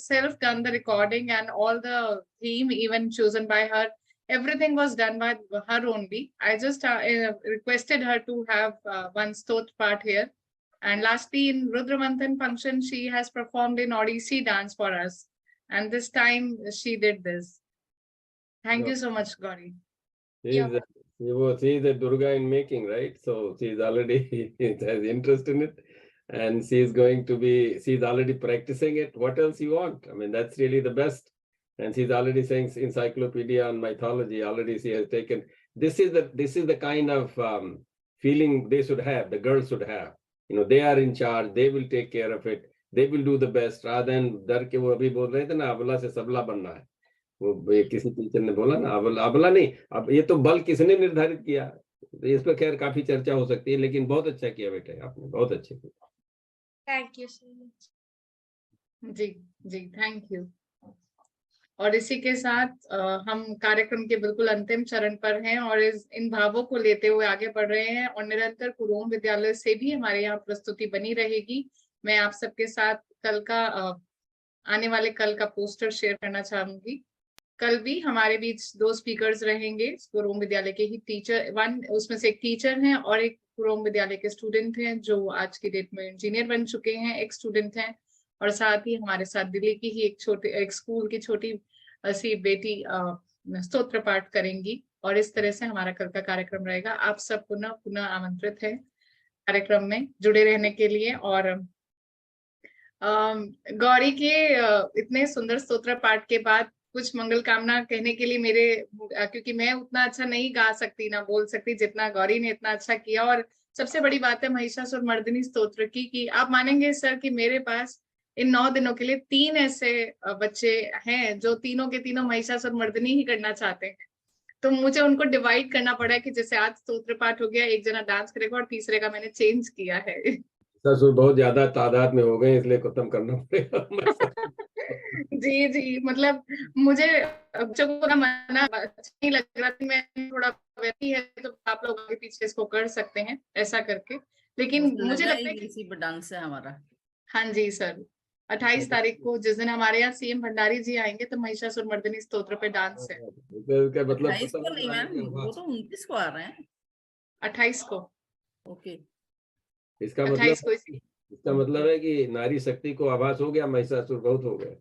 self done the recording and all the theme even chosen by her. everything was done by her only. I just requested her to have one stotra part here. And lastly, in Rudramanthan function, she has performed in Odissi dance for us. And this time she did this. Thank you so much, Gauri. She is a Durga in making, right? So she's already has interest in it, and she's already practicing it. What else you want? I mean, that's really the best. And she's already saying encyclopedia on mythology. Already she has taken. This is the kind of feeling they should have. The girls should have. You know, they are in charge. They will take care of it. They will do the best rather than डर के वो अभी बोल रहे थे ना अबला से सबला बनना है. वो किसी टीचर ने बोला ना अबला नहीं, अब ये तो बल किसने निर्धारित किया. इस पर खैर काफी चर्चा हो सकती है, लेकिन बहुत अच्छा किया बेटे आपने, बहुत अच्छे किया. Thank you so much. जी थैंक यू. और इसी के साथ हम कार्यक्रम के बिल्कुल अंतिम चरण पर हैं और इन भावों को लेते हुए आगे बढ़ रहे हैं. और निरंतर कुरोम विद्यालय से भी हमारे यहाँ प्रस्तुति बनी रहेगी. मैं आप सबके साथ कल का आने वाले कल का पोस्टर शेयर करना चाहूंगी. कल भी हमारे बीच 2 स्पीकर्स रहेंगे. कुरोम विद्यालय के ही टीचर, उसमें से एक टीचर हैं और एक कुरोम विद्यालय के स्टूडेंट हैं जो आज की डेट में इंजीनियर बन चुके हैं. एक स्टूडेंट हैं और साथ ही हमारे साथ दिल्ली की ही एक स्कूल की छोटी सी बेटी स्तोत्र पाठ करेंगी. और इस तरह से हमारा कल का कार्यक्रम रहेगा. आप सब पुनः आमंत्रित हैं कार्यक्रम में जुड़े रहने के लिए. और गौरी के इतने सुंदर स्तोत्र पाठ के बाद कुछ मंगल कामना कहने के लिए मेरे, क्योंकि मैं उतना अच्छा नहीं गा सकती ना बोल सकती जितना गौरी ने इतना अच्छा किया. और सबसे बड़ी बात है महिषासुर मर्दिनी स्तोत्र की कि आप मानेंगे सर कि मेरे पास इन 9 दिनों के लिए 3 ऐसे बच्चे हैं जो तीनों के तीनों महिषासुर मर्दिनी ही करना चाहते हैं. तो मुझे उनको डिवाइड करना पड़ा है कि जैसे आज स्तोत्र पाठ हो गया, एक जना डांस करेगा और तीसरे का मैंने चेंज किया है. ससुर बहुत ज्यादा तादाद में हो गए इसलिए खत्म करना पड़ेगा. जी मतलब मुझे बच्चों को ना मना अच्छा नहीं लग रहा था. मैं थोड़ा वैसी है तो आप लोग आगे पीछे इसको कर सकते हैं ऐसा करके. लेकिन मुझे लगता है कि इसी पर डांस है हमारा. हाँ जी सर, 28 तारीख को जिस दिन हमारे यहाँ सीएम भंडारी जी आएंगे तो महिषासुर मर्दिनी स्तोत्र पे डांस है. मतलब 28 को नहीं मैम, वो तो 29 को आ रहे हैं. 28 को. ओके. इसका मतलब है कि नारी शक्ति को आभास हो गया, महिषासुर बहुत हो गए.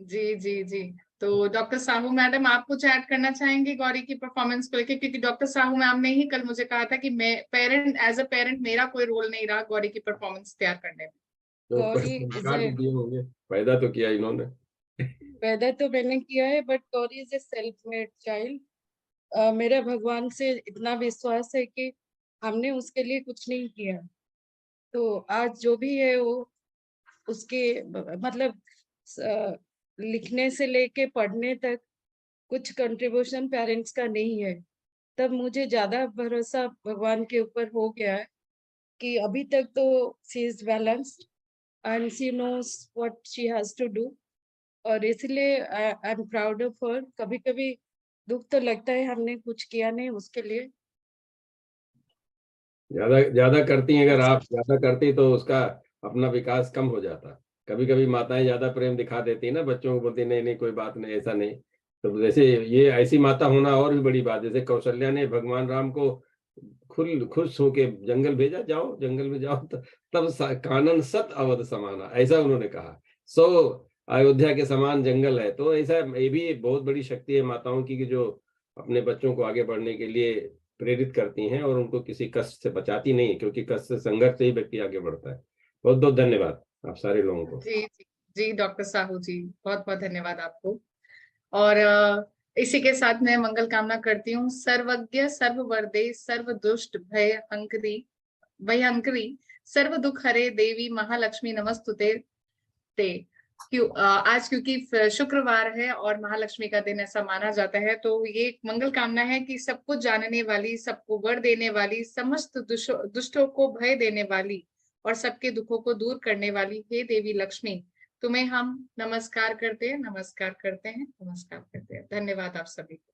जी तो डॉक्टर साहू मैडम आप कुछ ऐड करना चाहेंगे गौरी की परफॉर्मेंस को लेकर? क्योंकि डॉक्टर साहू मैम ने ही कल मुझे कहा था कि मैं एज अ पेरेंट मेरा कोई रोल नहीं रहा गौरी की परफॉर्मेंस तैयार करने में. पैदा तो किया इन्होंने. पैदा तो मैंने किया है, but Gauri is a self made child. मेरा भगवान से इतना विश्वास है कि हमने उसके लिए कुछ नहीं किया. तो आज जो भी है वो उसके मतलब लिखने से लेके पढ़ने तक कुछ कंट्रीब्यूशन पेरेंट्स का नहीं है. तब मुझे ज्यादा भरोसा भगवान के ऊपर हो गया है कि अभी तक तो she is balanced and she knows what she has to do. और इसलिए I am proud of her. कभी कभी दुख तो लगता है हमने कुछ किया नहीं उसके लिए. ज्यादा करती हैं, अगर आप ज्यादा करती तो उसका अपना विकास कम हो जाता. कभी कभी माताएं ज्यादा प्रेम दिखा देती है ना, बच्चों को बोलती नहीं कोई बात नहीं, ऐसा नहीं. तो जैसे ये ऐसी माता होना और भी बड़ी बात. जैसे कौशल्या ने भगवान राम को खुश होके जंगल भेजा, जाओ जंगल में जाओ, तब कानन सत अवध समाना, ऐसा उन्होंने कहा. अयोध्या के समान जंगल है. तो ऐसा ये भी बहुत बड़ी शक्ति है माताओं की कि जो अपने बच्चों को आगे बढ़ने के लिए प्रेरित करती हैं और उनको किसी कष्ट से बचाती नहीं, क्योंकि कष्ट से संघर्ष से ही व्यक्ति आगे बढ़ता है. बहुत बहुत धन्यवाद आप सारे लोगों को. जी डॉक्टर साहू जी बहुत बहुत धन्यवाद आपको. और इसी के साथ मैं मंगल कामना करती हूँ. सर्वज्ञ सर्ववरदे सर्व दुष्ट भयंकरी सर्व दुख हरे देवी महालक्ष्मी नमस्तुते. आज क्योंकि शुक्रवार है और महालक्ष्मी का दिन ऐसा माना जाता है, तो ये एक मंगल कामना है कि सबको जानने वाली, सबको वर देने वाली, समस्त दुष्टों को भय देने वाली और सबके दुखों को दूर करने वाली हे देवी लक्ष्मी, तुम्हें हम नमस्कार करते हैं. धन्यवाद आप सभी को.